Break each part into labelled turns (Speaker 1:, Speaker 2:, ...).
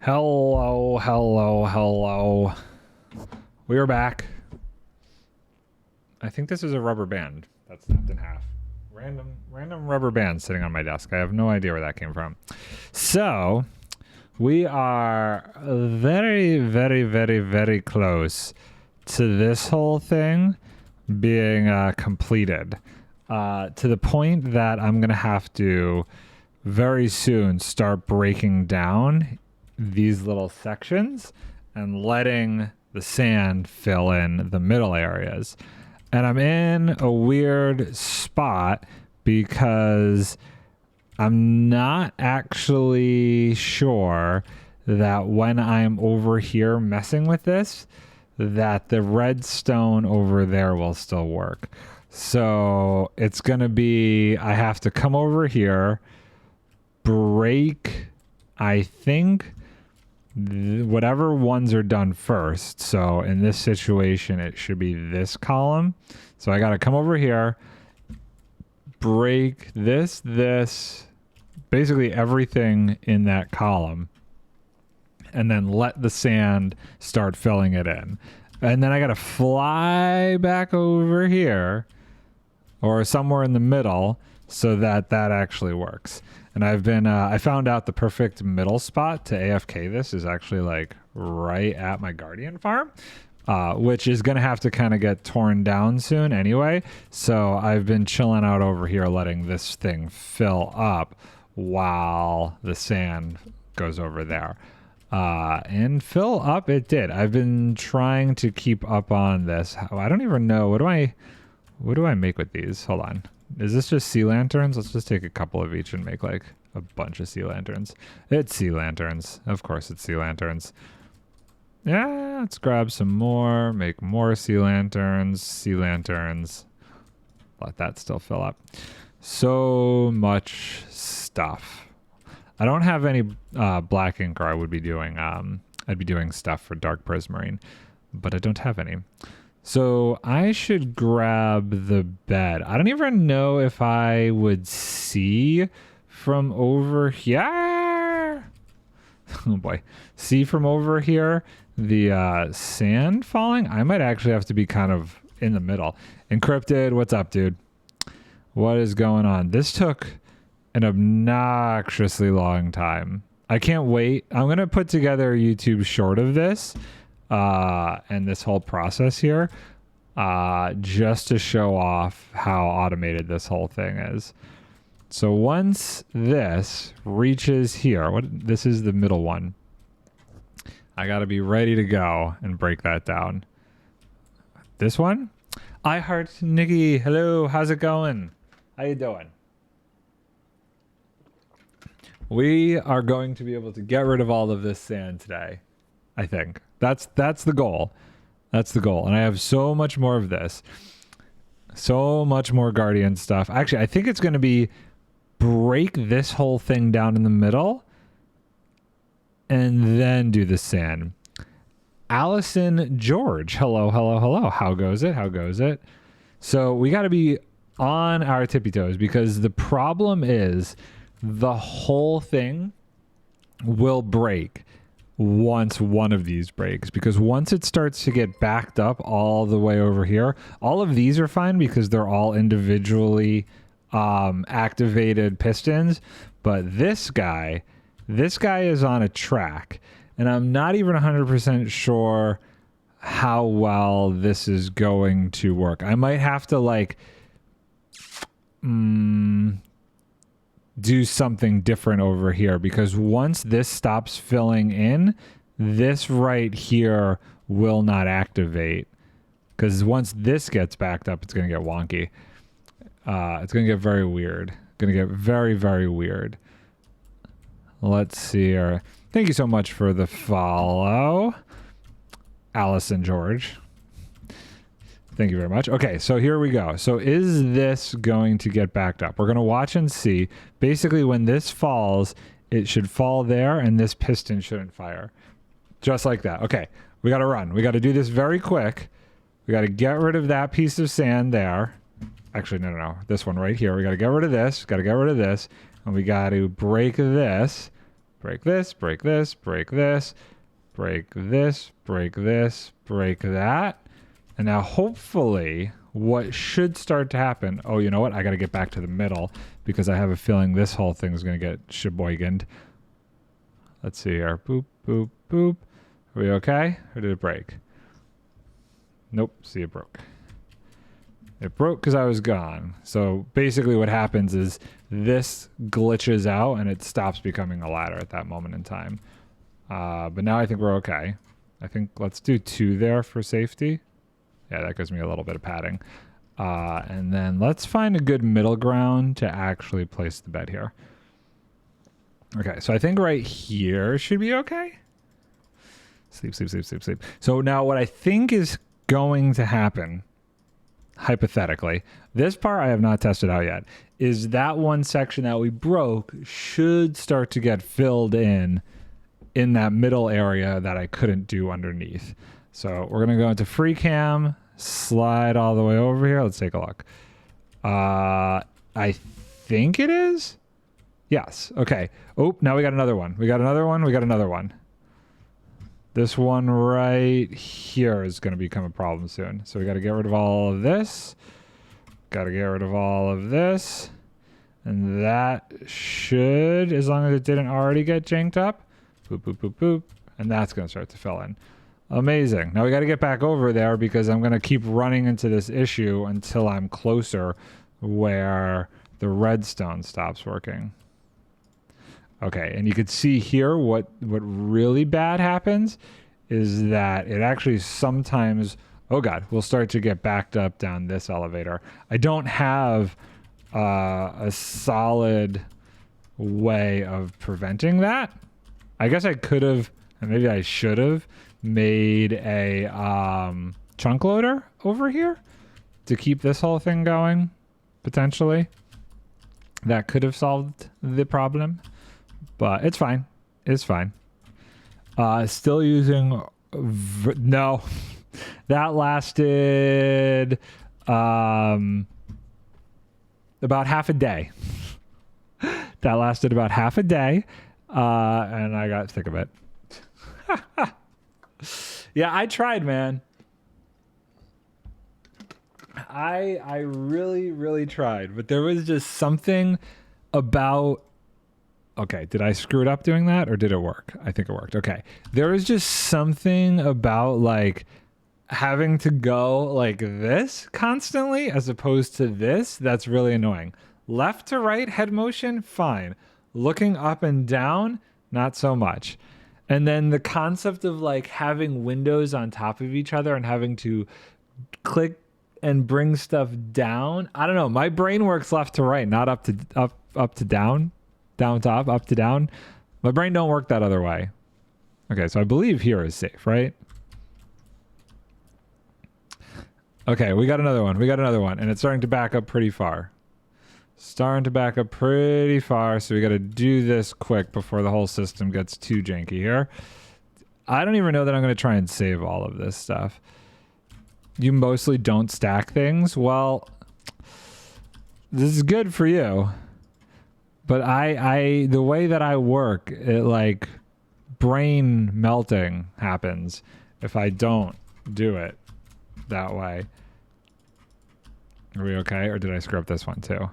Speaker 1: Hello, hello, hello. We are back. I think this is a rubber band that's snapped in half. Random rubber band sitting on my desk. I have no idea where that came from. So, we are very, very, very, very close to this whole thing being completed. To the point that I'm going to have to very soon start breaking down these little sections and letting the sand fill in the middle areas. And I'm in a weird spot because I'm not actually sure that when I'm over here messing with this, that the redstone over there will still work. So it's going to be, I have to come over here, break, I think, whatever ones are done first. So in this situation, it should be this column. So I got to come over here, break this, basically everything in that column, and then let the sand start filling it in. And then I got to fly back over here or somewhere in the middle so that that actually works. And I've been, I found out the perfect middle spot to AFK this is actually like right at my Guardian farm, which is going to have to kind of get torn down soon anyway. So I've been chilling out over here, letting this thing fill up while the sand goes over there. And fill up it did. I've been trying to keep up on this. I don't even know. What do I make with these? Hold on. Is this just sea lanterns? Let's just take a couple of each and make like a bunch of sea lanterns. It's sea lanterns. Of course it's sea lanterns. Yeah, let's grab some more, make more sea lanterns. Let that still fill up. So much stuff. I don't have any black ink, or I would be doing I'd be doing stuff for dark prismarine, but I don't have any. So I should grab the bed. I don't even know if I would see from over here. Oh boy. See from over here the sand falling? I might actually have to be kind of in the middle. Encrypted, what's up, dude? What is going on? This took an obnoxiously long time. I can't wait. I'm going to put together a YouTube short of this. And this whole process here, just to show off how automated this whole thing is. So once this reaches here, this is the middle one. I got to be ready to go and break that down. This one, I heart Nikki. Hello, how's it going? How you doing? We are going to be able to get rid of all of this sand today, I think. That's the goal. That's the goal. And I have so much more of this. So much more Guardian stuff. Actually, I think it's going to be break this whole thing down in the middle and then do the sand. Allison George. Hello, hello, hello. How goes it? How goes it? So we got to be on our tippy toes because the problem is the whole thing will break once one of these breaks, because once it starts to get backed up all the way over here, all of these are fine because they're all individually activated pistons, but this guy is on a track, and I'm not even 100% sure how well this is going to work. I might have to like do something different over here, because once this stops filling in, this right here will not activate, because once this gets backed up, it's going to get wonky. It's going to get very weird. Going to get very, very weird. Let's see here. Thank you so much for the follow, Allison George. Thank you very much. Okay, so here we go. So is this going to get backed up? We're going to watch and see. Basically, when this falls, it should fall there, and this piston shouldn't fire. Just like that. Okay, we got to run. We got to do this very quick. We got to get rid of that piece of sand there. Actually, no. This one right here. We got to get rid of this. Got to get rid of this. And we got to break this. break this, break this, break this, break this, break this, break that. And now hopefully what should start to happen, oh, you know what? I got to get back to the middle because I have a feeling this whole thing is going to get sheboyganed. Let's see here. Boop, boop, boop. Are we okay? Or did it break? Nope. See, it broke. It broke because I was gone. So basically what happens is this glitches out and it stops becoming a ladder at that moment in time. But now I think we're okay. I think let's do 2 there for safety. Yeah, that gives me a little bit of padding. And then let's find a good middle ground to actually place the bed here. Okay, so I think right here should be okay. Sleep, sleep, sleep, sleep, sleep. So now what I think is going to happen, hypothetically, this part I have not tested out yet, is that one section that we broke should start to get filled in that middle area that I couldn't do underneath. So we're going to go into free cam, slide all the way over here. Let's take a look. I think it is. Yes. Okay. Oh, now we got another one. We got another one. We got another one. This one right here is going to become a problem soon. So we got to get rid of all of this. Got to get rid of all of this. And that should, as long as it didn't already get janked up. Boop, boop, boop, boop. And that's going to start to fill in. Amazing. Now we got to get back over there because I'm going to keep running into this issue until I'm closer where the redstone stops working. Okay, and you could see here what really bad happens is that it actually sometimes, oh God, we'll start to get backed up down this elevator. I don't have a solid way of preventing that. I guess I could have, and maybe I should have, made a chunk loader over here to keep this whole thing going, potentially. That could have solved the problem, but it's fine. It's fine. Still using, no, that lasted about half a day. That lasted about half a day, and I got sick of it. Yeah, I tried, man. I really tried, but there was just something about, okay, did I screw it up doing that or did it work? I think it worked. Okay. There was just something about like having to go like this constantly as opposed to this that's really annoying. Left to right head motion, fine. Looking up and down, not so much. And then the concept of like having windows on top of each other and having to click and bring stuff down. I don't know. My brain works left to right, not up to down, down top, up to down. My brain don't work that other way. Okay, so I believe here is safe, right? Okay, we got another one. We got another one, and it's starting to back up pretty far. Starting to back up pretty far, so we got to do this quick before the whole system gets too janky here. I don't even know that I'm going to try and save all of this stuff. You mostly don't stack things. Well, this is good for you. But the way that I work, it like brain melting happens if I don't do it that way. Are we okay? Or did I screw up this one too?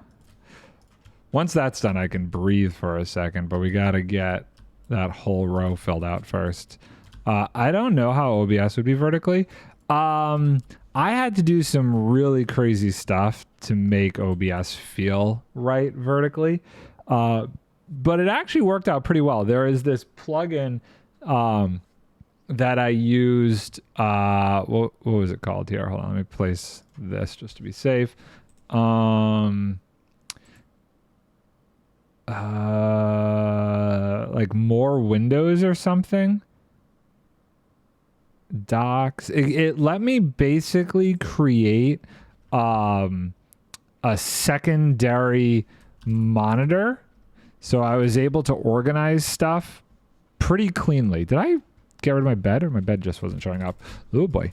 Speaker 1: Once that's done, I can breathe for a second, but we got to get that whole row filled out first. I don't know how OBS would be vertically. I had to do some really crazy stuff to make OBS feel right vertically. But it actually worked out pretty well. There is this plugin that I used. What was it called here? Hold on, let me place this just to be safe. Like more windows or something. Docs. It let me basically create a secondary monitor, so I was able to organize stuff pretty cleanly. Did I get rid of my bed, or my bed just wasn't showing up? Oh boy.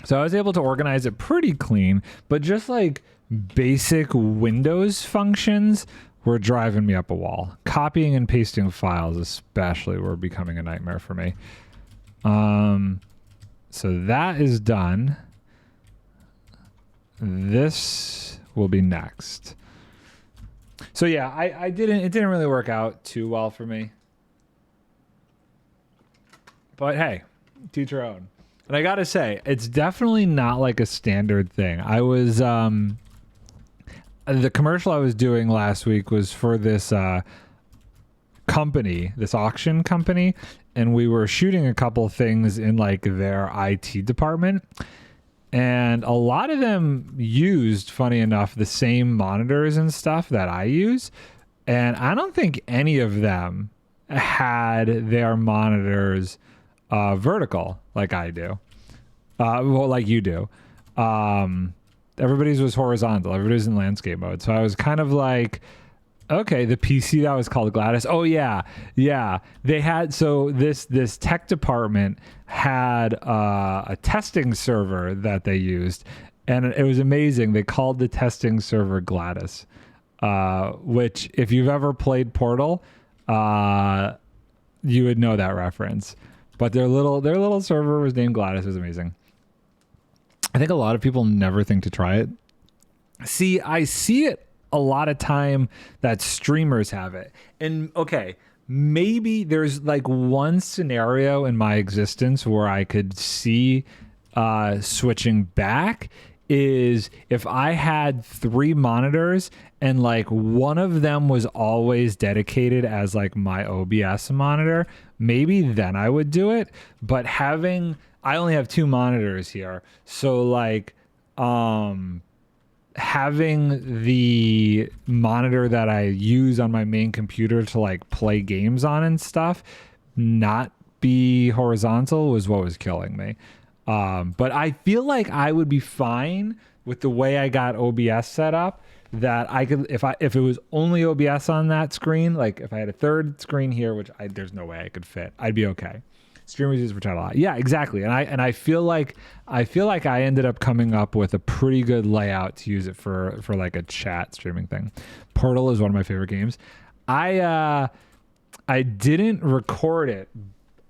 Speaker 1: So I was able to organize it pretty clean, but just like basic Windows functions were driving me up a wall. Copying and pasting files especially were becoming a nightmare for me. So that is done. This will be next. So yeah, it didn't really work out too well for me. But hey, to each your own. And I gotta say, it's definitely not like a standard thing. I was the commercial I was doing last week was for this company, this auction company, and we were shooting a couple things in like their IT department. And a lot of them used, funny enough, the same monitors and stuff that I use. And I don't think any of them had their monitors vertical like I do. Well, like you do. Everybody's was horizontal. Everybody's in landscape mode. So I was kind of like, okay, the PC that was called Gladys. Oh yeah. They had, so this tech department had a testing server that they used, and it was amazing. They called the testing server Gladys, which if you've ever played Portal, you would know that reference. But their little server was named Gladys. It was amazing. I think a lot of people never think to try it. See, I see it a lot of time that streamers have it. And okay, maybe there's like one scenario in my existence where I could see switching back is if I had 3 monitors and like one of them was always dedicated as like my OBS monitor, maybe then I would do it. But I only have 2 monitors here. So like having the monitor that I use on my main computer to like play games on and stuff not be horizontal was what was killing me. But I feel like I would be fine with the way I got OBS set up, that I could, if it was only OBS on that screen, like if I had a third screen here, which there's no way I could fit, I'd be okay. Streamers use for chat a lot. Yeah, exactly. And I feel like I ended up coming up with a pretty good layout to use it for like a chat streaming thing. Portal is one of my favorite games. I didn't record it.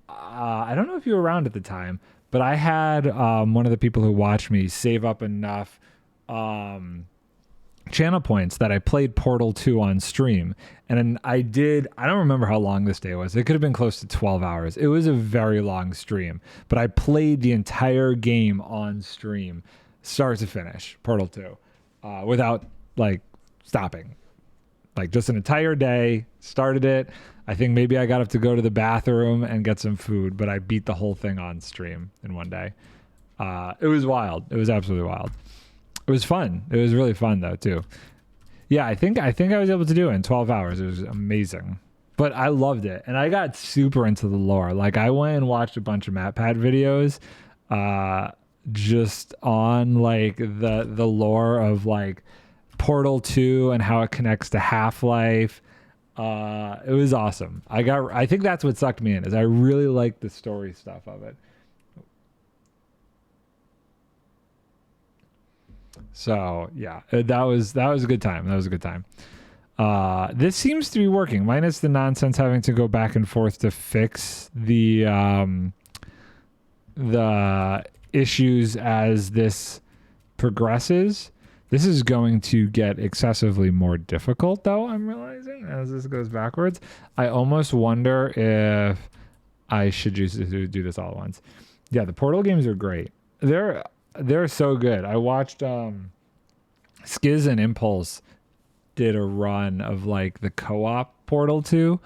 Speaker 1: I don't know if you were around at the time, but I had one of the people who watched me save up enough channel points that I played Portal 2 on stream. And I don't remember how long this day was. It could have been close to 12 hours. It was a very long stream, but I played the entire game on stream, start to finish, Portal 2, without like stopping. Like just an entire day, started it. I think maybe I got up to go to the bathroom and get some food, but I beat the whole thing on stream in one day. It was wild. It was absolutely wild. It was fun. It was really fun though too. Yeah, I think I was able to do it in 12 hours. It was amazing. But I loved it. And I got super into the lore. Like I went and watched a bunch of MatPat videos just on like the lore of like Portal 2 and how it connects to Half-Life. It was awesome. I think that's what sucked me in, is I really liked the story stuff of it. So yeah, that was a good time. That was a good time. This seems to be working, minus the nonsense having to go back and forth to fix the issues as this progresses. This is going to get excessively more difficult, though, I'm realizing, as this goes backwards. I almost wonder if I should just do this all at once. Yeah, the Portal games are great. They're so good. I watched Skiz and Impulse did a run of like the co-op Portal 2,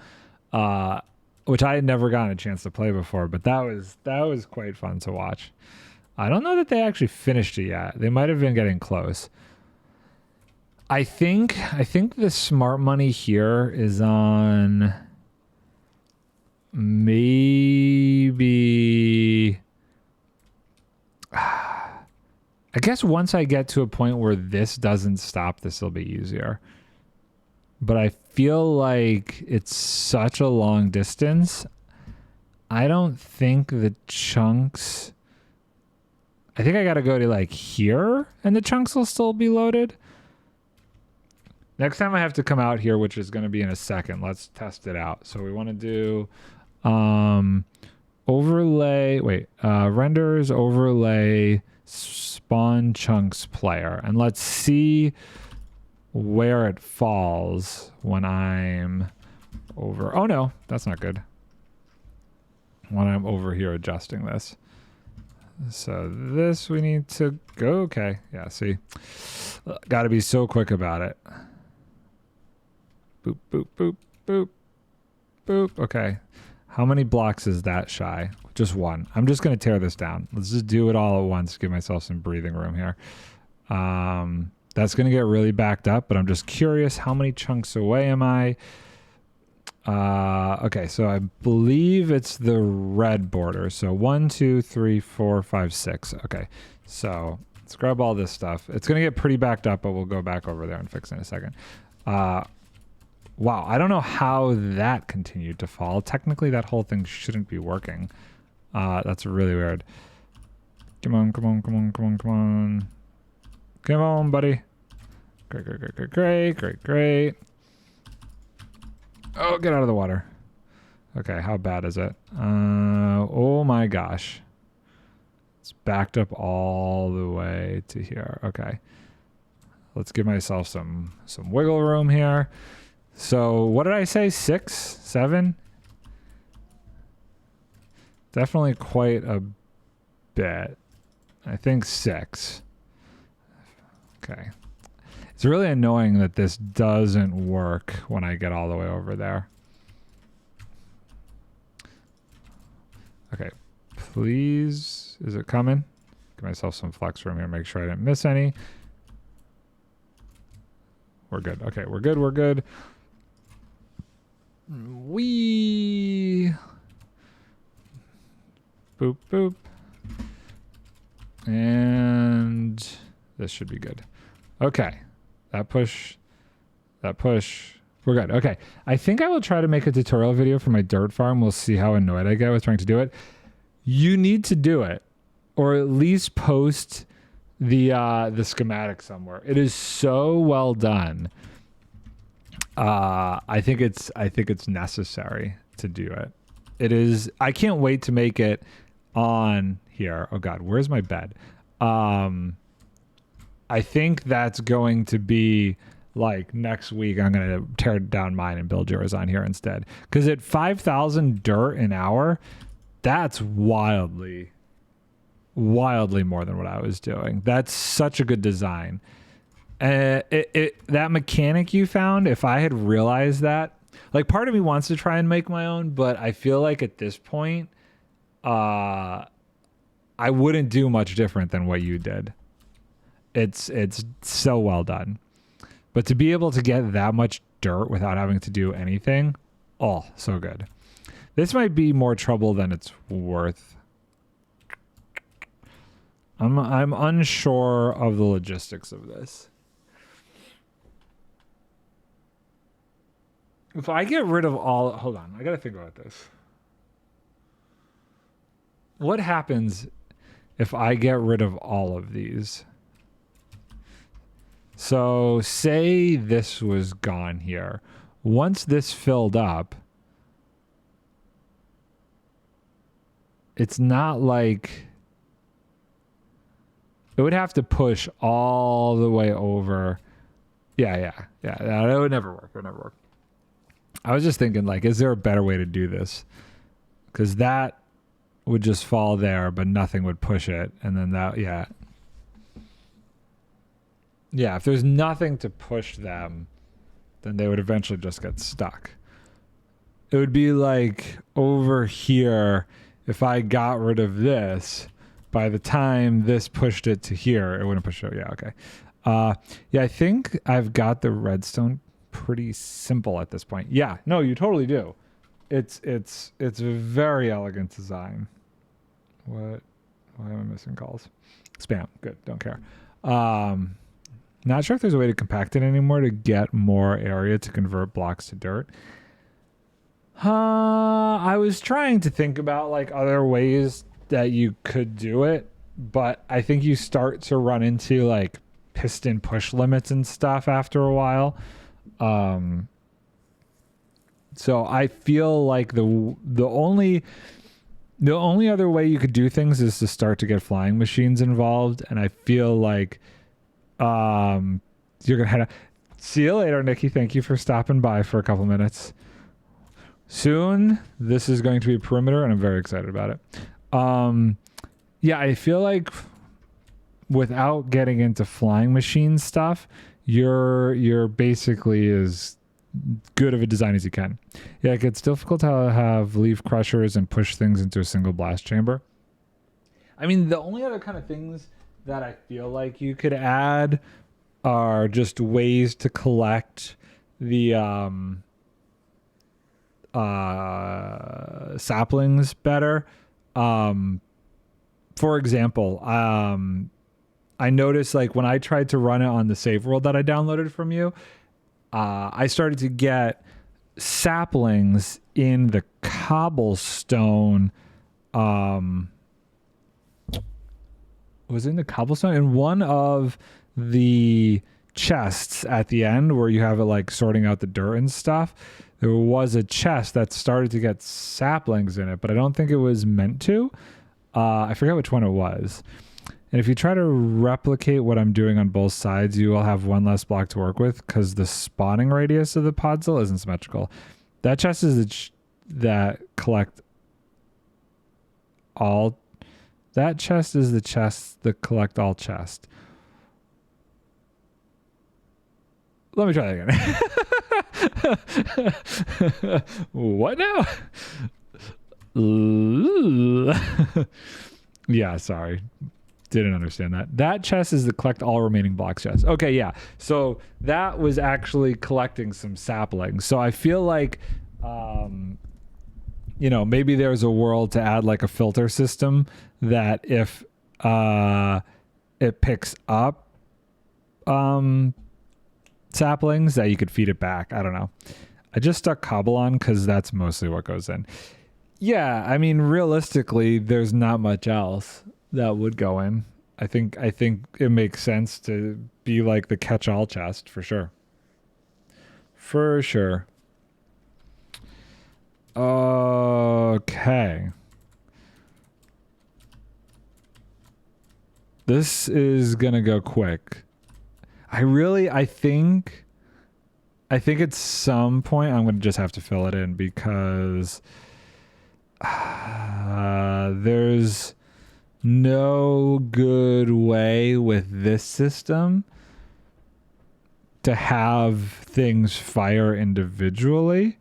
Speaker 1: which I had never gotten a chance to play before, but that was quite fun to watch. I don't know that they actually finished it yet. They might have been getting close. I think the smart money here is on maybe I guess once I get to a point where this doesn't stop, this will be easier. But I feel like it's such a long distance. I don't think the chunks... I think I got to go to like here and the chunks will still be loaded. Next time I have to come out here, which is going to be in a second, let's test it out. So we want to do overlay, renders, overlay, spawn chunks player. And let's see where it falls when I'm over. Oh no, that's not good. When I'm over here adjusting this. So this we need to go. Okay. Yeah, see. Got to be so quick about it. Boop, boop, boop, boop, boop. Okay. How many blocks is that shy? Just one. I'm just going to tear this down. Let's just do it all at once. Give myself some breathing room here. That's going to get really backed up, but I'm just curious, how many chunks away am I? Okay, so I believe it's the red border. So 1, 2, 3, 4, 5, 6. Okay, so let's grab all this stuff. It's going to get pretty backed up, but we'll go back over there and fix it in a second. Wow, I don't know how that continued to fall. Technically, that whole thing shouldn't be working. That's really weird. Come on, come on, come on, come on, come on. Come on, buddy. Great, great, great, great, great, great, great. Oh, get out of the water. Okay, how bad is it? Oh my gosh. It's backed up all the way to here. Okay. Let's give myself some wiggle room here. So what did I say? 6, 7? Definitely quite a bit. I think 6. Okay. It's really annoying that this doesn't work when I get all the way over there. Okay. Please. Is it coming? Give myself some flex room here. Make sure I didn't miss any. We're good. Okay, we're good. We're good. Wee. Boop, boop. And this should be good. Okay. That push. We're good. Okay. I think I will try to make a tutorial video for my dirt farm. We'll see how annoyed I get with trying to do it. You need to do it, or at least post the schematic somewhere. It is so well done. I think it's necessary to do it. It is. I can't wait to make it on here. Oh God, where's my bed? I think that's going to be like next week. I'm going to tear down mine and build yours on here instead. Because at 5,000 dirt an hour, that's wildly more than what I was doing. That's such a good design. That mechanic you found, if I had realized that, like, part of me wants to try and make my own, but I feel like at this point, I wouldn't do much different than what you did. It's so well done. But to be able to get that much dirt without having to do anything, oh, so good. This might be more trouble than it's worth. I'm unsure of the logistics of this. If I get rid of all... Hold on, I gotta think about this. What happens if I get rid of all of these? So say this was gone here. Once this filled up, it's not like... It would have to push all the way over. Yeah. It would never work. It would never work. I was just thinking, like, is there a better way to do this? Because that would just fall there, but nothing would push it. And then that, yeah. Yeah, if there's nothing to push them, then they would eventually just get stuck. It would be like over here, if I got rid of this, by the time this pushed it to here, it wouldn't push it. Yeah, okay. Yeah, I think I've got the redstone pretty simple at this point. Yeah, no, you totally do. It's a very elegant design. Why am I missing calls? Spam. Good. Don't care. Not sure if there's a way to compact it anymore to get more area to convert blocks to dirt. I was trying to think about like other ways that you could do it, but I think you start to run into like piston push limits and stuff after a while. So I feel like the only other way you could do things is to start to get flying machines involved, and I feel like you're gonna head. See you later, Nikki. Thank you for stopping by for a couple minutes. Soon, this is going to be perimeter, and I'm very excited about it. Yeah, I feel like without getting into flying machine stuff, you're basically as good of a design as you can. Yeah, it gets difficult to have leaf crushers and push things into a single blast chamber. I mean, the only other kind of things that I feel like you could add are just ways to collect the saplings better. For example, I noticed like when I tried to run it on the save world that I downloaded from you, I started to get saplings in the cobblestone. Was in the cobblestone in one of the chests at the end where you have it like sorting out the dirt and stuff. There was a chest that started to get saplings in it, but I don't think it was meant to. I forget which one it was. And if you try to replicate what I'm doing on both sides, you will have one less block to work with because the spawning radius of the podzol isn't symmetrical. That chest is that collect all. That chest is the chest that collect all chest. Let me try that again. What now? Yeah, sorry. Didn't understand that. That chest is the collect all remaining blocks chest. Okay, yeah. So that was actually collecting some saplings. So I feel like, maybe there's a world to add like a filter system that if it picks up saplings that you could feed it back. I don't know. I just stuck cobble on because that's mostly what goes in. Yeah, I mean, realistically, there's not much else that would go in. I think it makes sense to be like the catch-all chest for sure. For sure. Okay. This is gonna go quick. I think at some point I'm gonna just have to fill it in because there's no good way with this system to have things fire individually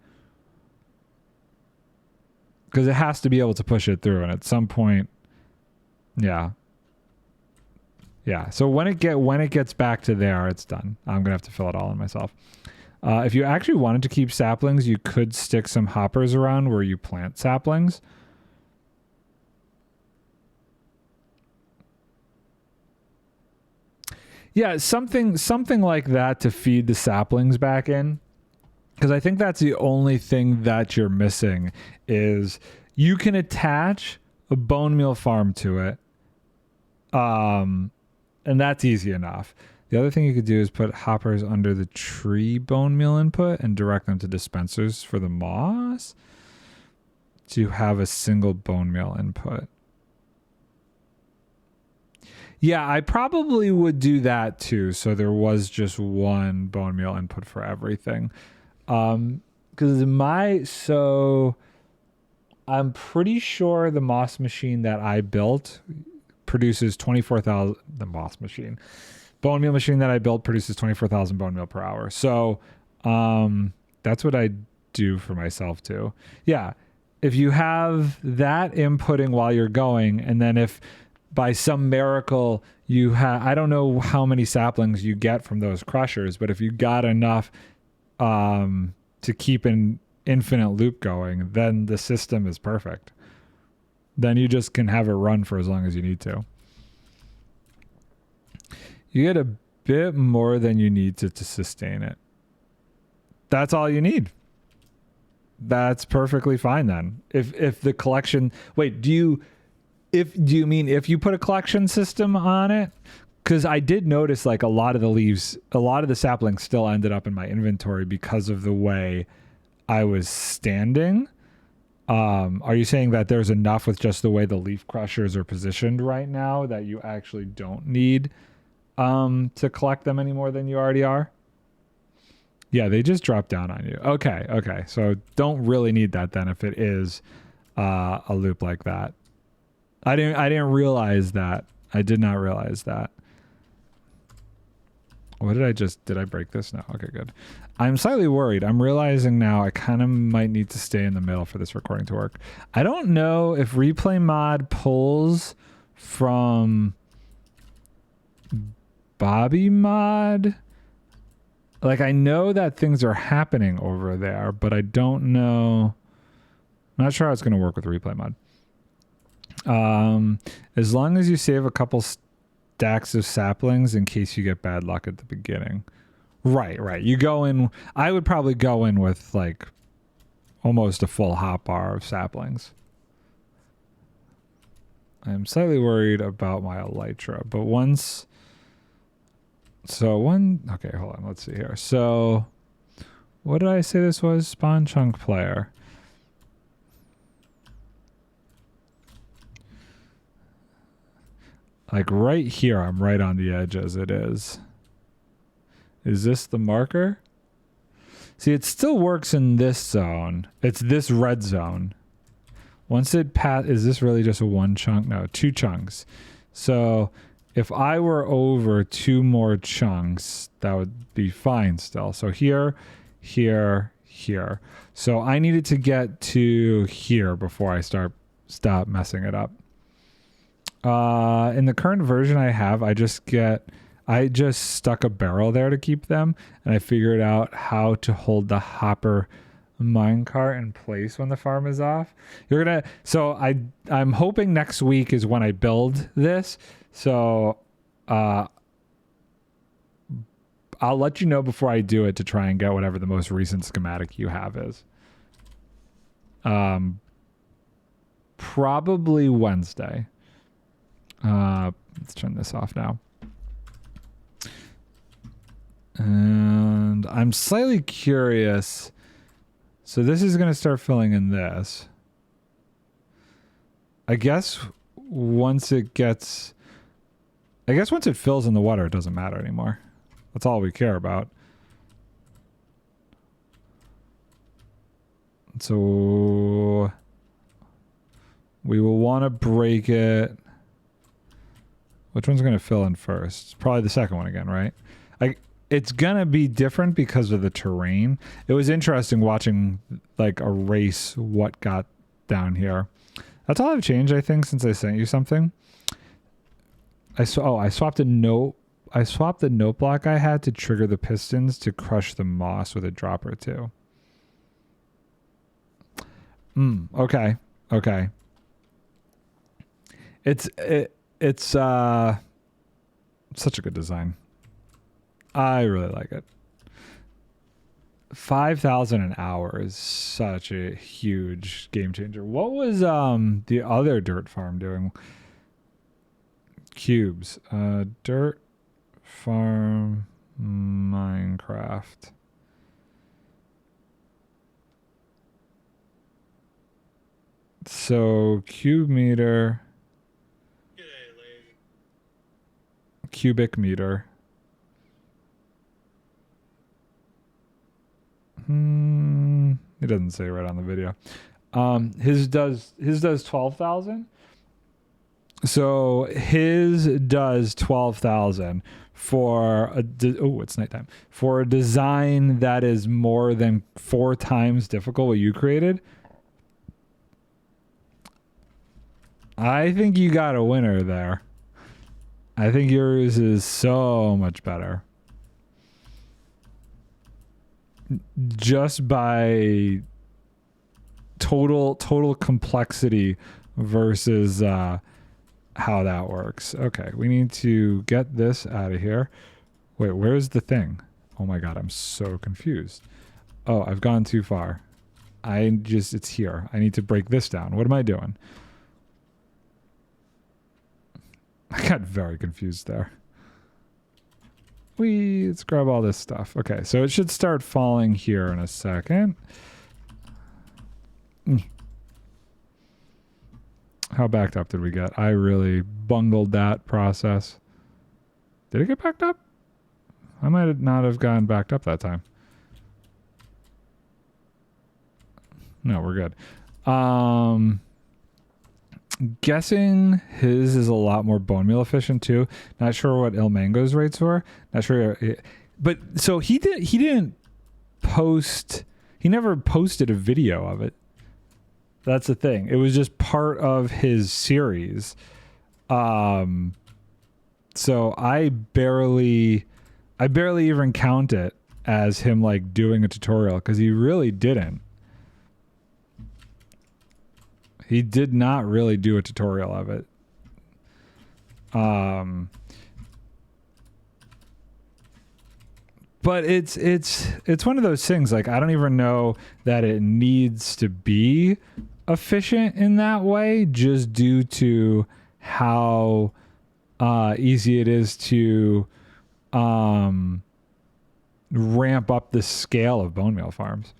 Speaker 1: because it has to be able to push it through, and at some point, yeah. So when it gets back to there, it's done. I'm gonna have to fill it all in myself. If you actually wanted to keep saplings, you could stick some hoppers around where you plant saplings. Yeah, something like that to feed the saplings back in. Because I think that's the only thing that you're missing is you can attach a bone meal farm to it. And that's easy enough. The other thing you could do is put hoppers under the tree bone meal input and direct them to dispensers for the moss to have a single bone meal input. Yeah, I probably would do that too. So there was just one bone meal input for everything. Because I'm pretty sure the moss machine that I built produces 24,000. The moss machine, bone meal machine that I built produces 24,000 bone meal per hour. So, that's what I do for myself too. Yeah. If you have that inputting while you're going, and then if by some miracle you have, I don't know how many saplings you get from those crushers, but if you got enough, to keep an infinite loop going, then the system is perfect. Then you just can have it run for as long as you need to. You get a bit more than you need to sustain it. That's all you need. That's perfectly fine then. If the collection, wait, do you mean if you put a collection system on it? because I did notice like a lot of the leaves, a lot of the saplings still ended up in my inventory because of the way I was standing. Are you saying that there's enough with just the way the leaf crushers are positioned right now that you actually don't need to collect them any more than you already are? Yeah, they just drop down on you. Okay, okay. So don't really need that then if it is a loop like that. I didn't realize that. I did not realize that. What did I break this? No. Okay, good. I'm slightly worried. I'm realizing now I kind of might need to stay in the middle for this recording to work. I don't know if replay mod pulls from Bobby mod. Like, I know that things are happening over there, but I don't know. I'm not sure how it's going to work with replay mod. As long as you save a couple stacks of saplings in case you get bad luck at the beginning. Right. You go in. I would probably go in with like almost a full hotbar of saplings. I'm slightly worried about my elytra, but once. Okay, hold on. Let's see here. So, what did I say this was? Spawn chunk player. Like right here, I'm right on the edge as it is. Is this the marker? See, it still works in this zone. It's this red zone. Once it is this really just a one chunk? No, 2 chunks. So if I were over 2 more chunks, that would be fine still. So here, here, here. So I needed to get to here before I stop messing it up. In the current version I have, I just stuck a barrel there to keep them, and I figured out how to hold the hopper minecart in place when the farm is off. I'm hoping next week is when I build this. So I'll let you know before I do it to try and get whatever the most recent schematic you have is. Probably Wednesday. Let's turn this off now. And I'm slightly curious. So this is going to start filling in this. I guess once it fills in the water, it doesn't matter anymore. That's all we care about. So we will want to break it. Which one's going to fill in first? Probably the second one again, right? It's going to be different because of the terrain. It was interesting watching like a race what got down here. That's all I've changed, I think, since I sent you something. I swapped the note block I had to trigger the pistons to crush the moss with a drop or 2. Okay. It's such a good design. I really like it. 5,000 an hour is such a huge game changer. What was the other dirt farm doing? Cubes. Dirt farm Minecraft. So cube meter. Cubic meter. It doesn't say right on the video. His does 12,000. So his does 12,000 for it's nighttime, for a design that is more than 4 times difficult what you created. I think you got a winner there. I think yours is so much better. Just by total complexity versus how that works. Okay, we need to get this out of here. Wait, where's the thing? Oh my god, I'm so confused. Oh, I've gone too far. It's here. I need to break this down. What am I doing? I got very confused there. let's grab all this stuff. Okay, so it should start falling here in a second. How backed up did we get? I really bungled that process. Did it get backed up? I might not have gotten backed up that time. No, we're good. Guessing his is a lot more bone meal efficient too. Not sure what Il Mango's rates were. Not sure, but so he didn't post. He never posted a video of it. That's the thing. It was just part of his series. So I barely even count it as him like doing a tutorial because he really didn't. He did not really do a tutorial of it. But it's one of those things, like, I don't even know that it needs to be efficient in that way, just due to how easy it is to ramp up the scale of bone meal farms.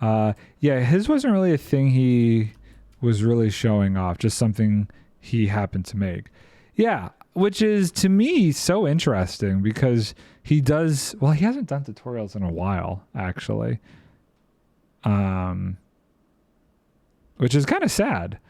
Speaker 1: Yeah, his wasn't really a thing he was really showing off, just something he happened to make. Yeah, which is to me so interesting because he does, well, he hasn't done tutorials in a while, actually. Which is kind of sad.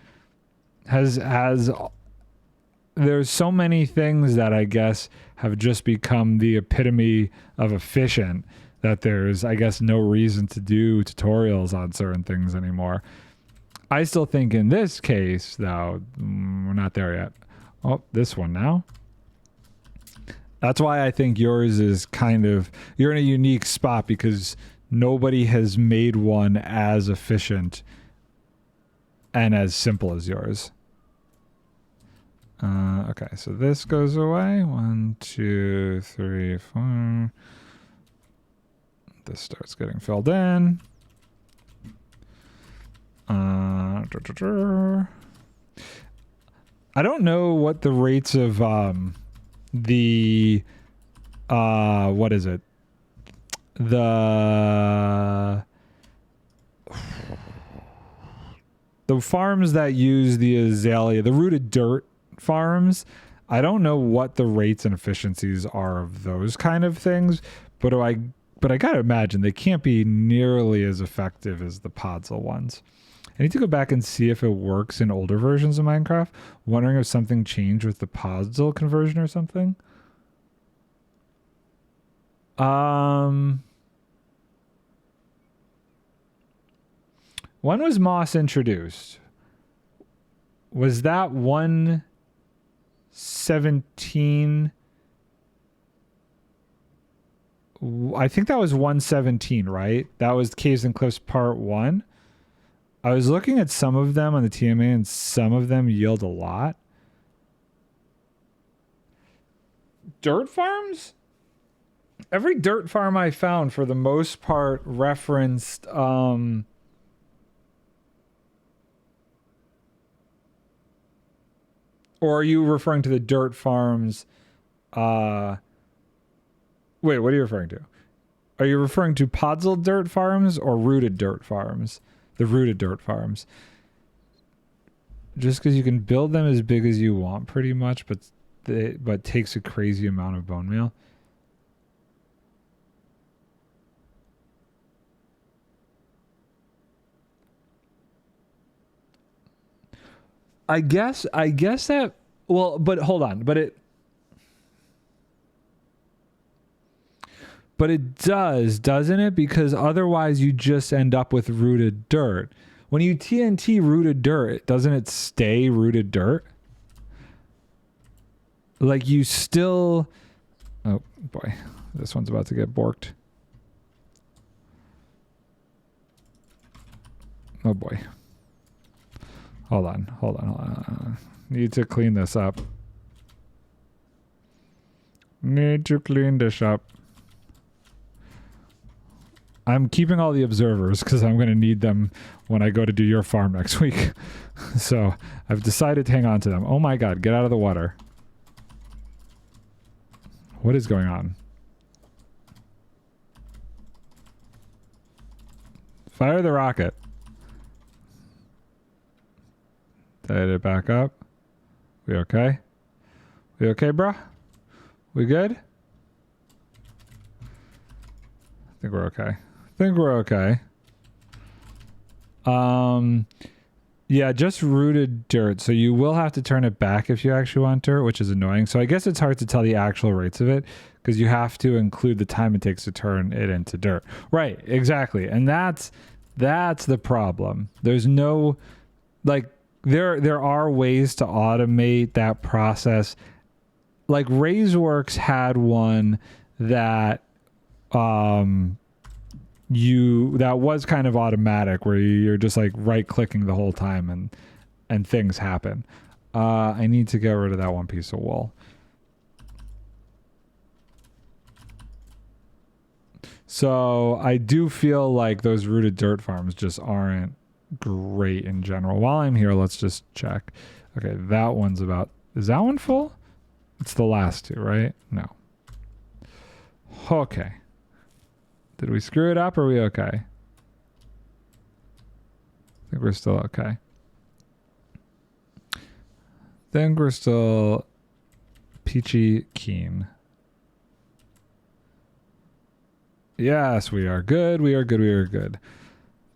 Speaker 1: There's so many things that I guess have just become the epitome of efficient that there's, I guess, no reason to do tutorials on certain things anymore. I still think in this case, though, we're not there yet. Oh, this one now. That's why I think yours is kind of, you're in a unique spot because nobody has made one as efficient and as simple as yours. Okay, so this goes away. 1, 2, 3, 4. This starts getting filled in. I don't know what the rates of the what is it? The farms that use the azalea, the rooted dirt farms, I don't know what the rates and efficiencies are of those kind of things, but I gotta imagine they can't be nearly as effective as the Podzol ones. I need to go back and see if it works in older versions of Minecraft. Wondering if something changed with the Podzol conversion or something. When was moss introduced? Was that 117? I think that was 117, right? That was Caves and Cliffs Part 1. I was looking at some of them on the TMA and some of them yield a lot. Dirt farms? Every dirt farm I found for the most part referenced or are you referring to the dirt farms? Wait, what are you referring to? Are you referring to Podzol dirt farms or rooted dirt farms? The rooted dirt farms. Just because you can build them as big as you want pretty much, but takes a crazy amount of bone meal. I guess that, well, but hold on, but it does, doesn't it? Because otherwise you just end up with rooted dirt. When you TNT rooted dirt, doesn't it stay rooted dirt? Like you still... Oh boy, this one's about to get borked. Oh boy. Hold on. Need to clean this up. Need to clean this up. I'm keeping all the observers because I'm going to need them when I go to do your farm next week. So I've decided to hang on to them. Oh my god, get out of the water. What is going on? Fire the rocket. Did it back up? We okay? We okay, bro? We good? I think we're okay. Yeah, just rooted dirt. So you will have to turn it back if you actually want dirt, which is annoying. So I guess it's hard to tell the actual rates of it because you have to include the time it takes to turn it into dirt. Right, exactly. And that's the problem. There's no, like, there are ways to automate that process. Like RaiseWorks had one that that was kind of automatic where you're just like right clicking the whole time and things happen. I need to get rid of that one piece of wool. So I do feel like those rooted dirt farms just aren't great in general. While I'm here, let's just check. Okay, that one's about, is that one full? It's the last two, right? No. Okay. Did we screw it up or are we okay? I think we're still okay. Think we're still peachy keen. Yes, we are good. We are good. We are good.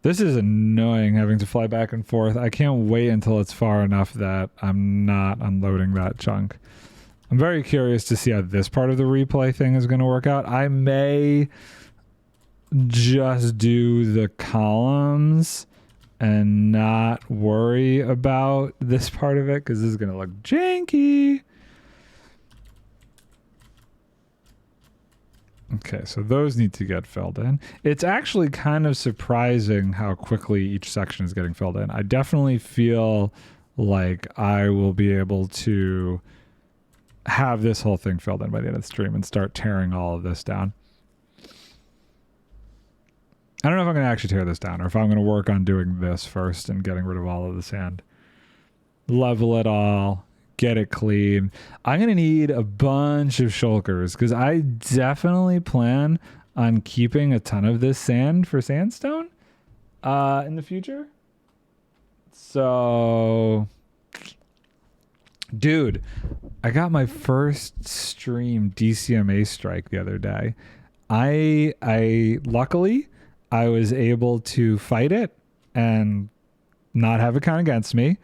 Speaker 1: This is annoying having to fly back and forth. I can't wait until it's far enough that I'm not unloading that chunk. I'm very curious to see how this part of the replay thing is going to work out. I may just do the columns and not worry about this part of it because this is going to look janky. Okay, so those need to get filled in. It's actually kind of surprising how quickly each section is getting filled in. I definitely feel like I will be able to have this whole thing filled in by the end of the stream and start tearing all of this down. I don't know if I'm going to actually tear this down or if I'm going to work on doing this first and getting rid of all of the sand. Level it all. Get it clean. I'm going to need a bunch of shulkers because I definitely plan on keeping a ton of this sand for sandstone in the future. So, dude, I got my first stream DCMA strike the other day. I luckily I was able to fight it and not have it count against me.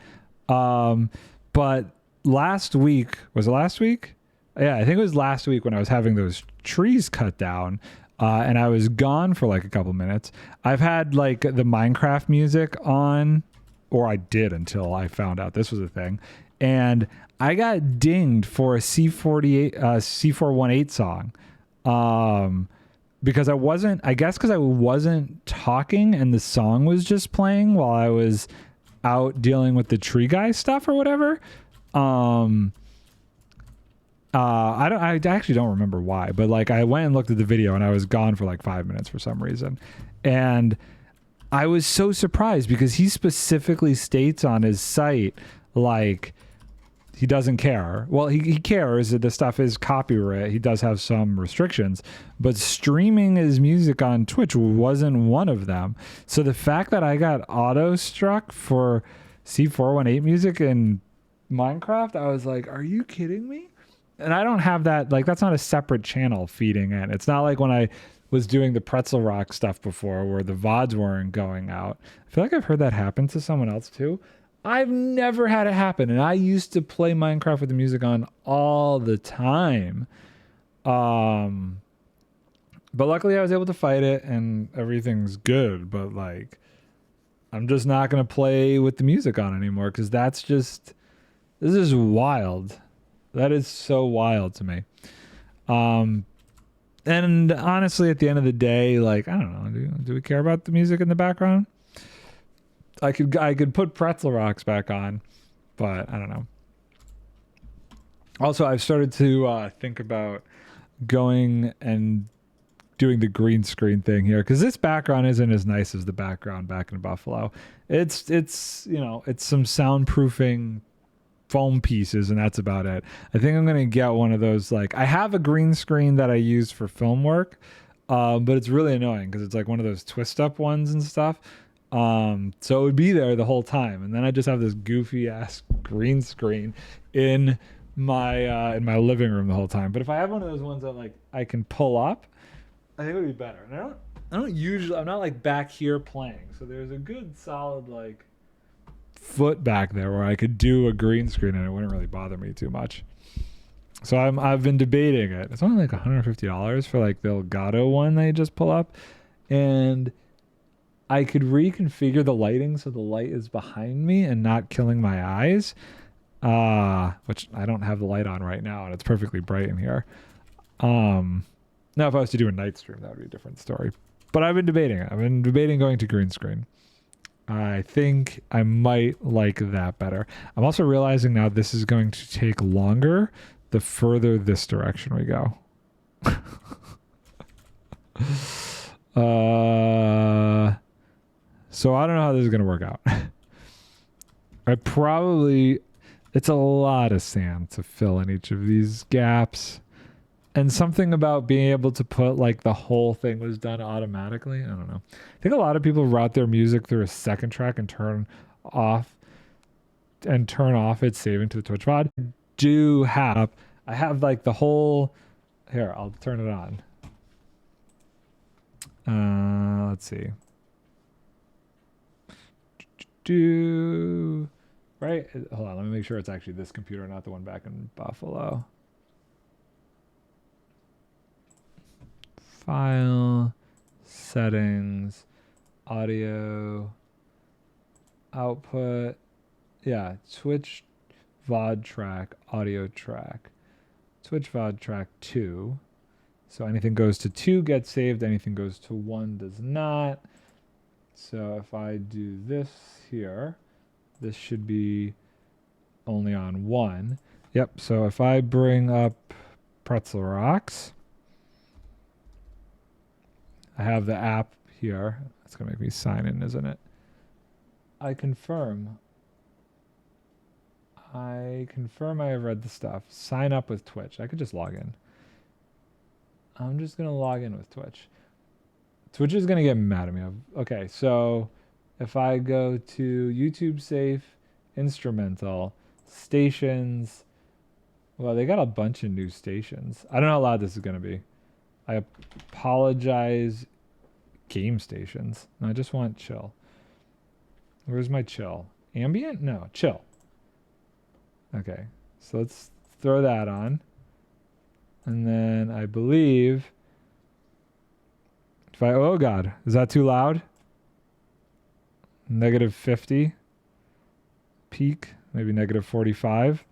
Speaker 1: But last week, was it last week? Yeah, I think it was last week when I was having those trees cut down and I was gone for like a couple minutes. I've had like the Minecraft music on, or I did until I found out this was a thing. And I got dinged for a C418 song. Because I wasn't talking and the song was just playing while I was out dealing with the tree guy stuff or whatever. I actually don't remember why, but like I went and looked at the video and I was gone for like 5 minutes for some reason. And I was so surprised because he specifically states on his site, like, he doesn't care. Well, he cares that the stuff is copyright. He does have some restrictions, but streaming his music on Twitch wasn't one of them. So the fact that I got auto struck for C418 music in Minecraft, I was like, are you kidding me? And I don't have that, like, that's not a separate channel feeding in. It's not like when I was doing the Pretzel Rock stuff before where the VODs weren't going out. I feel like I've heard that happen to someone else too. I've never had it happen, and I used to play Minecraft with the music on all the time. But luckily I was able to fight it, and everything's good. But, like, I'm just not going to play with the music on anymore, because this is wild. That is so wild to me. And honestly, at the end of the day, like, I don't know, do we care about the music in the background? I could put Pretzel Rocks back on, but I don't know. Also, I've started to think about going and doing the green screen thing here, because this background isn't as nice as the background back in Buffalo. It's you know, it's some soundproofing foam pieces, and that's about it. I think I'm gonna get one of those, like, I have a green screen that I use for film work, But it's really annoying because it's like one of those twist up ones and stuff. So it would be there the whole time, and then I just have this goofy ass green screen in my living room the whole time. But if I have one of those ones that like I can pull up, I think it would be better. And I'm not like back here playing, so there's a good solid like foot back there where I could do a green screen and it wouldn't really bother me too much. So I've been debating it. It's only like $150 for like the Elgato one that you just pull up, and I could reconfigure the lighting so the light is behind me and not killing my eyes. Which I don't have the light on right now, and it's perfectly bright in here. Now if I was to do a night stream, that would be a different story. But I've been debating it. I've been debating going to green screen. I think I might like that better. I'm also realizing now this is going to take longer the further this direction we go. So I don't know how this is going to work out. It's a lot of sand to fill in each of these gaps. And something about being able to put like the whole thing was done automatically. I don't know. I think a lot of people route their music through a second track and turn off its saving to the Twitch VOD. I have like the whole, here, I'll turn it on. Let's see. Right? Hold on, let me make sure it's actually this computer, not the one back in Buffalo. File, settings, audio, output. Yeah, Twitch VOD track, audio track. Twitch VOD track 2. So anything goes to 2 gets saved, anything goes to 1 does not. So if I do this here, this should be only on 1. Yep, so if I bring up Pretzel Rocks, I have the app here. It's going to make me sign in, isn't it? I confirm I have read the stuff. Sign up with Twitch. I could just log in. I'm just going to log in with Twitch. Twitch is going to get mad at me. Okay, so if I go to YouTube Safe, Instrumental, Stations, well, they got a bunch of new stations. I don't know how loud this is going to be. I apologize. Game stations. No, I just want chill. Where's my chill? Ambient? No, chill. Okay, so let's throw that on. And then I believe if oh God, is that too loud? -50. Peak, maybe -45.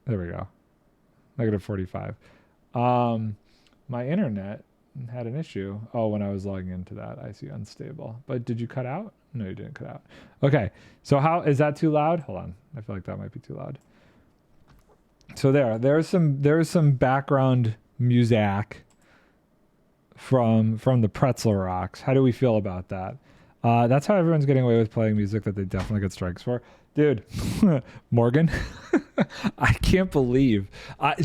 Speaker 1: There we go. -45. My internet had an issue. Oh, when I was logging into that, I see unstable. But did you cut out? No, you didn't cut out. Okay, so how is that too loud? Hold on, I feel like that might be too loud. So there's some background music from the Pretzel Rocks. How do we feel about that? That's how everyone's getting away with playing music that they definitely get strikes for. Dude, Morgan, I can't believe. I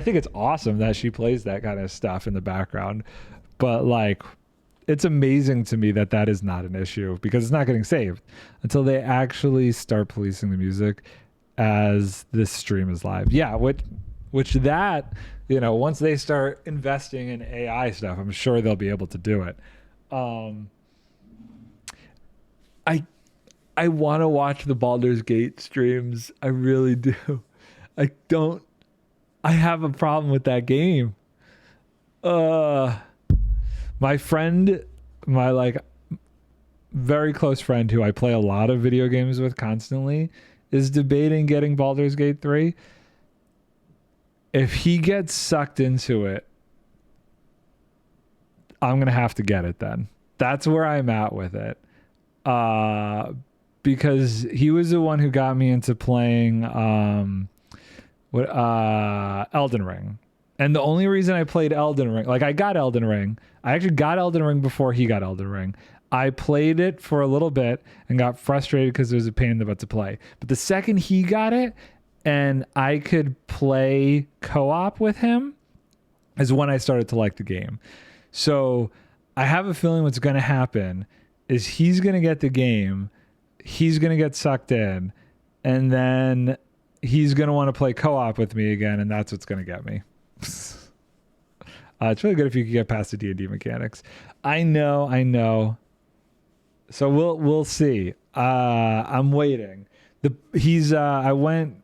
Speaker 1: think it's awesome that she plays that kind of stuff in the background. But like, it's amazing to me that that is not an issue because it's not getting saved until they actually start policing the music as this stream is live. Yeah, which that, you know, once they start investing in AI stuff, I'm sure they'll be able to do it. I want to watch the Baldur's Gate streams. I really do. I have a problem with that game. My friend, my like very close friend who I play a lot of video games with constantly is debating getting Baldur's Gate 3. If he gets sucked into it, I'm going to have to get it then. That's where I'm at with it. Because he was the one who got me into playing Elden Ring. And the only reason I played Elden Ring, like I actually got Elden Ring before he got Elden Ring. I played it for a little bit and got frustrated because it was a pain in the butt to play. But the second he got it and I could play co-op with him, is when I started to like the game. So I have a feeling what's going to happen is he's going to get the game, he's going to get sucked in, and then he's going to want to play co-op with me again, and that's what's going to get me. It's really good if you can get past the D&D mechanics. I know. So we'll see. I'm waiting. I went,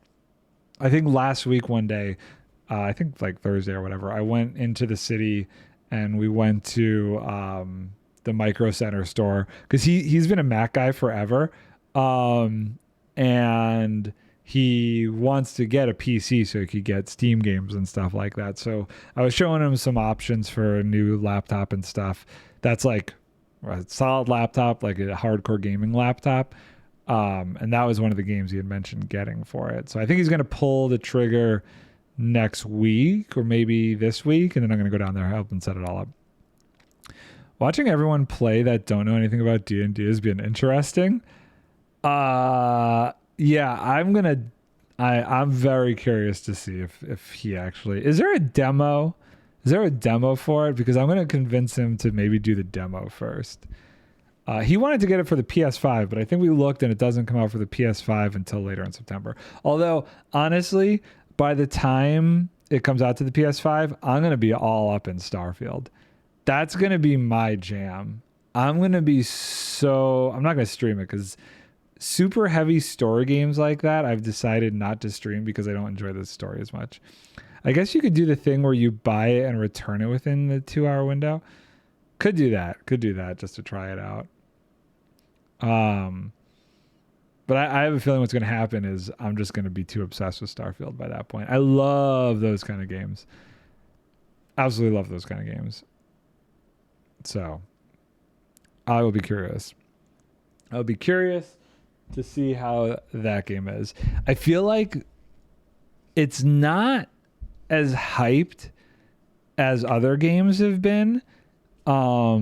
Speaker 1: I think last week one day, I think like Thursday or whatever, I went into the city and we went to the Micro Center store because he's been a Mac guy forever, and he wants to get a PC so he could get Steam games and stuff like that. So I was showing him some options for a new laptop and stuff. That's like a solid laptop, like a hardcore gaming laptop. And that was one of the games he had mentioned getting for it. So I think he's going to pull the trigger next week or maybe this week. And then I'm going to go down there, help and set it all up. Watching everyone play that don't know anything about D&D has been interesting. Yeah, I'm very curious to see if he actually, is there a demo for it? Because I'm going to convince him to maybe do the demo first. He wanted to get it for the PS5, but I think we looked and it doesn't come out for the PS5 until later in September. Although, honestly, by the time it comes out to the PS5, I'm going to be all up in Starfield. That's going to be my jam. I'm not going to stream it because super heavy story games like that, I've decided not to stream because I don't enjoy the story as much. I guess you could do the thing where you buy it and return it within the 2-hour window. Could do that just to try it out. But I have a feeling what's going to happen is I'm just going to be too obsessed with Starfield by that point. I love those kind of games. Absolutely love those kind of games. So I will be curious. I'll be curious to see how that game is. I feel like it's not as hyped as other games have been. Or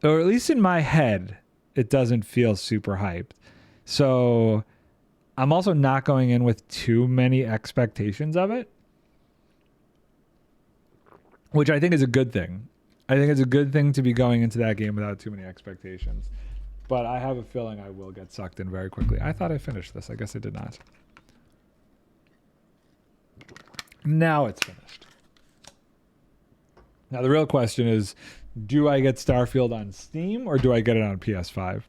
Speaker 1: at least in my head, it doesn't feel super hyped. So I'm also not going in with too many expectations of it, which I think is a good thing. I think it's a good thing to be going into that game without too many expectations. But I have a feeling I will get sucked in very quickly. I thought I finished this. I guess I did not. Now it's finished. Now the real question is, do I get Starfield on Steam or do I get it on PS5?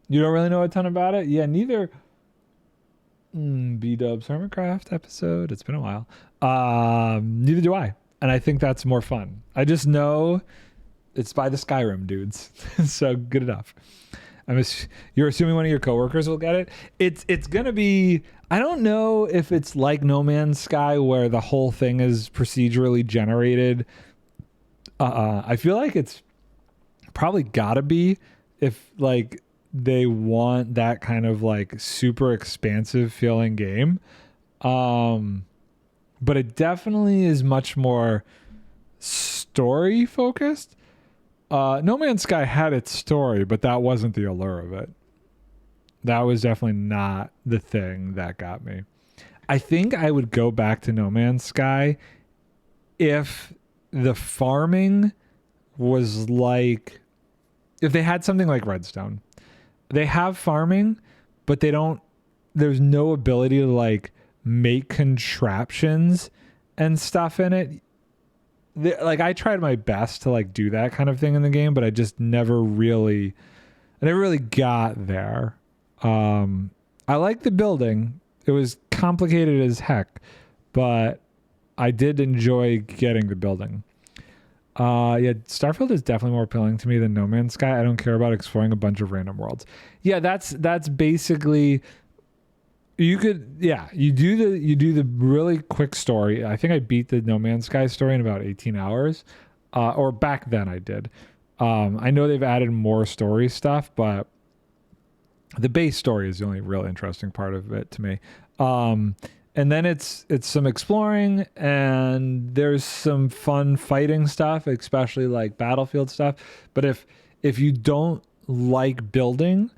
Speaker 1: You don't really know a ton about it? Yeah, neither. B-Dub's Hermitcraft episode. It's been a while. Neither do I. And I think that's more fun. I just know it's by the Skyrim dudes. So good enough. You're assuming one of your coworkers will get it? It's going to be, I don't know if it's like No Man's Sky where the whole thing is procedurally generated. I feel like it's probably got to be if like they want that kind of like super expansive feeling game. But it definitely is much more story focused. No Man's Sky had its story, but that wasn't the allure of it. That was definitely not the thing that got me. I think I would go back to No Man's Sky if the farming was like, if they had something like Redstone. They have farming, but there's no ability to like make contraptions and stuff in it. Like I tried my best to like do that kind of thing in the game, but I just never really got there. I like the building. It was complicated as heck, but I did enjoy getting the building. Yeah, Starfield is definitely more appealing to me than No Man's Sky. I don't care about exploring a bunch of random worlds. Yeah, that's basically, you do the really quick story. I think I beat the No Man's Sky story in about 18 hours. Or back then I did. I know they've added more story stuff, but the base story is the only real interesting part of it to me. And then it's some exploring and there's some fun fighting stuff, especially like Battlefield stuff. But if you don't like building,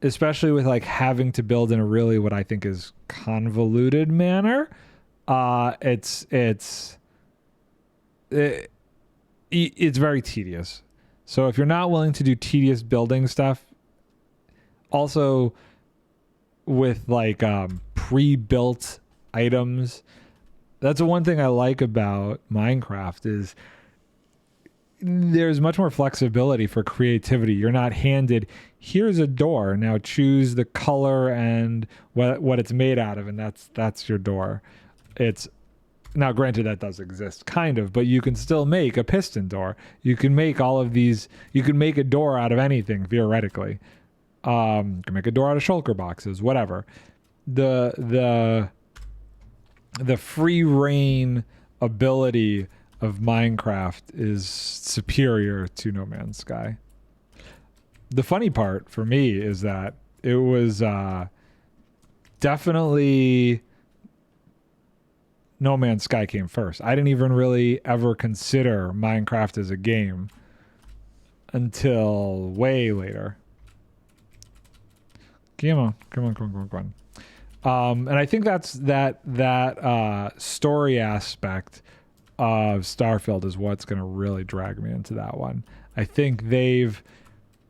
Speaker 1: especially with like having to build in a really what I think is convoluted manner, It's very tedious. So if you're not willing to do tedious building stuff, also with like pre-built items, that's the one thing I like about Minecraft is there's much more flexibility for creativity. You're not handed, here's a door, now choose the color and what it's made out of, and that's your door. It's now granted that does exist kind of, but you can still make a piston door. You can make all of these, you can make a door out of anything theoretically. You can make a door out of shulker boxes, whatever. The free reign ability of Minecraft is superior to No Man's Sky. The funny part for me is that it was definitely No Man's Sky came first. I didn't even really ever consider Minecraft as a game until way later. Come on. And I think that's that story aspect of Starfield is what's going to really drag me into that one. I think they've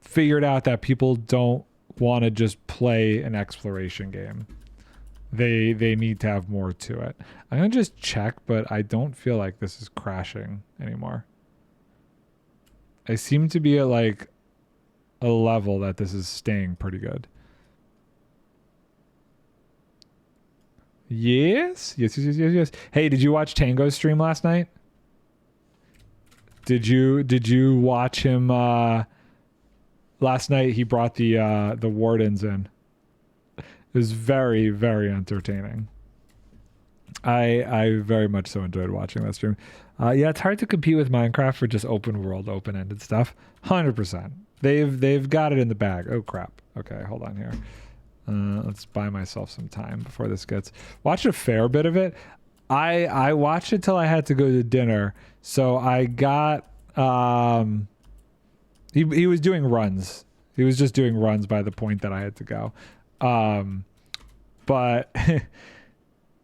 Speaker 1: figured out that people don't want to just play an exploration game. They need to have more to it. I'm going to just check, but I don't feel like this is crashing anymore. I seem to be at like a level that this is staying pretty good. Yes. Hey, did you watch Tango's stream last night? Did you watch him last night? He brought the wardens in. It was very, very entertaining. I very much so enjoyed watching that stream. Yeah, it's hard to compete with Minecraft for just open world, open-ended stuff. 100%. They've got it in the bag. Oh crap. Okay, hold on here. Let's buy myself some time before this gets... Watched a fair bit of it. I watched it till I had to go to dinner. So I got... He was doing runs. He was just doing runs by the point that I had to go. But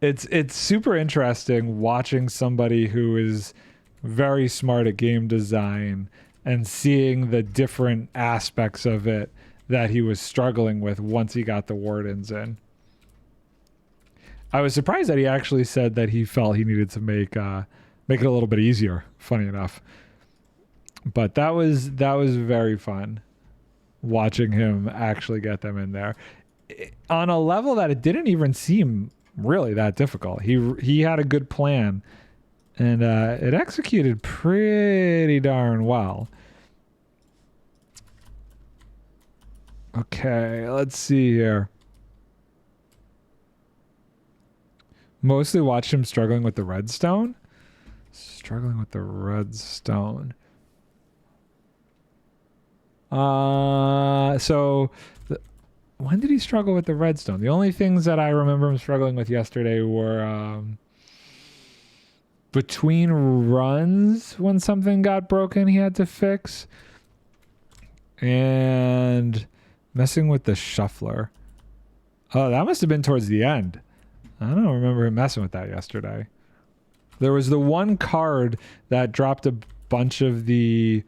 Speaker 1: it's super interesting watching somebody who is very smart at game design and seeing the different aspects of it that he was struggling with once he got the wardens in. I was surprised that he actually said that he felt he needed to make it a little bit easier, funny enough. But that was very fun watching him actually get them in there on a level that it didn't even seem really that difficult. He had a good plan and it executed pretty darn well. Okay, let's see here. Mostly watched him struggling with the redstone. When did he struggle with the redstone? The only things that I remember him struggling with yesterday were between runs when something got broken he had to fix, and messing with the shuffler. Oh, that must have been towards the end. I don't remember him messing with that yesterday. There was the one card that dropped a bunch of the,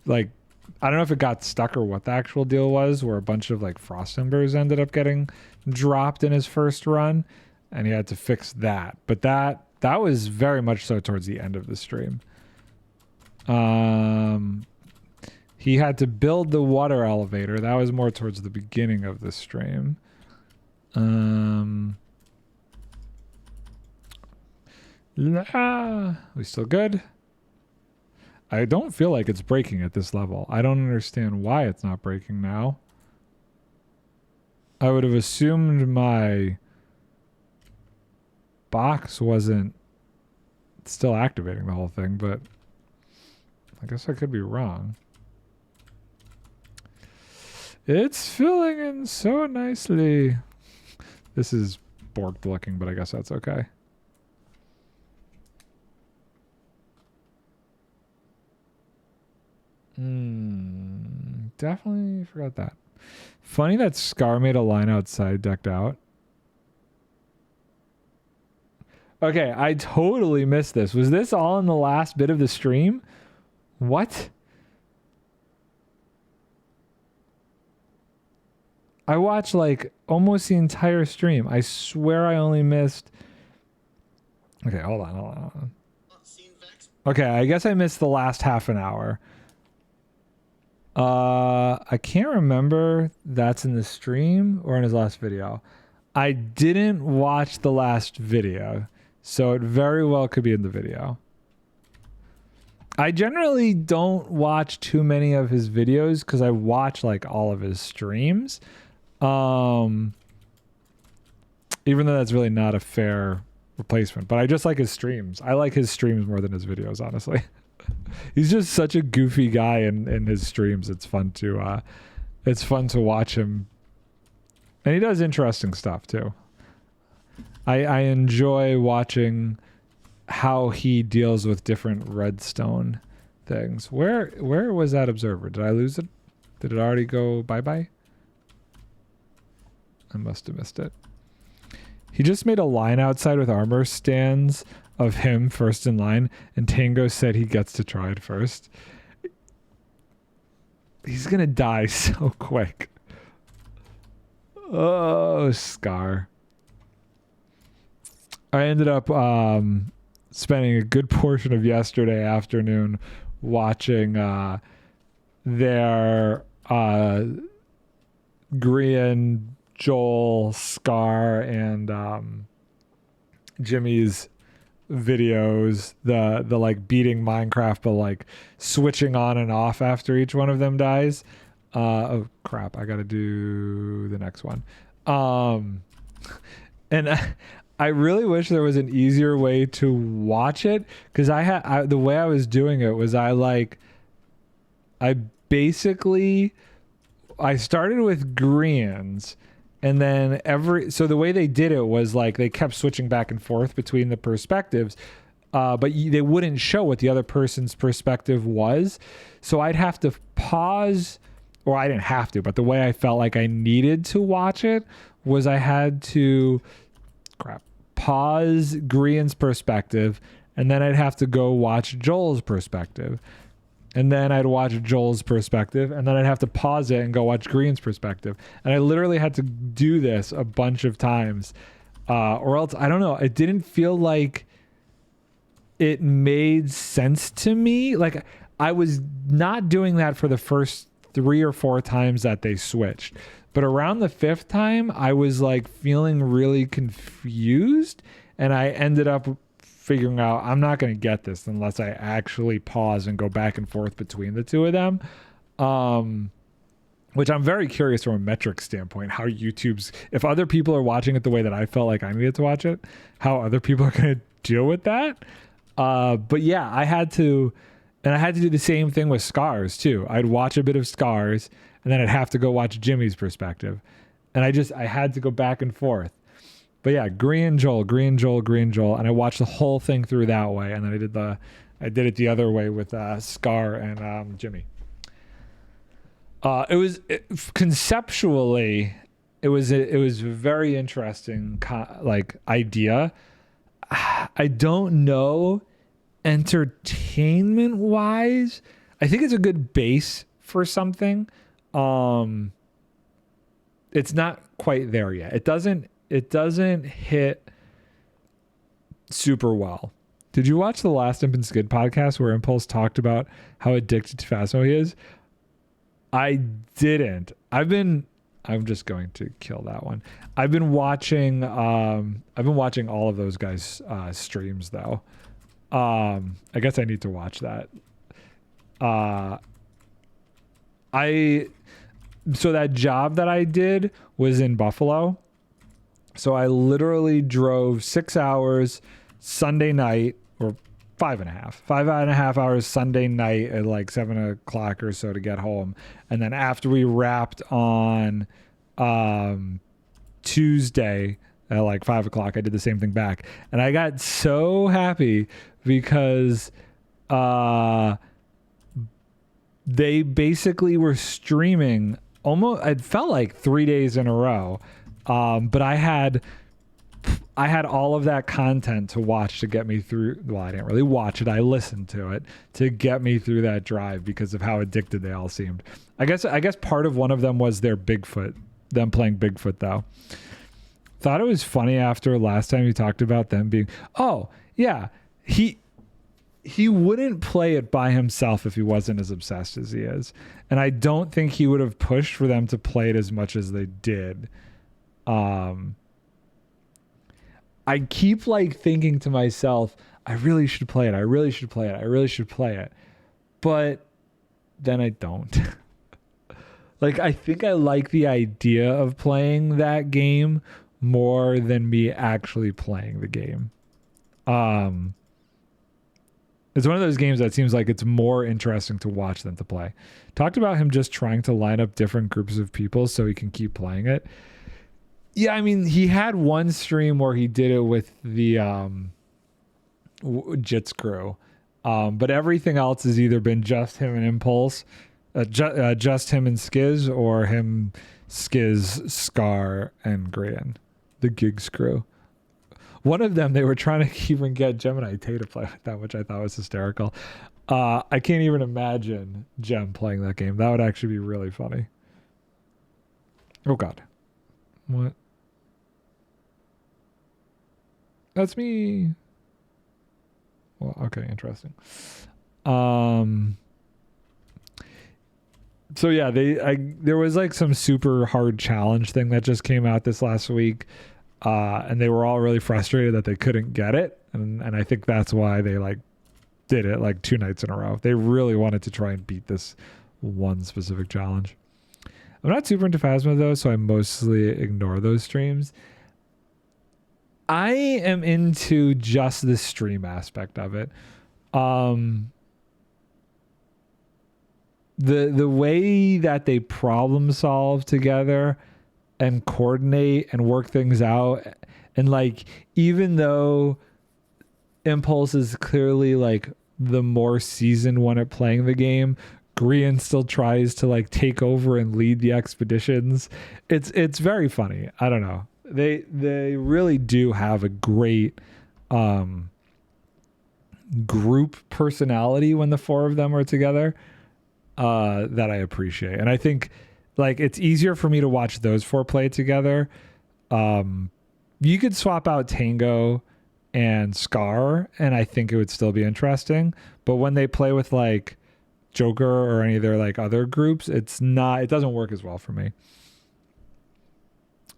Speaker 1: like, I don't know if it got stuck or what the actual deal was, where a bunch of like frost embers ended up getting dropped in his first run, and he had to fix that. But that was very much so towards the end of the stream. He had to build the water elevator. That was more towards the beginning of the stream. We still good? I don't feel like it's breaking at this level. I don't understand why it's not breaking now. I would have assumed my box wasn't still activating the whole thing, but I guess I could be wrong. It's filling in so nicely. This is borked looking, but I guess that's okay. Definitely forgot that. Funny that Scar made a line outside decked out. Okay, I totally missed this. Was this all in the last bit of the stream? What? I watched like almost the entire stream. I swear I only missed. Okay, hold on. Okay, I guess I missed the last half an hour. I can't remember that's in the stream or in his last video. I didn't watch the last video, so it very well could be in the video. I generally don't watch too many of his videos because I watch like all of his streams. Even though that's really not a fair replacement, but I just like his streams. I like his streams more than his videos, honestly. He's just such a goofy guy in his streams. It's fun to watch him, and he does interesting stuff too. I enjoy watching how he deals with different redstone things. Where was that observer? Did I lose it? Did it already go bye-bye? I must have missed it. He just made a line outside with armor stands of him first in line, and Tango said he gets to try it first. He's gonna die so quick. Oh, Scar. I ended up spending a good portion of yesterday afternoon watching their Grian, Joel, Scar, and Jimmy's videos, the like beating Minecraft but like switching on and off after each one of them dies. Oh crap, I gotta do the next one. And I really wish there was an easier way to watch it, because the way I was doing it was I started with Grians. And then so the way they did it was like they kept switching back and forth between the perspectives, but they wouldn't show what the other person's perspective was. So I'd have to pause, or I didn't have to, but the way I felt like I needed to watch it was I had to pause Grian's perspective, and then I'd have to go watch Joel's perspective. And then I'd watch Joel's perspective, and then I'd have to pause it and go watch Green's perspective. And I literally had to do this a bunch of times, or else, I don't know, it didn't feel like it made sense to me. Like, I was not doing that for the first 3 or 4 times that they switched. But around the 5th time, I was like feeling really confused, and I ended up figuring out I'm not going to get this unless I actually pause and go back and forth between the two of them, which I'm very curious from a metric standpoint, how YouTube's, if other people are watching it the way that I felt like I needed to watch it, how other people are going to deal with that. But yeah, I had to do the same thing with Scars too. I'd watch a bit of Scars, and then I'd have to go watch Jimmy's perspective, and I had to go back and forth. But yeah, Green Joel, and I watched the whole thing through that way, and then I did it the other way with Scar and Jimmy. Conceptually, it was a very interesting idea. I don't know, entertainment wise, I think it's a good base for something. It's not quite there yet. It doesn't hit super well. Did you watch the last Imp and Skid podcast where Impulse talked about how addicted to Phasmo he is? I didn't. I'm just going to kill that one. I've been watching all of those guys' streams though. I guess I need to watch that. So that job that I did was in Buffalo. So I literally drove 6 hours Sunday night, or 5.5 hours Sunday night at like 7 o'clock or so to get home. And then after we wrapped on Tuesday at like 5 o'clock, I did the same thing back. And I got so happy because they basically were streaming almost, it felt like 3 days in a row. But I had I had all of that content to watch to get me through. Well, I didn't really watch it. I listened to it to get me through that drive because of how addicted they all seemed. I guess part of one of them was their Bigfoot, them playing Bigfoot though. Thought it was funny after last time you talked about them being, oh yeah, he wouldn't play it by himself if he wasn't as obsessed as he is. And I don't think he would have pushed for them to play it as much as they did. I keep like thinking to myself, I really should play it. I really should play it. I really should play it. But then I don't. Like, I think I like the idea of playing that game more than me actually playing the game. It's one of those games that seems like it's more interesting to watch than to play. Talked about him just trying to line up different groups of people so he can keep playing it. Yeah, I mean, he had one stream where he did it with the Jits crew. But everything else has either been just him and Impulse, just him and Skiz, or him, Skiz, Scar, and Grian, the Gigs crew. One of them, they were trying to even get Gemini Tay to play with that, which I thought was hysterical. I can't even imagine Gem playing that game. That would actually be really funny. Oh, God. What? That's me. Well, okay, interesting. So yeah, there was like some super hard challenge thing that just came out this last week. And they were all really frustrated that they couldn't get it. And I think that's why they like did it like 2 nights in a row. They really wanted to try and beat this one specific challenge. I'm not super into Phasma though, so I mostly ignore those streams. I am into just the stream aspect of it. The way that they problem solve together and coordinate and work things out, and like, even though Impulse is clearly like the more seasoned one at playing the game, Grian still tries to like take over and lead the expeditions. It's very funny. I don't know. They really do have a great group personality when the 4 of them are together, that I appreciate. And I think like it's easier for me to watch those 4 play together. You could swap out Tango and Scar and I think it would still be interesting. But when they play with like Joker or any of their like other groups, it doesn't work as well for me.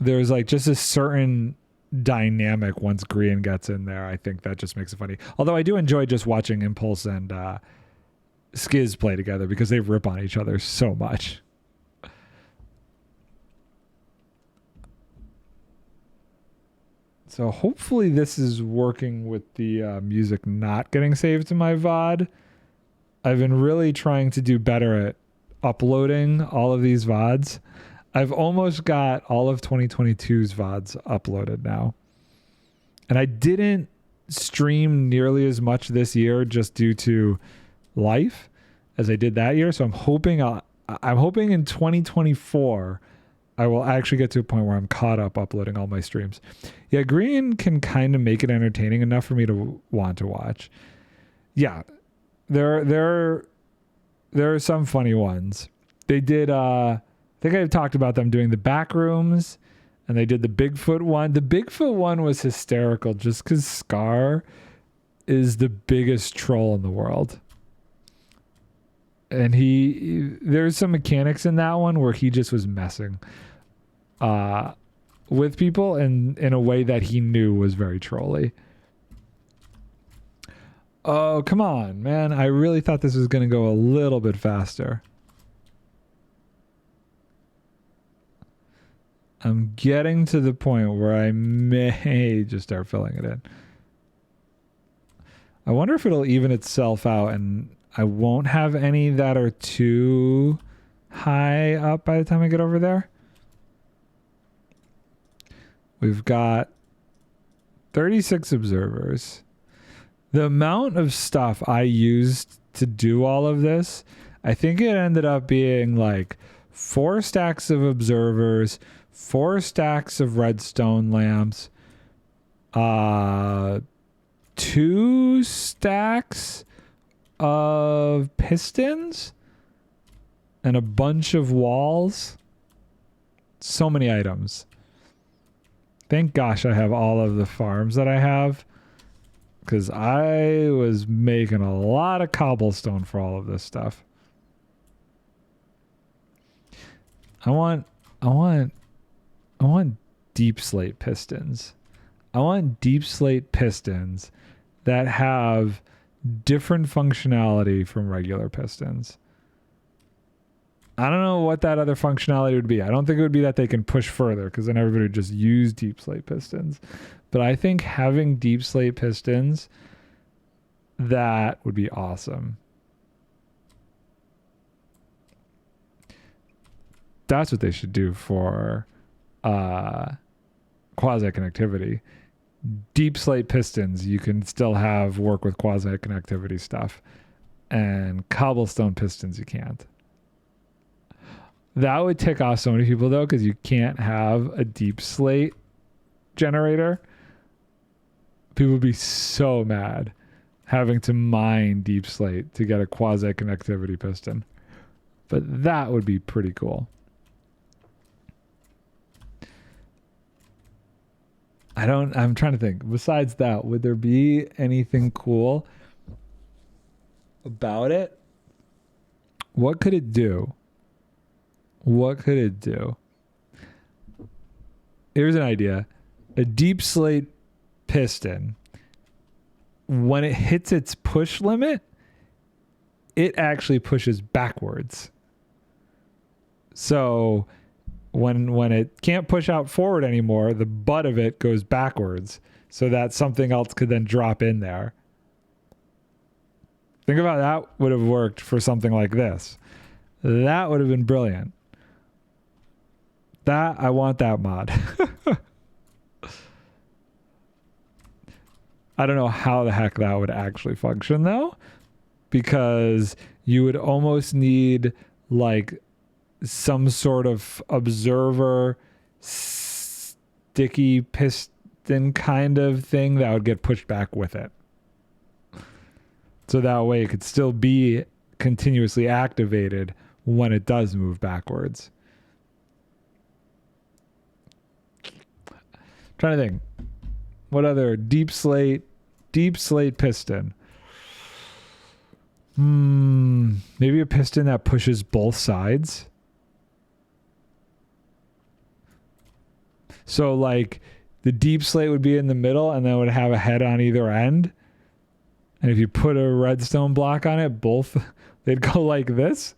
Speaker 1: There's like just a certain dynamic once Grian gets in there. I think that just makes it funny. Although I do enjoy just watching Impulse and Skiz play together because they rip on each other so much. So hopefully this is working with the music not getting saved to my VOD. I've been really trying to do better at uploading all of these VODs. I've almost got all of 2022's VODs uploaded now. And I didn't stream nearly as much this year just due to life as I did that year. So I'm hoping in 2024 I will actually get to a point where I'm caught up uploading all my streams. Yeah, Green can kind of make it entertaining enough for me to want to watch. Yeah, there are some funny ones. They did I think I've talked about them doing the back rooms, and they did the Bigfoot one. The Bigfoot one was hysterical just because Scar is the biggest troll in the world. And there's some mechanics in that one where he just was messing with people in a way that he knew was very trolly. Oh, come on, man. I really thought this was going to go a little bit faster. I'm getting to the point where I may just start filling it in. I wonder if it'll even itself out and I won't have any that are too high up by the time I get over there. We've got 36 observers. The amount of stuff I used to do all of this, I think it ended up being like 4 stacks of observers, 4 stacks of redstone lamps, 2 stacks of pistons and a bunch of walls. So many items. Thank gosh I have all of the farms that I have, because I was making a lot of cobblestone for all of this stuff. I want deep slate pistons. I want deep slate pistons that have different functionality from regular pistons. I don't know what that other functionality would be. I don't think it would be that they can push further, because then everybody would just use deep slate pistons. But I think having deep slate pistons, that would be awesome. That's what they should do for quasi connectivity. Deep slate pistons, you can still have work with quasi connectivity stuff, and cobblestone pistons you can't. That would tick off so many people though, because you can't have a deep slate generator. People would be so mad having to mine deep slate to get a quasi connectivity piston. But that would be pretty cool. I'm trying to think. Besides that, would there be anything cool about it? What could it do? What could it do? Here's an idea. A deep slate piston, when it hits its push limit, it actually pushes backwards. So when it can't push out forward anymore, the butt of it goes backwards so that something else could then drop in there. Think about that would have worked for something like this. That would have been brilliant. I want that mod. I don't know how the heck that would actually function though, because you would almost need like some sort of observer sticky piston kind of thing that would get pushed back with it. So that way it could still be continuously activated when it does move backwards. Trying to think. What other deep slate piston? Maybe a piston that pushes both sides. So like the deep slate would be in the middle and then would have a head on either end. And if you put a redstone block on it, they'd go like this.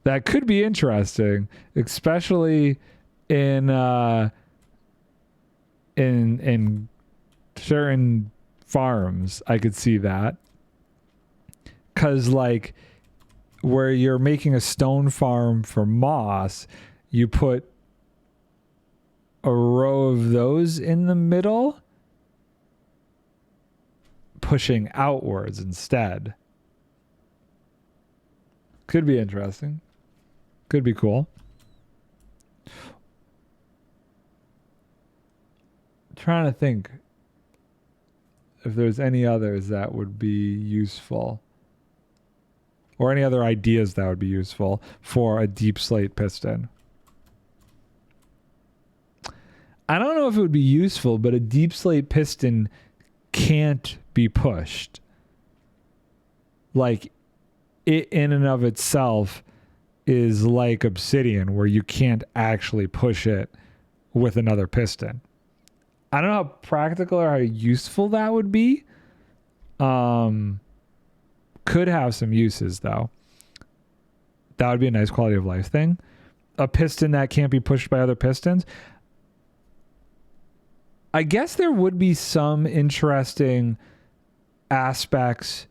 Speaker 1: That could be interesting, especially in certain farms. I could see that, because like where you're making a stone farm for moss, you put a row of those in the middle, pushing outwards instead. Could be interesting. Could be cool. Trying to think if there's any others that would be useful, or any other ideas that would be useful for a deep slate piston. I don't know if it would be useful, but a deep slate piston can't be pushed. Like, it in and of itself is like obsidian, where you can't actually push it with another piston. I don't know how practical or how useful that would be. Could have some uses though. That would be a nice quality of life thing. A piston that can't be pushed by other pistons. I guess there would be some interesting aspects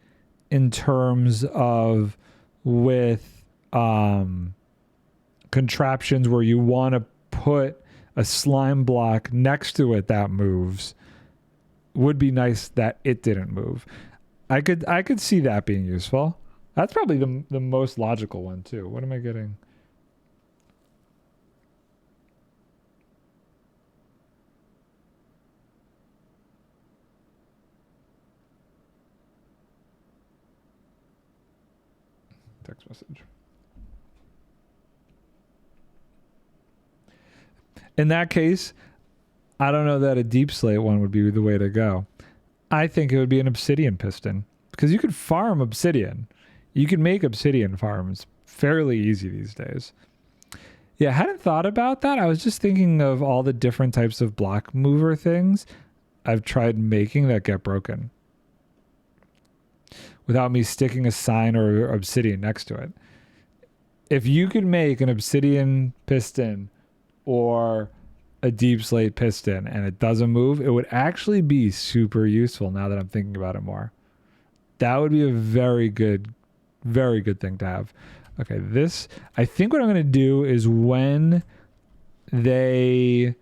Speaker 1: in terms of with contraptions where you want to put a slime block next to it that moves. Would be nice that it didn't move. I could see that being useful. That's probably the most logical one too. What am I getting? Text message. In that case, I don't know that a deep slate one would be the way to go. I think it would be an obsidian piston because you could farm obsidian. You can make obsidian farms fairly easy these days. Yeah, I hadn't thought about that. I was just thinking of all the different types of block mover things I've tried making that get broken without me sticking a sign or obsidian next to it. If you could make an obsidian piston or a deep slate piston and it doesn't move, it would actually be super useful now that I'm thinking about it more. That would be a very good thing to have. Okay, this, I think what I'm going to do is when they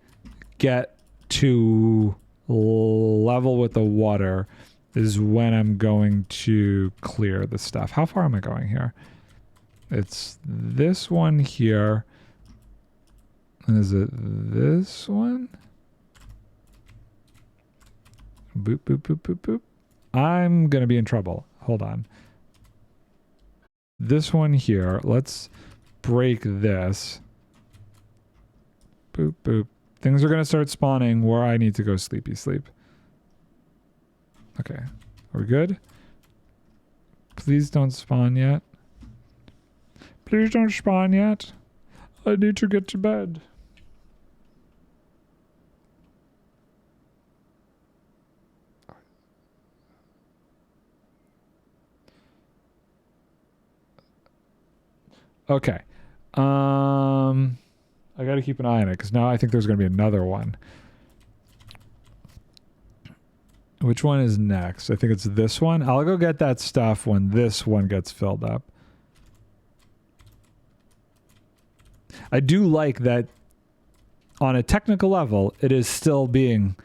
Speaker 1: get to level with the water is when I'm going to clear the stuff. How far am I going here? It's this one here. And is it this one? Boop, boop, boop, boop, boop. I'm going to be in trouble. Hold on. This one here. Let's break this. Boop, boop. Things are going to start spawning where I need to go sleepy sleep. Okay. Are we good? Please don't spawn yet. Please don't spawn yet. I need to get to bed. Okay. I got to keep an eye on it because now I think there's going to be another one. Which one is next? I think it's this one. I'll go get that stuff when this one gets filled up. I do like that on a technical level, it is still being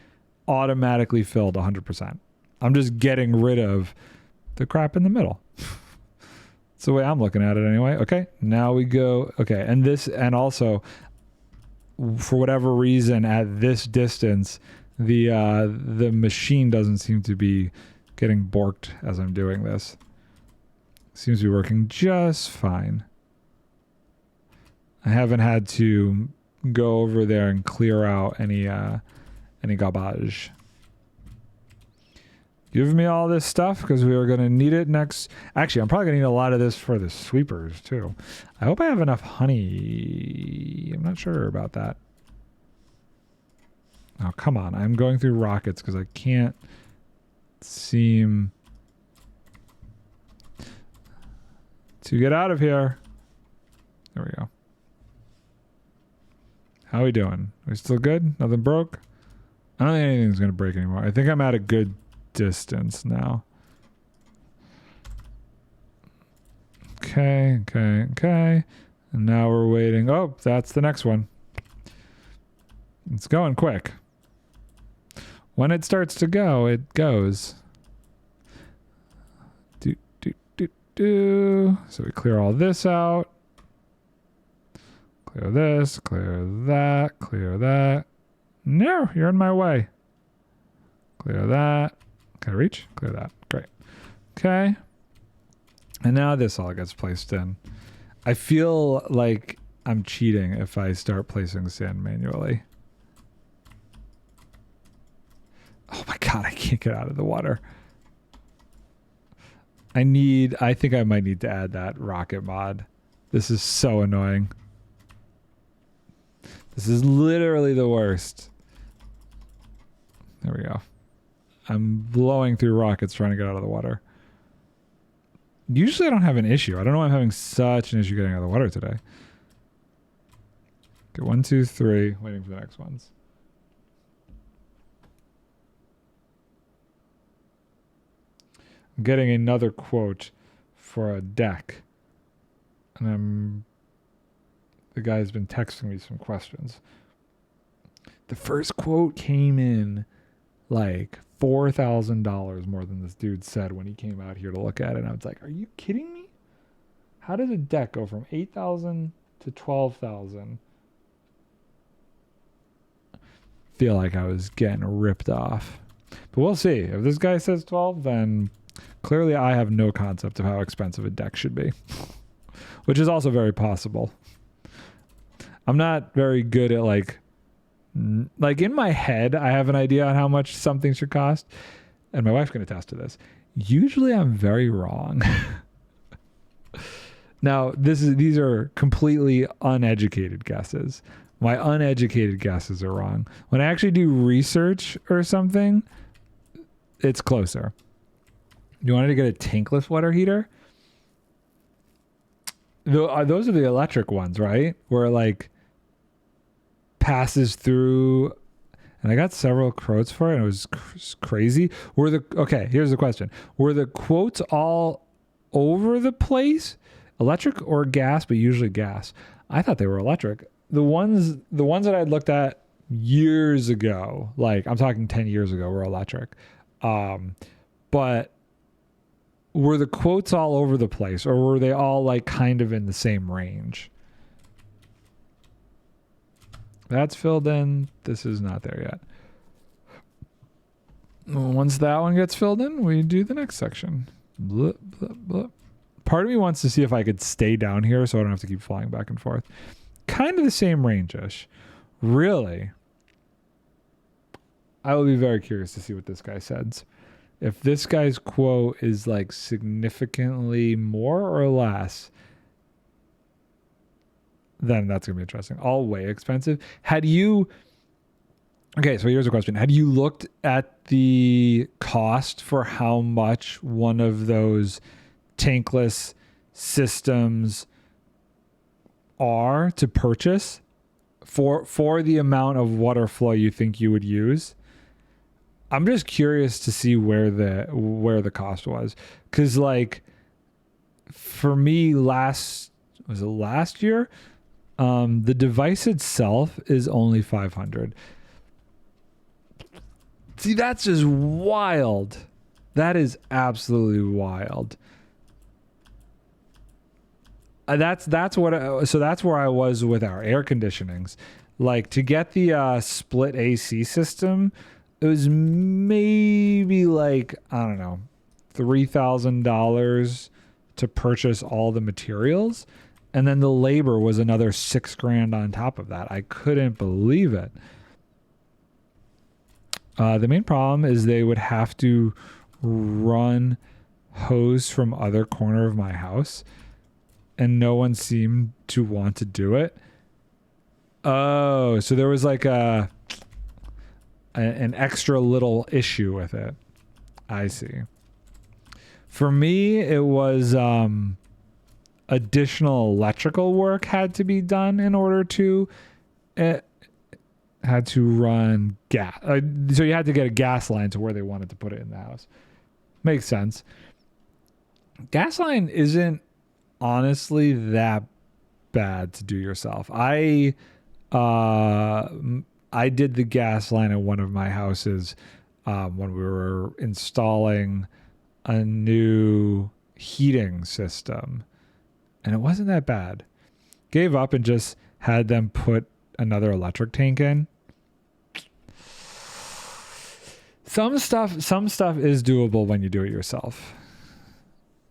Speaker 1: automatically filled 100%. I'm just getting rid of the crap in the middle. That's the way I'm looking at it anyway. Okay, now we go. Okay, and this, and also, for whatever reason, at this distance, the machine doesn't seem to be getting borked as I'm doing this. Seems to be working just fine. I haven't had to go over there and clear out any garbage. Give me all this stuff because we are going to need it next. Actually, I'm probably going to need a lot of this for the sweepers too. I hope I have enough honey. I'm not sure about that. Oh, come on. I'm going through rockets because I can't seem to get out of here. There we go. How are we doing? Are we still good? Nothing broke? I don't think anything's going to break anymore. I think I'm at a good distance now. Okay. And now we're waiting. Oh, that's the next one. It's going quick. When it starts to go, it goes. So we clear all this out. Clear this, clear that, clear that. No, you're in my way. Clear that. Can I reach? Clear that. Great. Okay. And now this all gets placed in. I feel like I'm cheating if I start placing sand manually. Oh my god, I can't get out of the water. I think I might need to add that rocket mod. This is so annoying. This is literally the worst. There we go. I'm blowing through rockets trying to get out of the water. Usually I don't have an issue. I don't know why I'm having such an issue getting out of the water today. Okay, 1, 2, 3. Waiting for the next ones. I'm getting another quote for a deck. And the guy's been texting me some questions. The first quote came in like $4,000 more than this dude said when he came out here to look at it. And I was like, are you kidding me? How does a deck go from 8,000 to 12,000? Feel like I was getting ripped off. But we'll see. If this guy says 12, then clearly I have no concept of how expensive a deck should be. which is also very possible. I'm not very good at like in my head, I have an idea on how much something should cost. And my wife can attest to this. Usually I'm very wrong. Now, these are completely uneducated guesses. My uneducated guesses are wrong. When I actually do research or something, it's closer. You wanted to get a tankless water heater? Those are the electric ones, right? Where like passes through, and I got several quotes for it and it was crazy. Okay, here's the question. Were the quotes all over the place? Electric or gas, but usually gas. I thought they were electric. The ones that I looked at years ago, like I'm talking 10 years ago, were electric. But were the quotes all over the place, or were they all like kind of in the same range? That's filled in. This is not there yet. Once that one gets filled in, we do the next section. Blah, blah, blah. Part of me wants to see if I could stay down here so I don't have to keep flying back and forth. Kind of the same range-ish. Really? I will be very curious to see what this guy says. If this guy's quote is like significantly more or less, then that's going to be interesting. All way expensive. Okay, so here's a question. Had you looked at the cost for how much one of those tankless systems are to purchase for the amount of water flow you think you would use? I'm just curious to see where the cost was, because like for me last year, the device itself is only $500. See, that's just wild. That is absolutely wild. That's where I was with our air conditionings. Like to get the split AC system, it was maybe like, I don't know, $3,000 to purchase all the materials, and then the labor was another $6,000 on top of that. I couldn't believe it. The main problem is they would have to run hose from other corner of my house, and no one seemed to want to do it. Oh, so there was like an extra little issue with it. I see. For me, it was additional electrical work had to be done in order to had to run gas. So you had to get a gas line to where they wanted to put it in the house. Makes sense. Gas line isn't honestly that bad to do yourself. I did the gas line at one of my houses when we were installing a new heating system, and it wasn't that bad. Gave up and just had them put another electric tank in. Some stuff is doable when you do it yourself.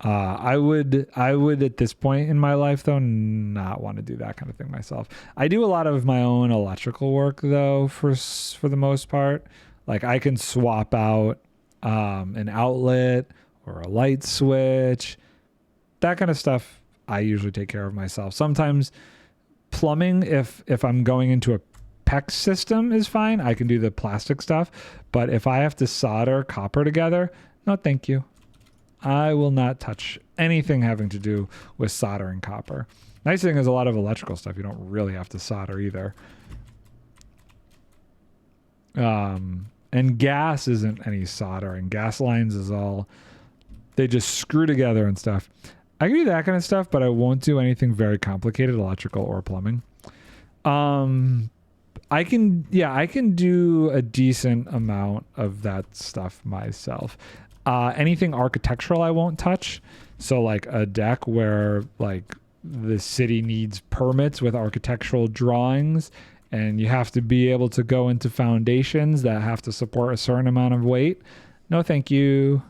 Speaker 1: I would at this point in my life though not want to do that kind of thing myself. I do a lot of my own electrical work though for the most part. Like I can swap out an outlet or a light switch. That kind of stuff I usually take care of myself. Sometimes plumbing, if I'm going into a PEX system, is fine. I can do the plastic stuff. But if I have to solder copper together, no thank you. I will not touch anything having to do with soldering copper. Nice thing is a lot of electrical stuff you don't really have to solder either. And gas isn't any soldering. Gas lines is all, they just screw together and stuff. I can do that kind of stuff, but I won't do anything very complicated, electrical or plumbing. I can do a decent amount of that stuff myself. Anything architectural I won't touch. So like a deck where like the city needs permits with architectural drawings, and you have to be able to go into foundations that have to support a certain amount of weight. No, thank you.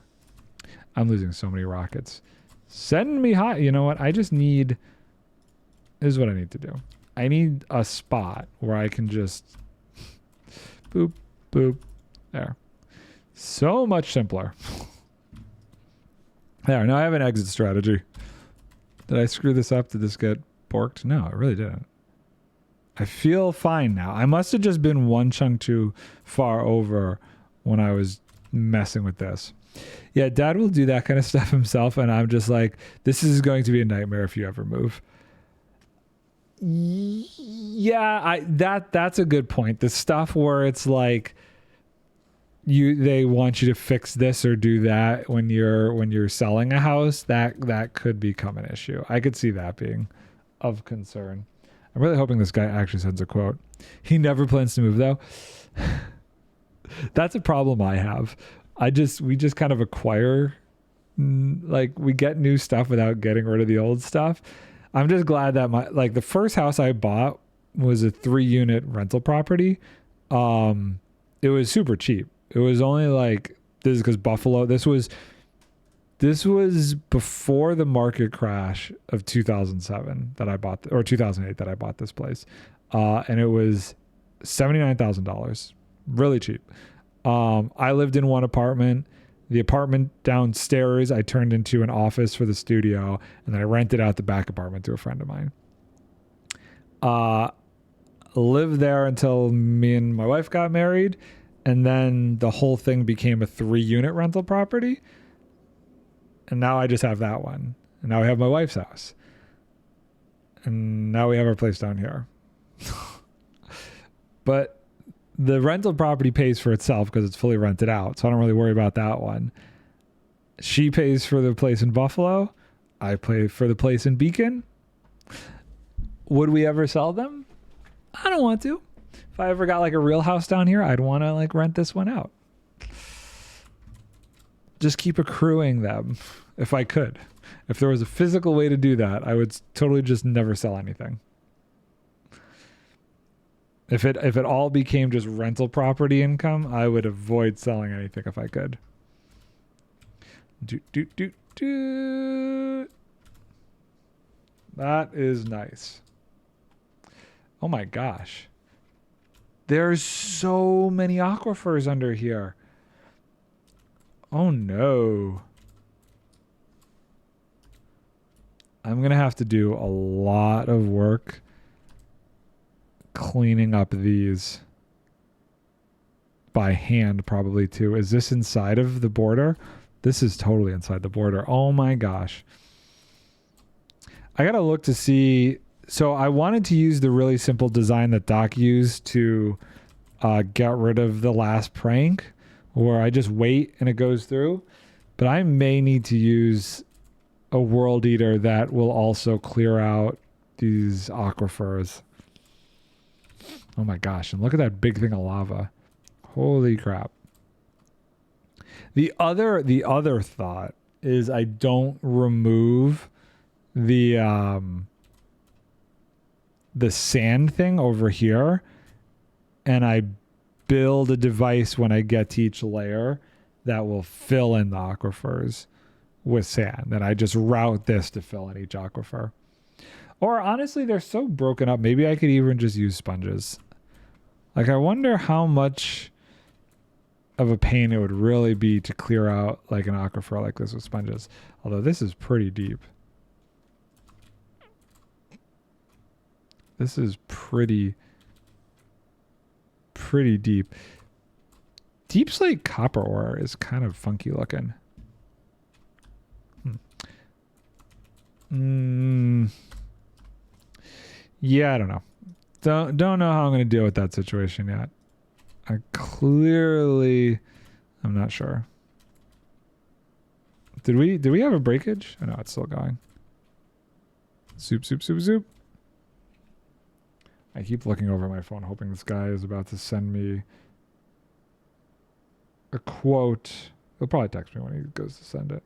Speaker 1: I'm losing so many rockets. Send me high. You know what? I just need, this is what I need to do. I need a spot where I can just boop, boop, there. So much simpler. There, now I have an exit strategy. Did I screw this up? Did this get borked? No, I really didn't. I feel fine now. I must have just been one chunk too far over when I was messing with this. Yeah, Dad will do that kind of stuff himself, and I'm just like, this is going to be a nightmare if you ever move. Yeah, that's a good point. The stuff where it's like they want you to fix this or do that when you're selling a house, that could become an issue. I could see that being of concern. I'm really hoping this guy actually sends a quote. He never plans to move though. That's a problem I have. We just kind of acquire, like we get new stuff without getting rid of the old stuff. I'm just glad that the first house I bought was a 3-unit rental property. It was super cheap. It was only like, this is because Buffalo, this was before the market crash of 2007 that I bought, or 2008 that I bought this place. And it was $79,000, really cheap. I lived in one apartment. The apartment downstairs I turned into an office for the studio, and then I rented out the back apartment to a friend of mine. Lived there until me and my wife got married, and then the whole thing became a 3-unit rental property. And now I just have that one. And now I have my wife's house. And now we have our place down here. But the rental property pays for itself because it's fully rented out. So I don't really worry about that one. She pays for the place in Buffalo. I pay for the place in Beacon. Would we ever sell them? I don't want to. If I ever got like a real house down here, I'd want to like rent this one out. Just keep accruing them if I could. If there was a physical way to do that, I would totally just never sell anything. If it all became just rental property income, I would avoid selling anything if I could. That is nice. Oh my gosh. There's so many aquifers under here. Oh no. I'm going to have to do a lot of work cleaning up these by hand probably too. Is this inside of the border? This is totally inside the border. Oh my gosh. I got to look to see. So I wanted to use the really simple design that Doc used to get rid of the last prank, where I just wait and it goes through. But I may need to use a world eater that will also clear out these aquifers. Oh my gosh, and look at that big thing of lava. Holy crap. The other thought is I don't remove the sand thing over here, and I build a device when I get to each layer that will fill in the aquifers with sand. And I just route this to fill in each aquifer. Or honestly, they're so broken up. Maybe I could even just use sponges. Like, I wonder how much of a pain it would really be to clear out like an aquifer like this with sponges. Although this is pretty deep. This is pretty deep. Deep slate copper ore is kind of funky looking. Yeah, I don't know. Don't know how I'm going to deal with that situation yet. I'm not sure. Did we have a breakage? Oh no, it's still going. Soup. I keep looking over my phone hoping this guy is about to send me a quote. He'll probably text me when he goes to send it.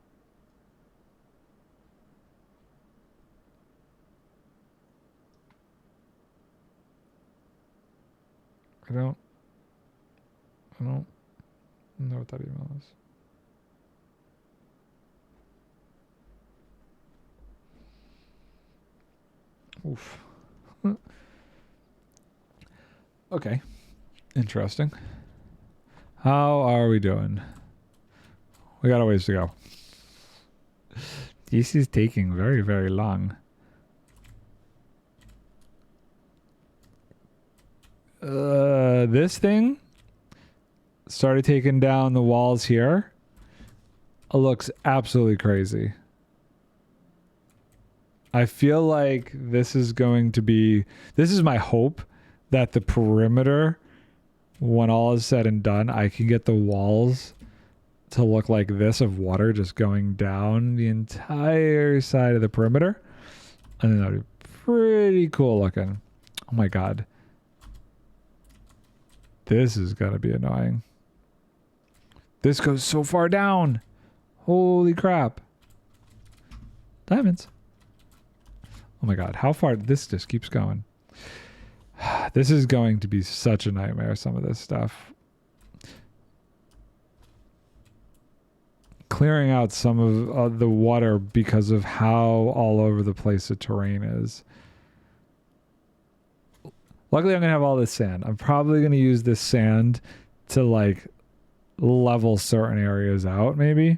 Speaker 1: I don't know what that email is. Oof. Okay. Interesting. How are we doing? We got a ways to go. This is taking very, very long. This thing started taking down the walls here. It looks absolutely crazy. I feel like this is going to be... This is my hope that the perimeter, when all is said and done, I can get the walls to look like this of water just going down the entire side of the perimeter. And then that would be pretty cool looking. Oh my god. This is going to be annoying. This goes so far down. Holy crap. Diamonds. Oh my god, how far? This just keeps going. This is going to be such a nightmare, some of this stuff. Clearing out some of the water because of how all over the place the terrain is. Luckily, I'm going to have all this sand. I'm probably going to use this sand to, like, level certain areas out, maybe.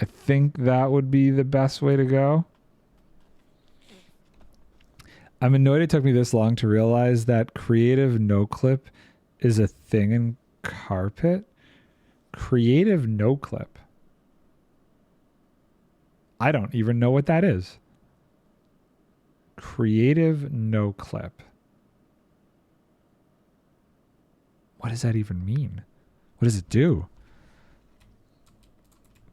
Speaker 1: I think that would be the best way to go. I'm annoyed it took me this long to realize that creative no clip is a thing in carpet. Creative no clip. I don't even know what that is. Creative no clip. What does that even mean? What does it do?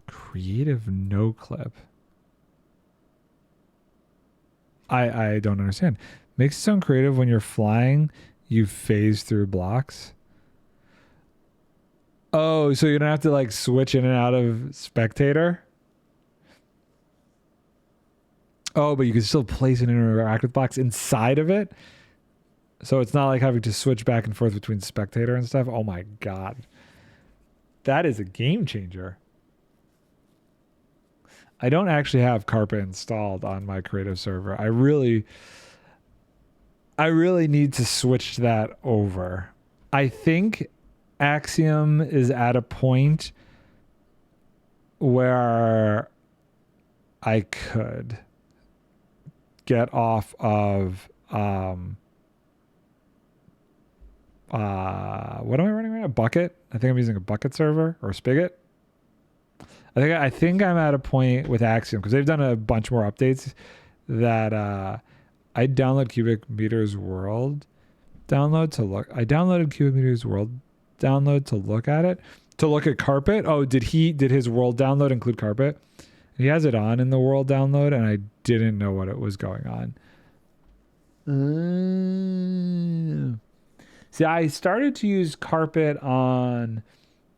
Speaker 1: Creative no clip. I don't understand. Makes it sound creative when you're flying, you phase through blocks. Oh, so you don't have to like switch in and out of spectator? Oh, but you can still place and interact with blocks inside of it? So it's not like having to switch back and forth between spectator and stuff? Oh my god. That is a game changer. I don't actually have carpet installed on my creative server. I really need to switch that over. I think Axiom is at a point where I could get off of what am I running right now? Bucket? I think I'm using a Bucket server or a Spigot. I think I'm at a point with Axiom because they've done a bunch more updates that I download Cubic Meters World download to look. I downloaded Cubic Meters World download to look at it. To look at carpet. Oh, did his world download include carpet? He has it on in the world download and I didn't know what it was going on. See, I started to use carpet on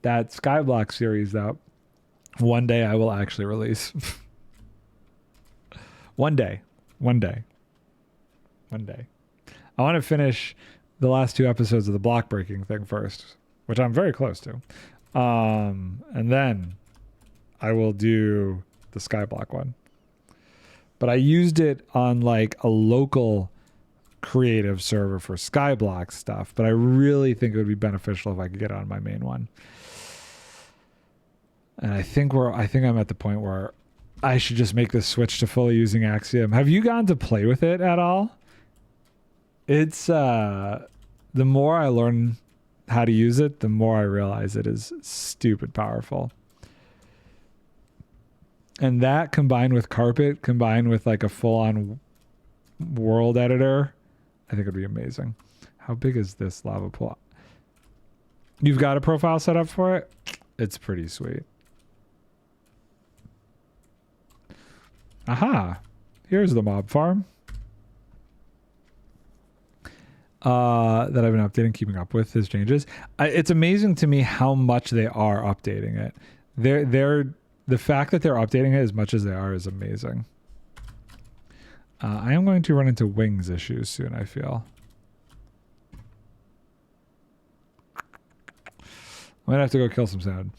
Speaker 1: that Skyblock series that one day I will actually release. One day. I want to finish the last 2 episodes of the block breaking thing first, which I'm very close to. And then I will do the Skyblock one. But I used it on like a local creative server for Skyblock stuff, but I really think it would be beneficial if I could get it on my main one. And I think I'm at the point where I should just make this switch to fully using Axiom. Have you gotten to play with it at all? It's the more I learn how to use it, the more I realize it is stupid powerful. And that combined with carpet, combined with like a full-on world editor, I think it'd be amazing. How big is this lava pool? You've got a profile set up for it? It's pretty sweet. Aha. Here's the mob farm. That I've been updating, keeping up with his changes. It's amazing to me how much they are updating it. The fact that they're updating it as much as they are is amazing. I am going to run into wings issues soon, I feel. I might have to go kill some sound.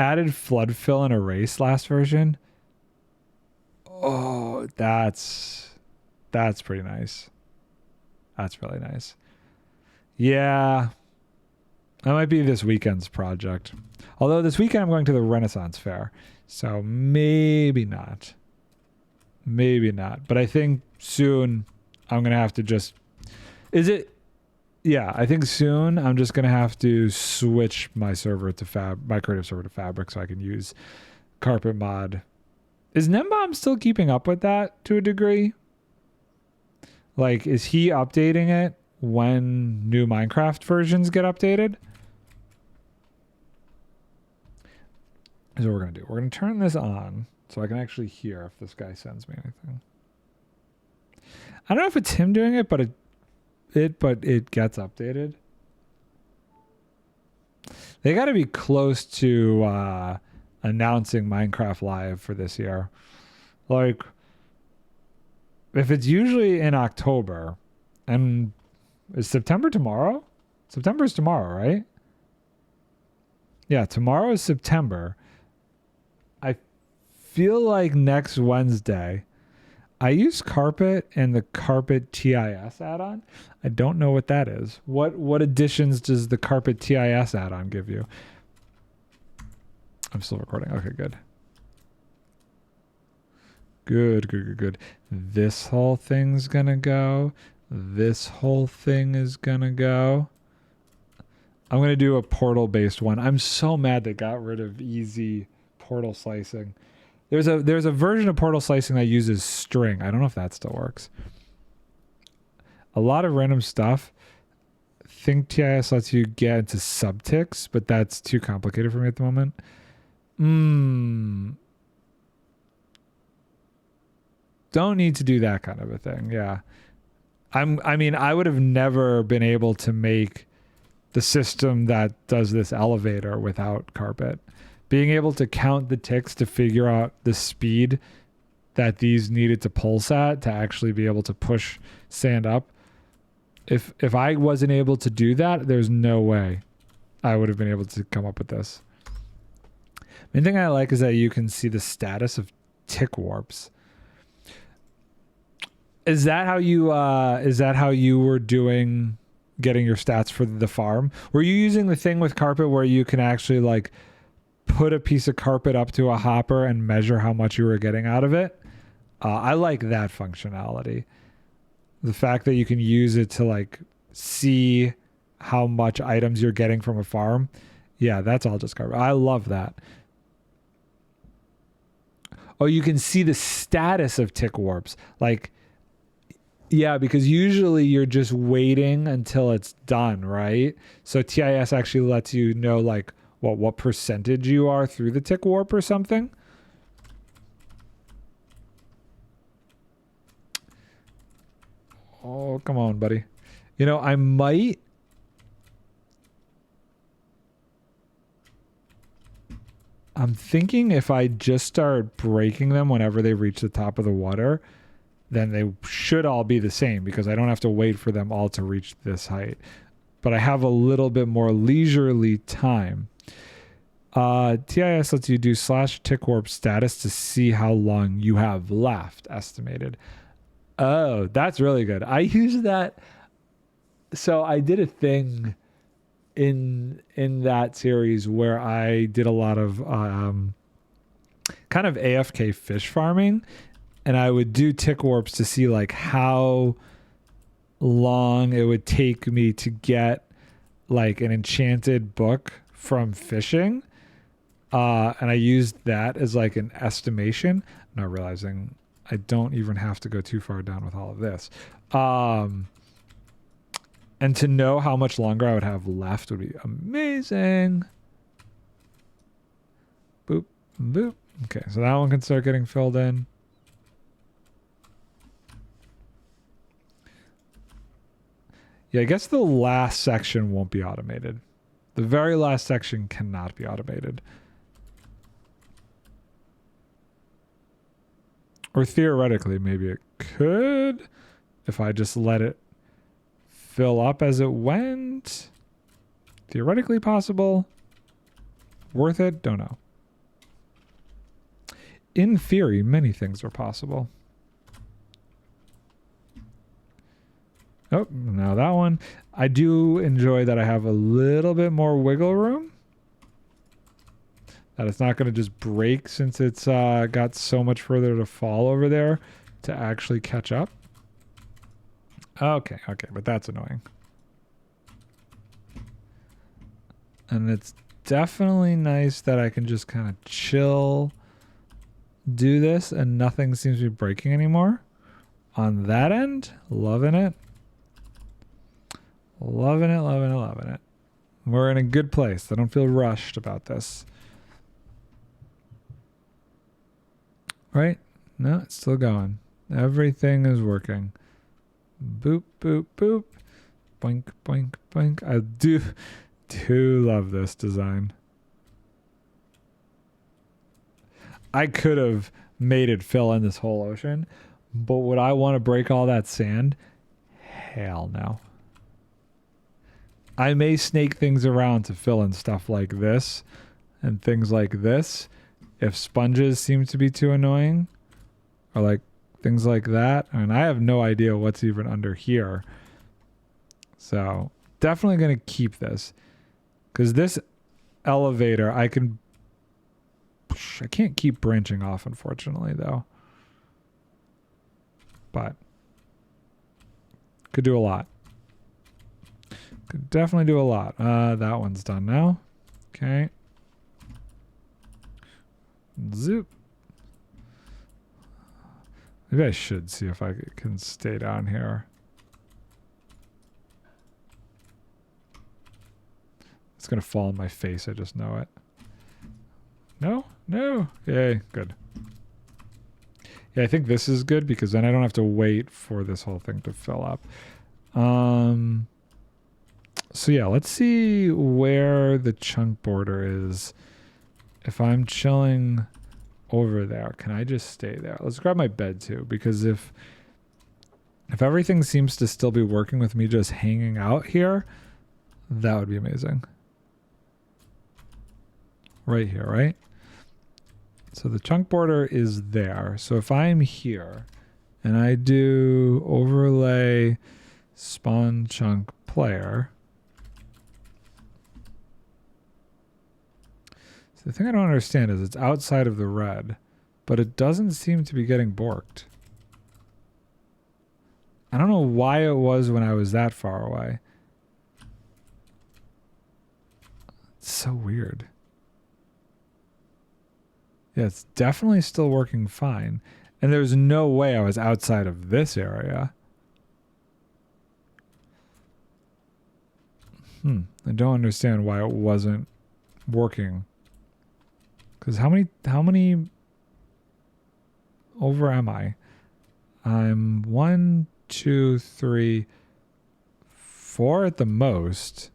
Speaker 1: added flood fill and erase last version. Oh, that's pretty nice. That's really nice. Yeah, that might be this weekend's project. Although this weekend I'm going to the Renaissance Fair, so maybe not. Maybe not. But I think soon I'm going to have to just... Is it... Yeah, I think soon I'm just going to have to switch my server to my creative server to Fabric so I can use Carpet Mod. Is Nembomb still keeping up with that to a degree? Like, is he updating it when new Minecraft versions get updated? Here's what we're going to do. We're going to turn this on so I can actually hear if this guy sends me anything. I don't know if it's him doing it, but it gets updated. They got to be close to announcing Minecraft Live for this year. Like, if it's usually in October, and is September tomorrow? September is tomorrow, right? Yeah, tomorrow is September. I feel like next Wednesday. I use Carpet and the Carpet TIS add-on. I don't know what that is. What additions does the Carpet TIS add-on give you? I'm still recording. Okay, good. Good. This whole thing's gonna go. This whole thing is gonna go. I'm gonna do a portal-based one. I'm so mad they got rid of easy portal slicing. There's a version of portal slicing that uses string. I don't know if that still works. A lot of random stuff. Think TIS lets you get into subticks, but that's too complicated for me at the moment. Don't need to do that kind of a thing. Yeah. I mean, I would have never been able to make the system that does this elevator without Carpet. Being able to count the ticks to figure out the speed that these needed to pulse at to actually be able to push sand up. If I wasn't able to do that, there's no way I would have been able to come up with this. Main thing I like is that you can see the status of tick warps. Is that how you were doing getting your stats for the farm? Were you using the thing with Carpet where you can actually like put a piece of carpet up to a hopper and measure how much you were getting out of it? I like that functionality. The fact that you can use it to like see how much items you're getting from a farm. Yeah, that's all just carpet. I love that. Oh, you can see the status of tick warps. Like, yeah, because usually you're just waiting until it's done, right? So TIS actually lets you know like what percentage you are through the tick warp or something. Oh, come on, buddy. You know, I'm thinking if I just start breaking them whenever they reach the top of the water, then they should all be the same because I don't have to wait for them all to reach this height. But I have a little bit more leisurely time. TIS lets you do /tick warp status to see how long you have left estimated. Oh, that's really good. I use that. So I did a thing in that series where I did a lot of kind of AFK fish farming, and I would do tick warps to see like how long it would take me to get like an enchanted book from fishing. And I used that as like an estimation, not realizing I don't even have to go too far down with all of this. And to know how much longer I would have left would be amazing. Boop, boop. Okay, so that one can start getting filled in. Yeah, I guess the last section won't be automated. The very last section cannot be automated. Or theoretically, maybe it could if I just let it fill up as it went. Theoretically possible. Worth it? Don't know. in theory, many things are possible. Oh, now that one. I do enjoy that I have a little bit more wiggle room. That it's not going to just break since it's got so much further to fall over there to actually catch up. Okay, but that's annoying. And it's definitely nice that I can just kind of chill, do this, and nothing seems to be breaking anymore. On that end, loving it. Loving it, loving it, loving it. We're in a good place. I don't feel rushed about this. Right? No, it's still going. Everything is working. Boop, boop, boop. Boink, boink, boink. I do love this design. I could have made it fill in this whole ocean, but would I want to break all that sand? Hell no. I may snake things around to fill in stuff like this and things like this if sponges seem to be too annoying, or like things like that. And I have no idea what's even under here. So definitely going to keep this, because this elevator I can't keep branching off, unfortunately, though. But could do a lot. Could definitely do a lot. That one's done now. Okay. Zoop. Maybe I should see if I can stay down here. It's going to fall on my face. I just know it. No? No? Yay. Good. Yeah, I think this is good because then I don't have to wait for this whole thing to fill up. So yeah, let's see where the chunk border is. If I'm chilling over there, can I just stay there? Let's grab my bed too, because if everything seems to still be working with me just hanging out here, that would be amazing. Right here, right? So the chunk border is there. So if I'm here and I do overlay spawn chunk player. So the thing I don't understand is it's outside of the red, but it doesn't seem to be getting borked. I don't know why it was when I was that far away. It's so weird. Yeah, it's definitely still working fine. And there's no way I was outside of this area. I don't understand why it wasn't working. Because how many over am I? I'm 1, 2, 3, 4 at the most.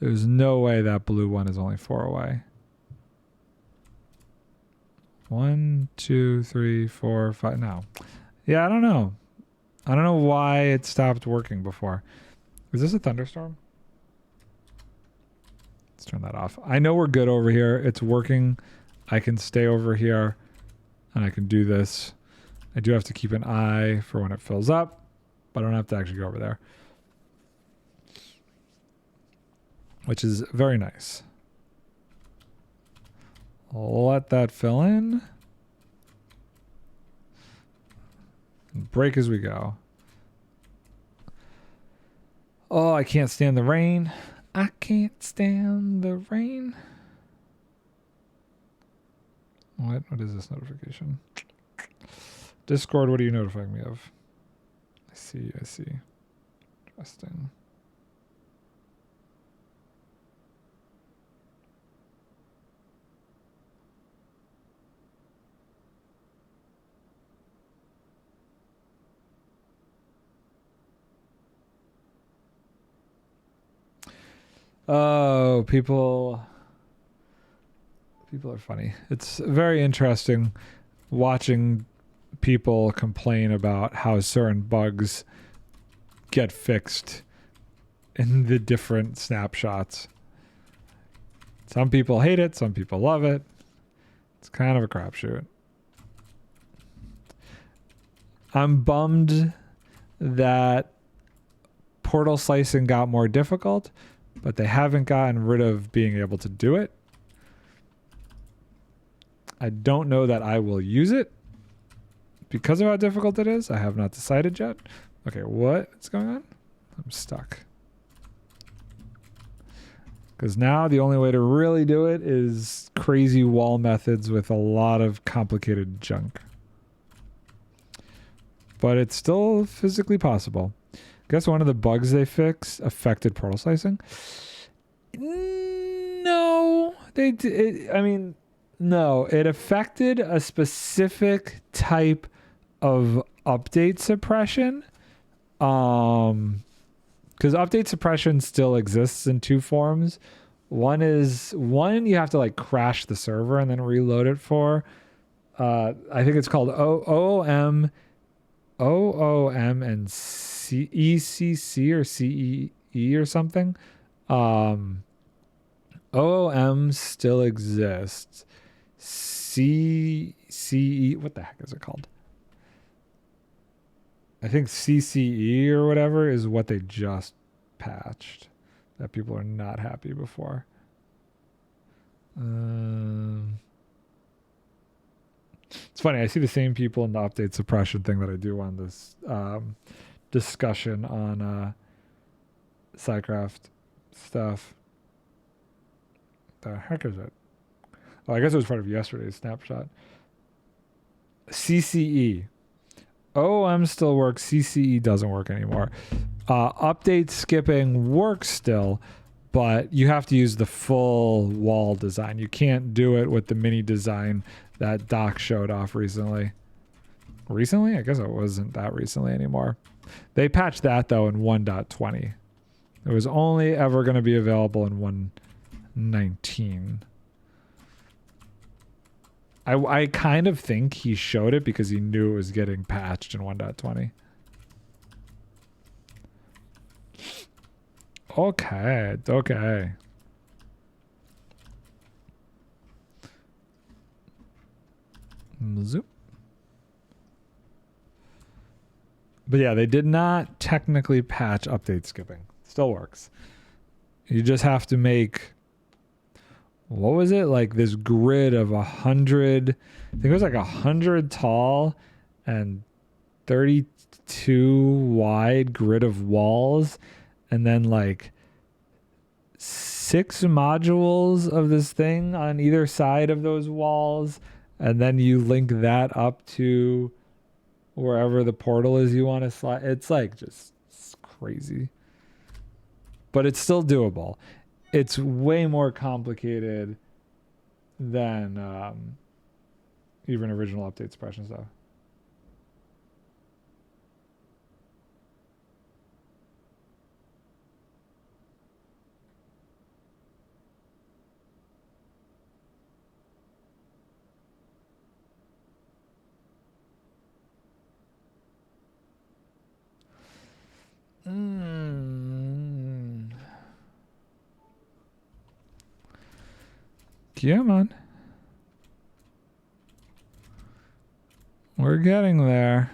Speaker 1: There's no way that blue one is only 4 away. 1, 2, 3, 4, 5. No. Yeah, I don't know. I don't know why it stopped working before. Is this a thunderstorm? Let's turn that off. I know we're good over here. It's working. I can stay over here and I can do this. I do have to keep an eye for when it fills up, but I don't have to actually go over there, which is very nice. Let that fill in. And break as we go. Oh, I can't stand the rain. I can't stand the rain. What is this notification? Discord, what are you notifying me of? I see. Interesting. Oh, people are funny. It's very interesting watching people complain about how certain bugs get fixed in the different snapshots. Some people hate it, some people love it. It's kind of a crapshoot. I'm bummed that portal slicing got more difficult, but they haven't gotten rid of being able to do it. I don't know that I will use it because of how difficult it is. I have not decided yet. Okay, what's going on? I'm stuck. Because now the only way to really do it is crazy wall methods with a lot of complicated junk. But it's still physically possible. I guess one of the bugs they fixed affected portal slicing. No, no, it affected a specific type of update suppression. Because update suppression still exists in two forms. One you have to like crash the server and then reload it for. I think it's called OOM and ECC or CEE or something. OOM still exists. CCE, what the heck is it called? I think CCE or whatever is what they just patched that people are not happy before. It's funny. I see the same people in the update suppression thing that I do on this discussion on SciCraft stuff. The heck is it? Oh, I guess it was part of yesterday's snapshot. CCE. OOM still works. CCE doesn't work anymore. Update skipping works still, but you have to use the full wall design. You can't do it with the mini design that Doc showed off recently. Recently? I guess it wasn't that recently anymore. They patched that, though, in 1.20. It was only ever going to be available in 1.19. I kind of think he showed it because he knew it was getting patched in 1.20. Okay. Zoop. But yeah, they did not technically patch update skipping. Still works. You just have to make, what was it? Like this grid of 100, I think it was like 100 tall and 32 wide grid of walls. And then like 6 modules of this thing on either side of those walls. And then you link that up to wherever the portal is you want to slide. It's like just it's crazy. But it's still doable. It's way more complicated than even original update suppression stuff. Come on. We're getting there.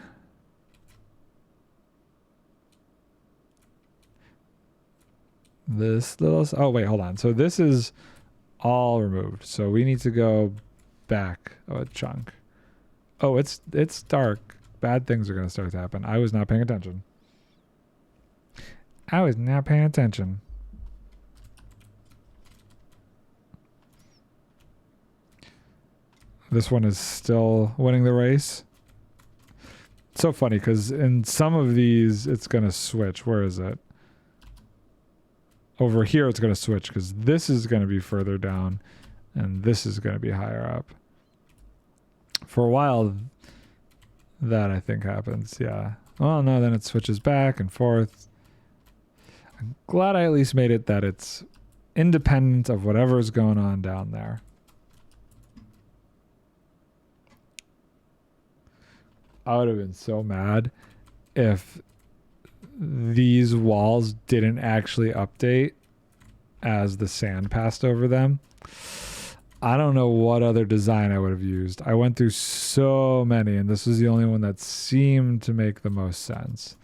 Speaker 1: This little... Oh, wait, hold on. So this is all removed. So we need to go back a chunk. Oh, it's dark. Bad things are going to start to happen. I was not paying attention. This one is still winning the race. It's so funny because in some of these, it's going to switch. Where is it? Over here, it's going to switch because this is going to be further down and this is going to be higher up. For a while, that I think happens. Yeah. Well, no, then it switches back and forth. I'm glad I at least made it that it's independent of whatever's going on down there. I would have been so mad if these walls didn't actually update as the sand passed over them. I don't know what other design I would have used. I went through so many, and this was the only one that seemed to make the most sense.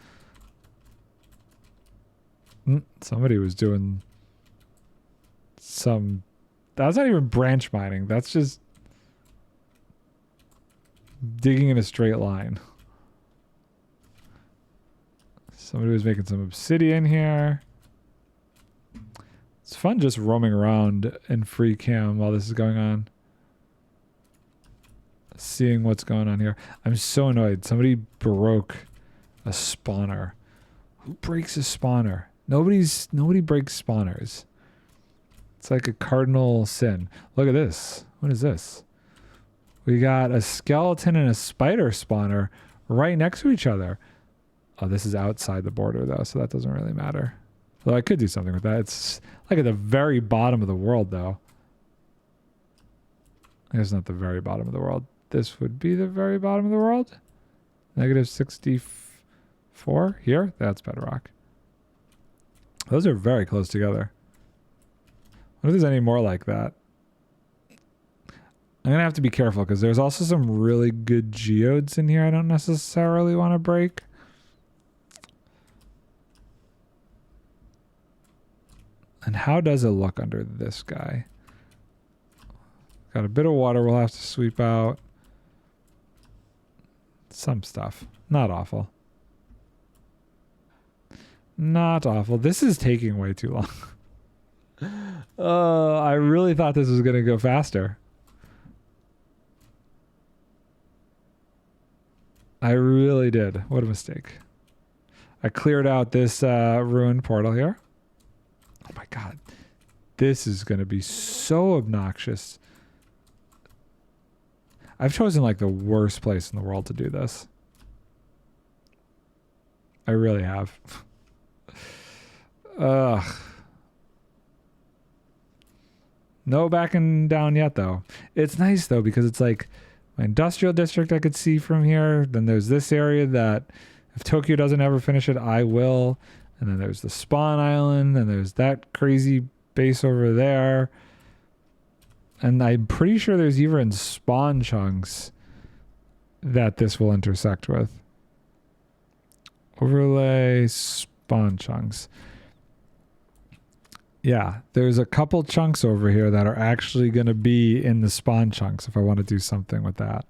Speaker 1: Somebody was doing some... That's not even branch mining. That's just digging in a straight line. Somebody was making some obsidian here. It's fun just roaming around in free cam while this is going on. Seeing what's going on here. I'm so annoyed. Somebody broke a spawner. Who breaks a spawner? Nobody breaks spawners. It's like a cardinal sin. Look at this. What is this? We got a skeleton and a spider spawner right next to each other. Oh, this is outside the border though, so that doesn't really matter. Though I could do something with that. It's like at the very bottom of the world though. It's not the very bottom of the world. This would be the very bottom of the world. Negative 64 here. That's bedrock. Those are very close together. What if there's any more like that? I'm going to have to be careful because there's also some really good geodes in here I don't necessarily want to break. And how does it look under this guy? Got a bit of water we'll have to sweep out. Some stuff. Not awful. Not awful. This is taking way too long. I really thought this was going to go faster. I really did. What a mistake. I cleared out this ruined portal here. Oh my god. This is going to be so obnoxious. I've chosen like the worst place in the world to do this. I really have. Ugh. No backing down yet though. It's nice though because it's like my industrial district I could see from here. Then there's this area that if Tokyo doesn't ever finish it, I will. And then there's the spawn island. And there's that crazy base over there. And I'm pretty sure there's even spawn chunks that this will intersect with. Overlay spawn chunks. Yeah, there's a couple chunks over here that are actually going to be in the spawn chunks if I want to do something with that.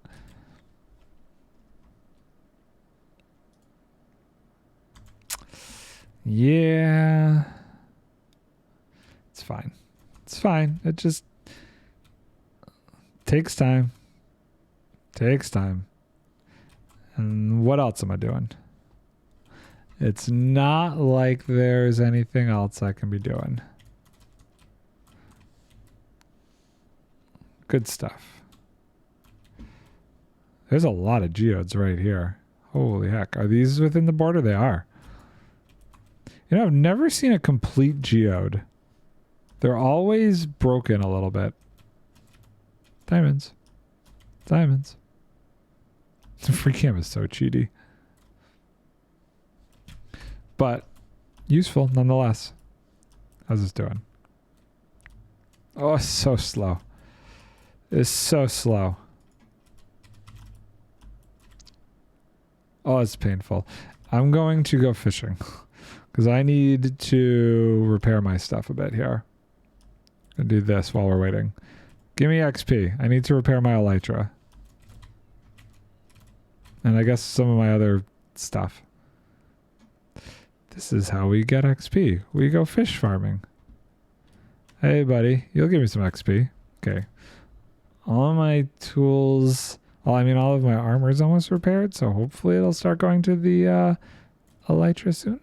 Speaker 1: Yeah. It's fine. It's fine. It just takes time. Takes time. And what else am I doing? It's not like there's anything else I can be doing. Good stuff. There's a lot of geodes right here. Holy heck. Are these within the border? They are. You know, I've never seen a complete geode. They're always broken a little bit. Diamonds. Diamonds. The free cam is so cheaty. But useful nonetheless. How's this doing? Oh, it's so slow. It's so slow. Oh, it's painful. I'm going to go fishing because I need to repair my stuff a bit here. Gonna do this while we're waiting. Give me XP. I need to repair my elytra. And I guess some of my other stuff. This is how we get XP. We go fish farming. Hey, buddy. You'll give me some XP. Okay. All of my tools... Well, I mean, all of my armor is almost repaired, so hopefully it'll start going to the elytra soon.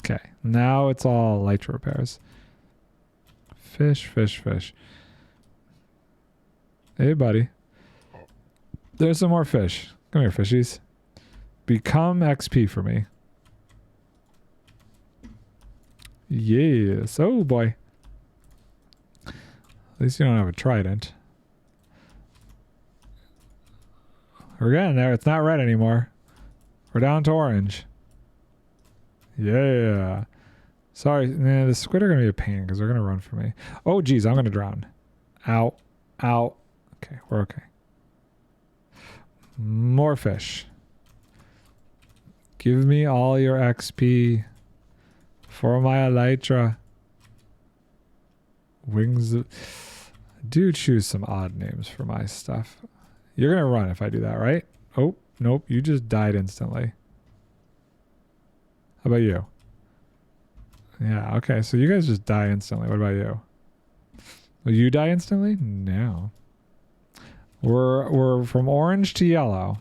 Speaker 1: Okay. Now it's all elytra repairs. Fish, fish, fish. Hey, buddy. There's some more fish. Come here, fishies. Become XP for me. Yes. Oh, boy. At least you don't have a trident. We're getting there. It's not red anymore. We're down to orange. Yeah. Sorry, nah, the squid are going to be a pain because they're going to run for me. Oh, geez, I'm going to drown. Ow. Ow. Okay, we're okay. More fish. Give me all your XP for my elytra. Wings of... Do choose some odd names for my stuff. You're going to run if I do that, right? Oh, nope. You just died instantly. How about you? Yeah, okay. So you guys just die instantly. What about you? Will you die instantly? No. We're from orange to yellow.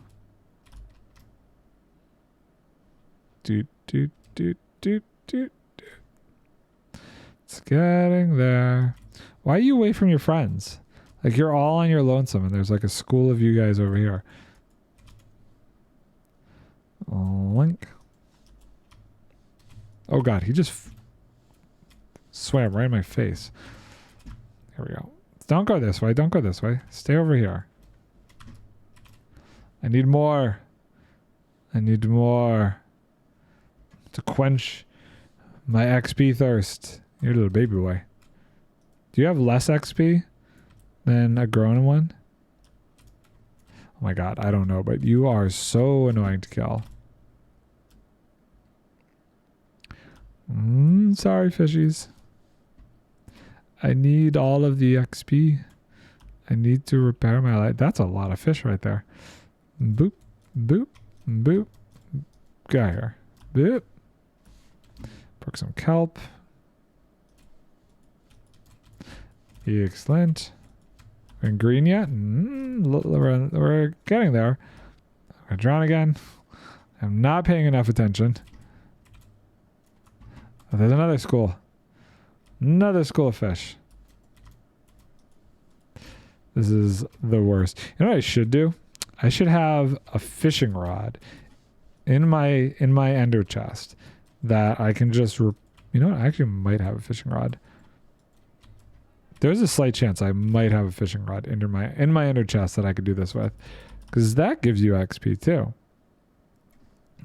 Speaker 1: Doot, doot, doot, doot, doot, doot. It's getting there. Why are you away from your friends? Like you're all on your lonesome and there's like a school of you guys over here. Link. Oh god, he just swam right in my face. Here we go. Don't go this way. Don't go this way. Stay over here. I need more. I need more to quench my XP thirst. You're a little baby boy. Do you have less XP than a grown one? Oh my god, I don't know, but you are so annoying to kill. Sorry, fishies. I need all of the XP. I need to repair my life. That's a lot of fish right there. Boop, boop, boop. Get out here. Boop. Broke some kelp. Excellent. We're in green yet? We're getting there. I'm gonna drown again. I'm not paying enough attention. Oh, there's another school. Another school of fish. This is the worst. You know what I should do? I should have a fishing rod in my ender chest that I can just you know what? I actually might have a fishing rod. There's a slight chance I might have a fishing rod in my ender chest that I could do this with, because that gives you XP too.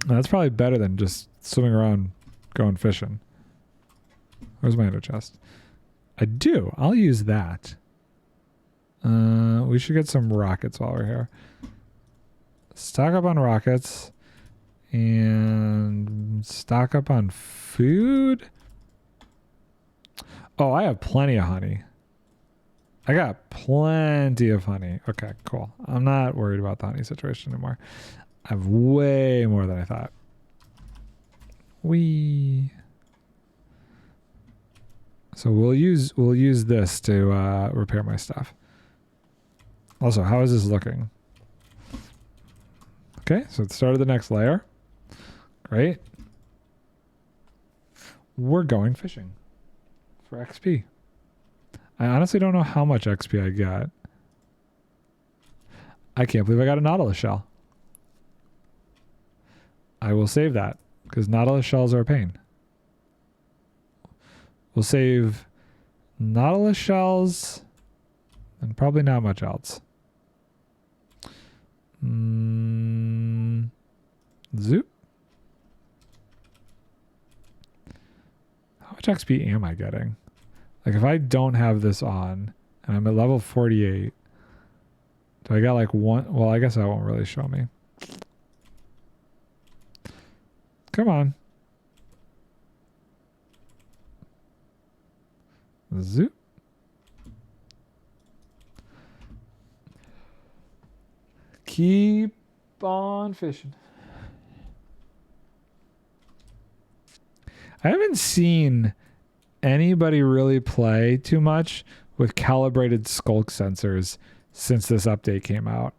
Speaker 1: And that's probably better than just swimming around going fishing. Where's my ender chest? I do. I'll use that. We should get some rockets while we're here. Stock up on rockets and stock up on food. Oh, I have plenty of honey. I got plenty of honey. Okay, cool. I'm not worried about the honey situation anymore. I have way more than I thought. So we'll use this to repair my stuff. Also, how is this looking? Okay, so it started the next layer. Great. We're going fishing for XP. I honestly don't know how much XP I got. I can't believe I got a nautilus shell. I will save that because nautilus shells are a pain. We'll save nautilus shells and probably not much else. Zoop. How much XP am I getting? Like if I don't have this on and I'm at level 48, do I got like one? Well, I guess that won't really show me. Come on. Zoop. Keep on fishing. I haven't seen anybody really play too much with calibrated skulk sensors since this update came out.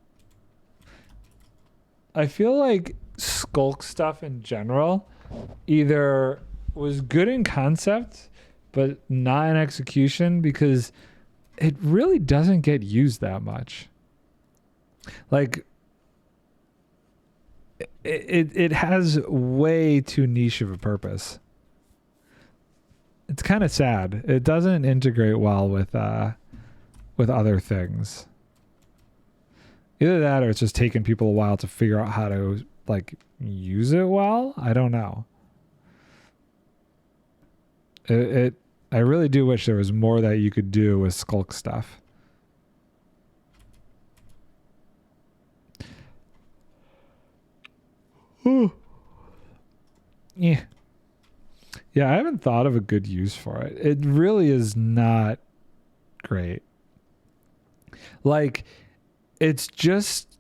Speaker 1: I feel like skulk stuff in general either was good in concept but not in execution because it really doesn't get used that much. Like it has way too niche of a purpose. It's kind of sad. It doesn't integrate well with other things. Either that or it's just taking people a while to figure out how to like use it well. I don't know. I really do wish there was more that you could do with skulk stuff. Ooh. Yeah. Yeah, I haven't thought of a good use for it. It really is not great. Like, it's just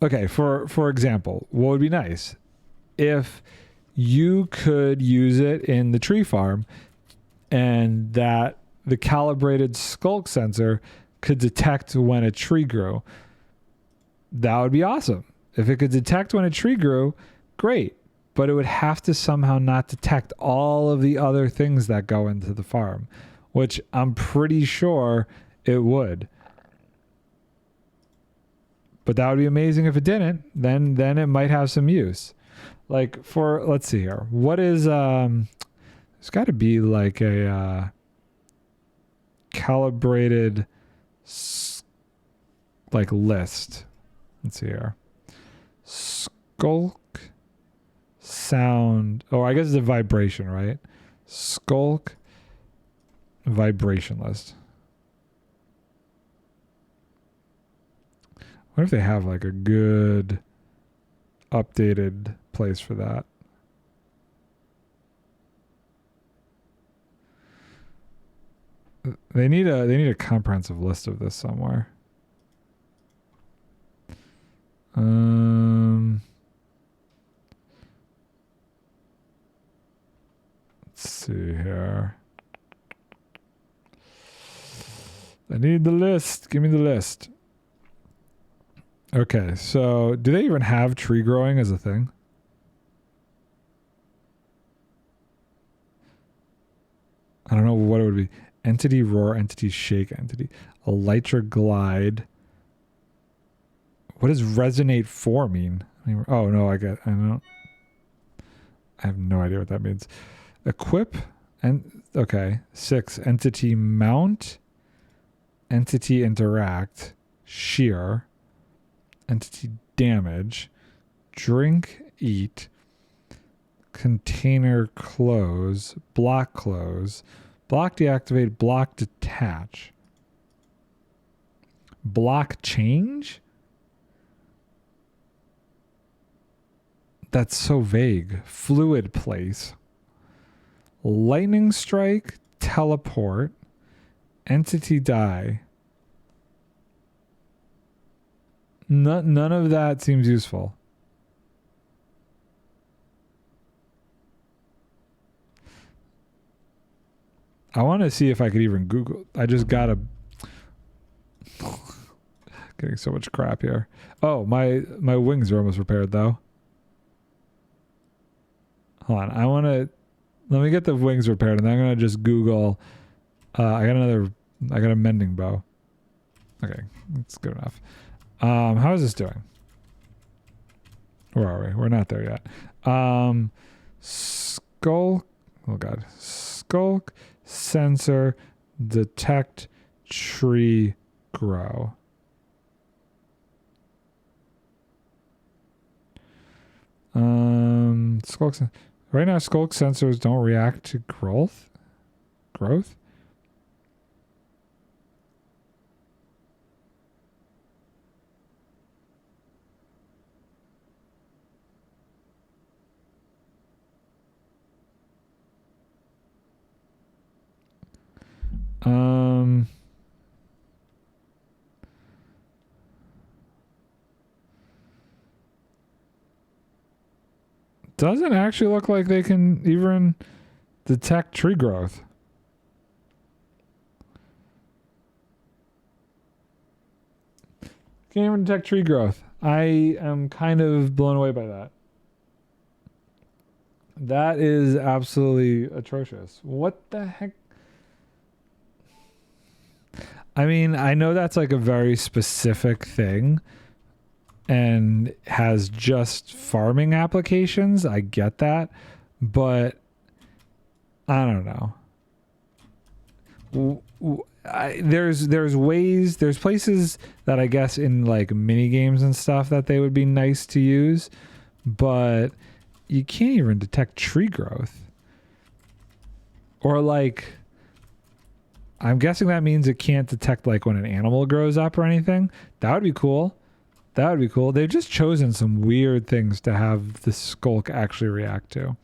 Speaker 1: okay, for example, what would be nice if you could use it in the tree farm and that the calibrated skulk sensor could detect when a tree grew. That would be awesome. If it could detect when a tree grew, great. But it would have to somehow not detect all of the other things that go into the farm, which I'm pretty sure it would. But that would be amazing if it didn't. Then it might have some use. Like for, let's see here. What is there's got to be like a calibrated like list. Let's see here. Skulk sound. Oh, I guess it's a vibration, right? Skulk vibration list. What if they have like a good updated place for that? They need a comprehensive list of this somewhere. Let's see here. I need the list. Give me the list. Okay, so do they even have tree growing as a thing? I don't know what it would be. Entity roar, entity shake, entity elytra glide. What does resonate 4 mean? Oh no, I don't. I have no idea what that means. Equip and okay. 6 entity mount, entity interact, shear, entity damage, drink, eat, container close, block deactivate, block detach, block change. That's so vague. Fluid place, lightning strike, teleport, entity die. None of that seems useful. I want to see if I could even Google. I just gotta. Getting so much crap here. Oh, my wings are almost repaired though. Hold on. Let me get the wings repaired and then I'm going to just Google. I got a mending bow. Okay. That's good enough. How is this doing? Where are we? We're not there yet. Skulk. Oh God. Skulk sensor detect tree grow. Skulk. Right now, skulk sensors don't react to growth. Doesn't actually look like they can even detect tree growth. Can't even detect tree growth. I am kind of blown away by that. That is absolutely atrocious. What the heck? I mean, I know that's like a very specific thing and has just farming applications. I get that, but I don't know. There's ways, there's places that I guess in like mini games and stuff that they would be nice to use, but you can't even detect tree growth. Or like, I'm guessing that means it can't detect like when an animal grows up or anything. That would be cool. That would be cool. They've just chosen some weird things to have the skulk actually react to.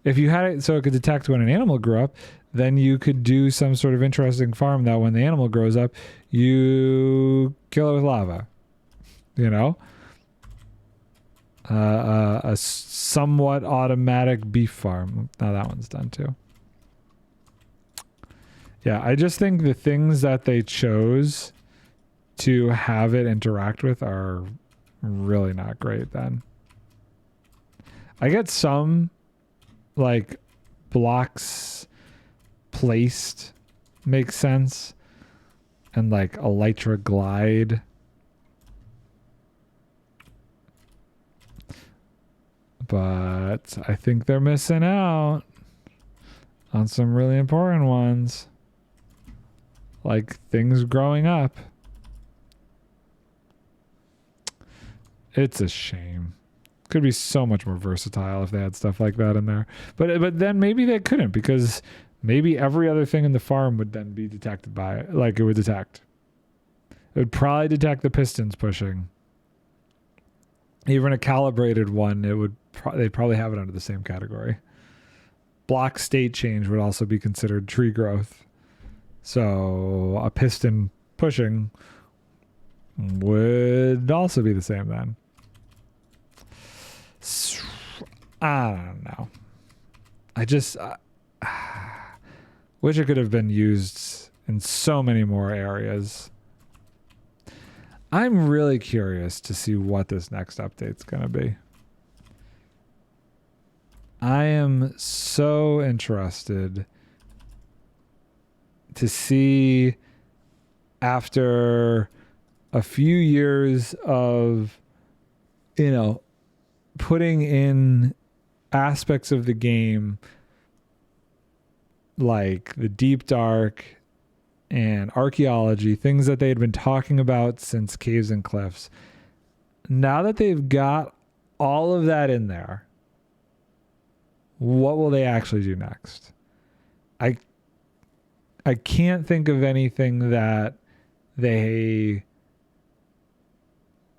Speaker 1: If you had it so it could detect when an animal grew up, then you could do some sort of interesting farm that when the animal grows up, you kill it with lava. You know? A somewhat automatic beef farm. Now that one's done too. Yeah, I just think the things that they chose to have it interact with are really not great then. I get some like blocks placed makes sense, and like elytra glide. But I think they're missing out on some really important ones, like things growing up. It's a shame. Could be so much more versatile if they had stuff like that in there. But then maybe they couldn't, because maybe every other thing in the farm would then be detected by it. Like it would detect. It would probably detect the pistons pushing. Even a calibrated one, it would they'd probably have it under the same category. Block state change would also be considered tree growth. So a piston pushing would also be the same then. I don't know. I just wish it could have been used in so many more areas. I'm really curious to see what this next update's going to be. I am so interested to see, after a few years of, you know, putting in aspects of the game like the deep dark and archaeology, things that they had been talking about since Caves and Cliffs. Now that they've got all of that in there, what will they actually do next? I can't think of anything that they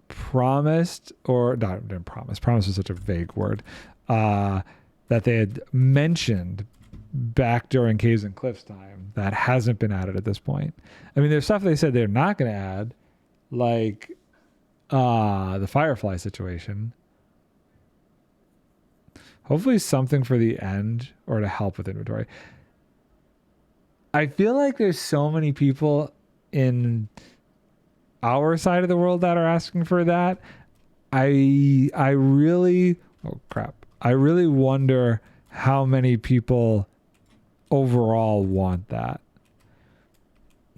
Speaker 1: promised, or not, didn't promise. Promise is such a vague word. That they had mentioned back during Caves and Cliffs time that hasn't been added at this point. I mean, there's stuff they said they're not going to add, like the Firefly situation. Hopefully something for the end or to help with inventory. I feel like there's so many people in our side of the world that are asking for that. I really, oh crap. I really wonder how many people overall want that.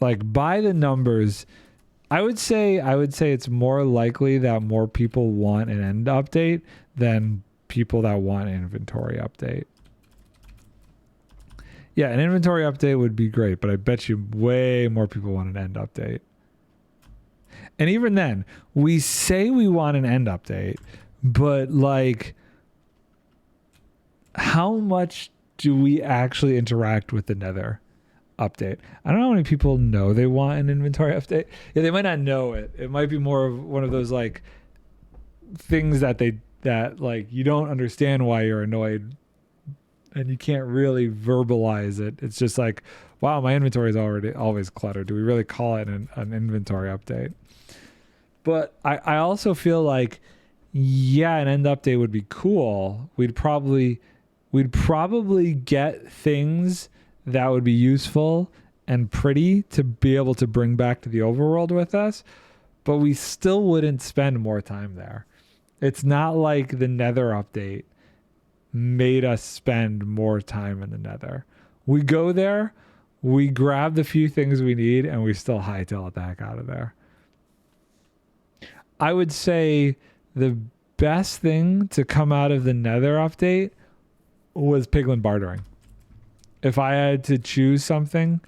Speaker 1: Like, by the numbers, I would say it's more likely that more people want an end update than people that want an inventory update. Yeah, an inventory update would be great, but I bet you way more people want an end update. And even then, we say we want an end update, but like, how much do we actually interact with the Nether update? I don't know how many people know they want an inventory update. Yeah, they might not know it. It might be more of one of those like things that like you don't understand why you're annoyed and you can't really verbalize it. It's just like, wow, my inventory is always cluttered. Do we really call it an inventory update? But I also feel like, yeah, an end update would be cool. We'd probably get things that would be useful and pretty to be able to bring back to the overworld with us, but we still wouldn't spend more time there. It's not like the Nether update made us spend more time in the Nether. We go there, we grab the few things we need, and we still hightail it the heck out of there. I would say the best thing to come out of the Nether update was piglin bartering. If I had to choose something,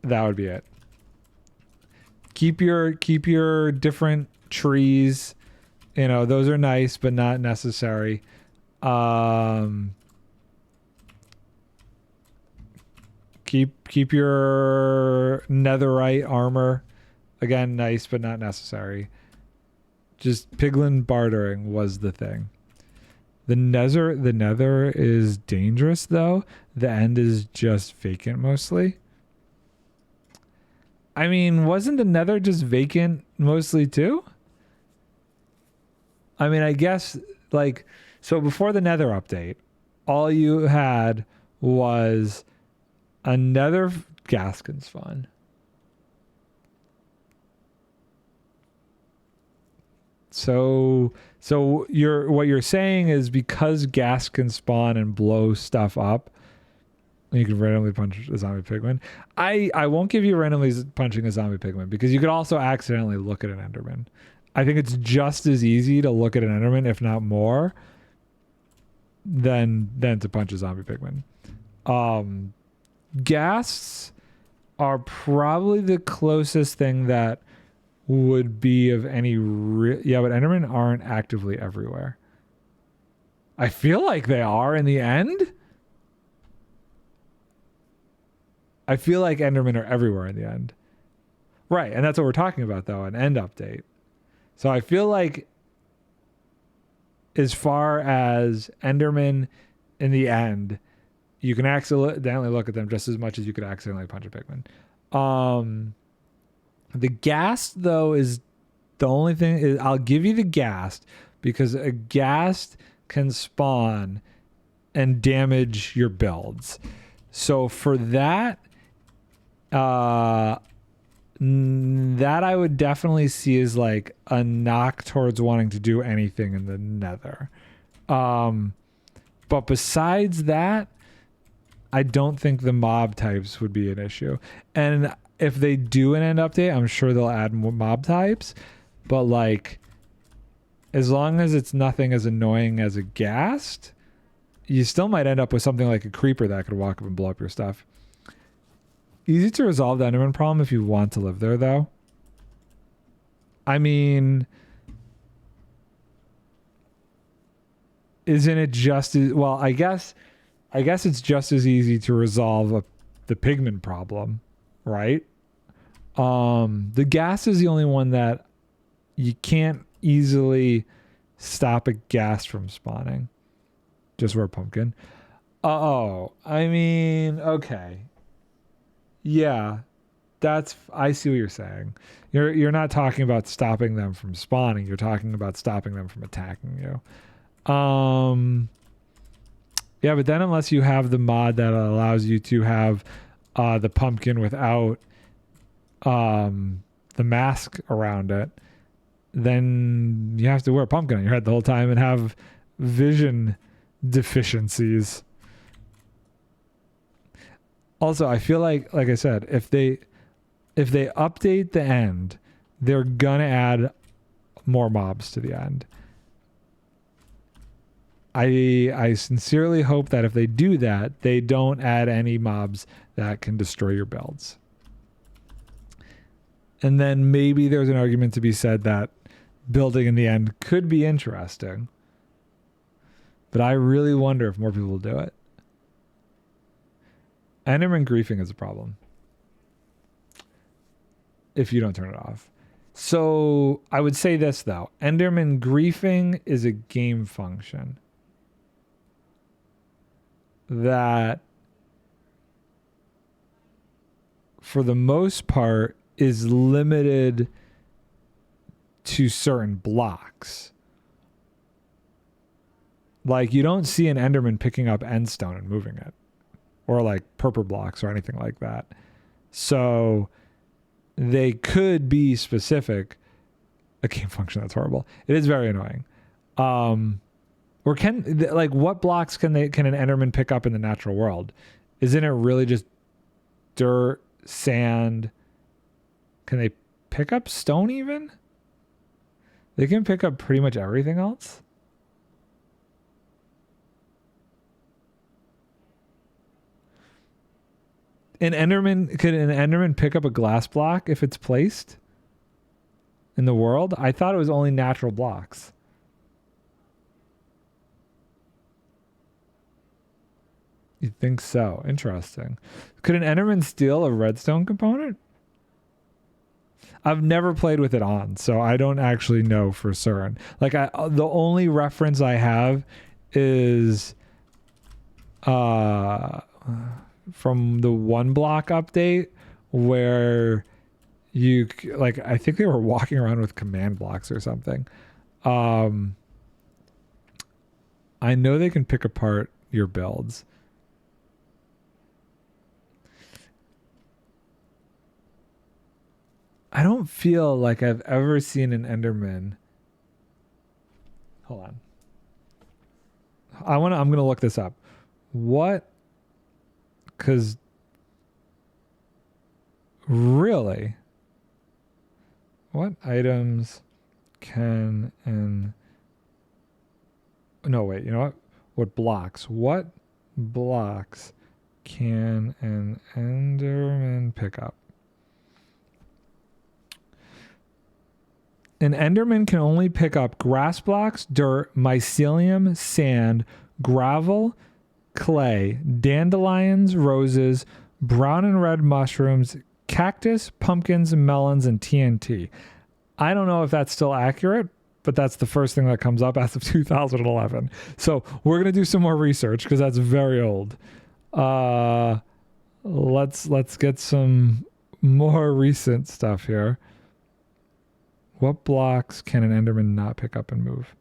Speaker 1: that would be it. Keep your different trees. You know, those are nice, but not necessary. Keep your netherite armor. Again, nice but not necessary. Just piglin bartering was the thing. The nether is dangerous though. The end is just vacant mostly. I mean, wasn't the nether just vacant mostly too? I mean, I guess like, so before the nether update, all you had was a nether gas can spawn. So what you're saying is because gas can spawn and blow stuff up, you can randomly punch a zombie pigman. I won't give you randomly punching a zombie pigman because you could also accidentally look at an enderman. I think it's just as easy to look at an enderman, if not more, than to punch a zombie pigman. Ghasts are probably the closest thing that would be of any yeah, but endermen aren't actively everywhere. I feel like they are in the end. I feel like endermen are everywhere in the end. Right, and that's what we're talking about though, an end update. So I feel like as far as endermen in the end, you can accidentally look at them just as much as you could accidentally punch a pigman. The ghast though is the only thing is I'll give you the ghast because a ghast can spawn and damage your builds. So for that, that I would definitely see as like a knock towards wanting to do anything in the nether. But besides that, I don't think the mob types would be an issue. And if they do an end update, I'm sure they'll add more mob types. But like, as long as it's nothing as annoying as a ghast, you still might end up with something like a creeper that could walk up and blow up your stuff. Easy to resolve the enderman problem if you want to live there, though. I mean, isn't it just as well? I guess it's just as easy to resolve the pigman problem, right? The gas is the only one that you can't easily stop a gas from spawning. Just for a pumpkin. I mean, okay. Yeah, I see what you're saying. You're not talking about stopping them from spawning. You're talking about stopping them from attacking you. Yeah, but then unless you have the mod that allows you to have the pumpkin without the mask around it, then you have to wear a pumpkin on your head the whole time and have vision deficiencies. Also, I feel like I said, if they update the end, they're gonna add more mobs to the end. I sincerely hope that if they do that, they don't add any mobs that can destroy your builds. And then maybe there's an argument to be said that building in the end could be interesting. But I really wonder if more people will do it. Enderman griefing is a problem if you don't turn it off. So I would say this though. Enderman griefing is a game function that for the most part is limited to certain blocks. Like you don't see an enderman picking up endstone and moving it, or like purple blocks or anything like that. So they could be specific. A game function that's horrible. It is very annoying. Or what blocks can an enderman pick up in the natural world? Isn't it really just dirt, sand? Can they pick up stone even? They can pick up pretty much everything else. Could an enderman pick up a glass block if it's placed in the world? I thought it was only natural blocks. You think so? Interesting. Could an Enderman steal a redstone component? I've never played with it on, so I don't actually know for certain. Like the only reference I have is from the 1 block update where you like I think they were walking around with command blocks or something. I know they can pick apart your builds. I don't feel like I've ever seen an Enderman. Hold on. I'm gonna look this up. What? Cause really, what items can an no wait, you know what blocks? What blocks can an Enderman pick up? An Enderman can only pick up grass blocks, dirt, mycelium, sand, gravel, clay, dandelions, roses, brown and red mushrooms, cactus, pumpkins, melons, and TNT. I don't know if that's still accurate, but that's the first thing that comes up as of 2011. So we're going to do some more research because that's very old. Let's get some more recent stuff here. What blocks can an Enderman not pick up and move?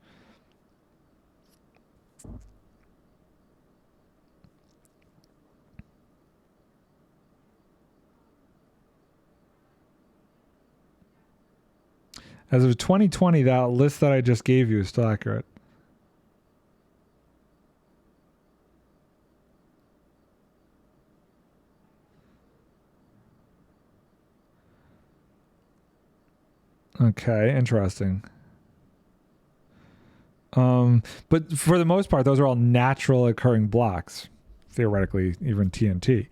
Speaker 1: As of 2020, that list that I just gave you is still accurate. Okay, interesting. But for the most part, those are all natural occurring blocks. Theoretically, even TNT.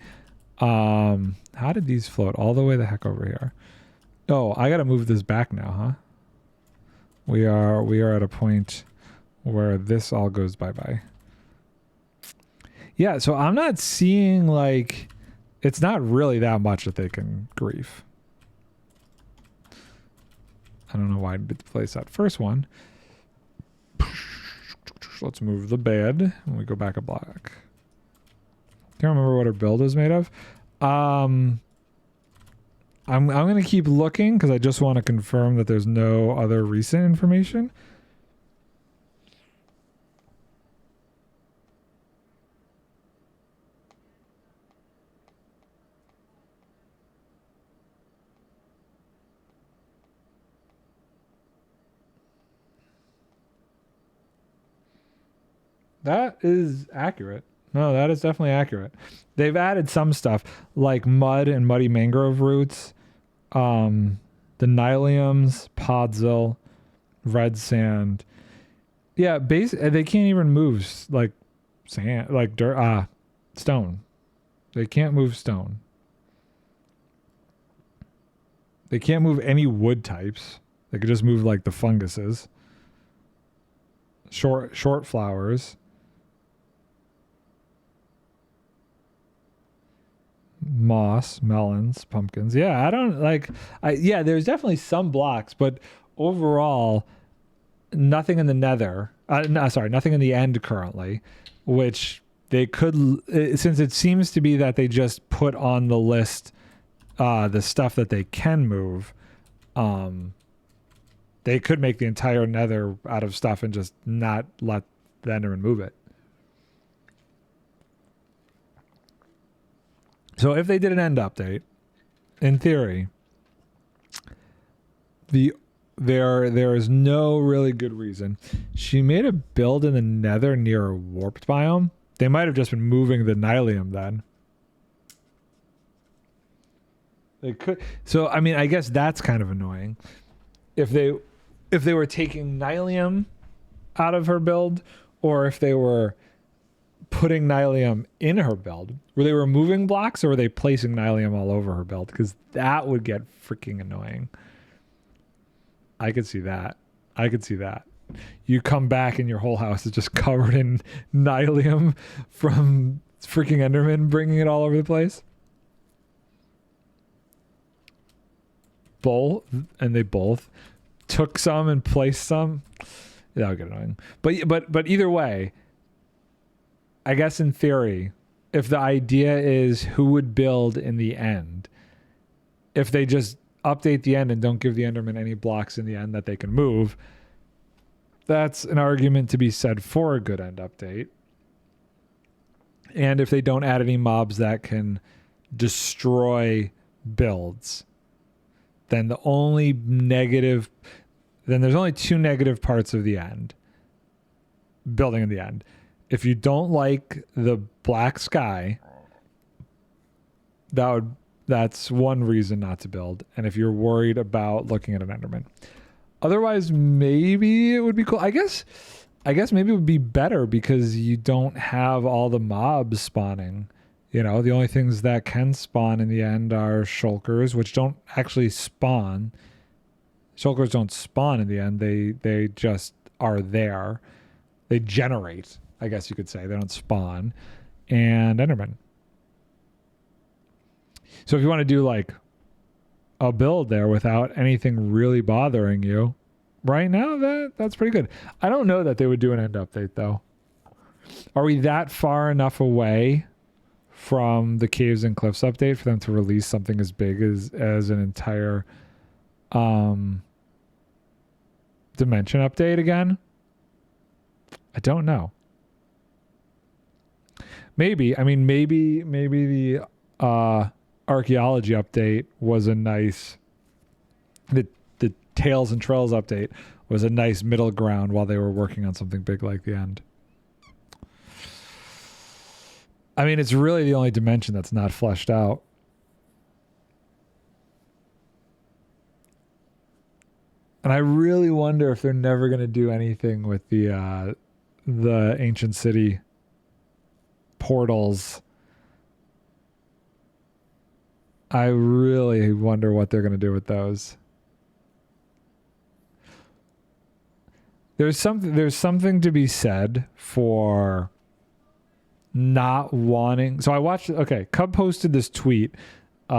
Speaker 1: How did these float all the way the heck over here? Oh, I gotta move this back now, huh? We are at a point where this all goes bye-bye. Yeah, so I'm not seeing like it's not really that much that they can grief. I don't know why I did place that first one. Let's move the bed and we go back a block. Can't remember what her build is made of. I'm gonna keep looking because I just want to confirm that there's no other recent information. That is accurate. No, that is definitely accurate. They've added some stuff like mud and muddy mangrove roots, the nyliums, podzol, red sand. Yeah, they can't even move like sand, like dirt, stone. They can't move stone. They can't move any wood types. They could just move like the funguses. Short flowers. Moss, melons, pumpkins. Yeah, I don't like yeah, there's definitely some blocks, but overall nothing in the nether. Nothing in the end currently, which they could since it seems to be that they just put on the list the stuff that they can move. They could make the entire nether out of stuff and just not let the Enderman move it. So if they did an end update, in theory, there is no really good reason. She made a build in the nether near a warped biome. They might have just been moving the nylium then. They could. So I mean, I guess that's kind of annoying. If they were taking nylium out of her build, or if they were putting nylium in her build, were they removing blocks or were they placing nylium all over her build? Because that would get freaking annoying. I could see that. You come back and your whole house is just covered in nylium from It's freaking Enderman bringing it all over the place. And they both took some and placed some. That would get annoying. But either way, I guess in theory, if the idea is who would build in the end, if they just update the end and don't give the Enderman any blocks in the end that they can move, that's an argument to be said for a good end update. And if they don't add any mobs that can destroy builds, then there's only two negative parts of the end. Building in the end. If you don't like the black sky, that's one reason not to build. And if you're worried about looking at an Enderman. Otherwise, maybe it would be cool. I guess maybe it would be better because you don't have all the mobs spawning. You know, the only things that can spawn in the end are shulkers, which don't actually spawn. Shulkers don't spawn in the end. They just are there. They generate, I guess you could say. They don't spawn. And Enderman. So if you want to do like a build there without anything really bothering you, right now, that's pretty good. I don't know that they would do an end update, though. Are we that far enough away from the Caves and Cliffs update for them to release something as big as an entire dimension update again? I don't know. Maybe the archaeology update was a nice, the Tales and Trails update was a nice middle ground while they were working on something big like the end. I mean, it's really the only dimension that's not fleshed out. And I really wonder if they're never going to do anything with the ancient city portals. I really wonder what they're going to do with those. There's something to be said for not wanting. So I watched. Okay, Cub posted this tweet. He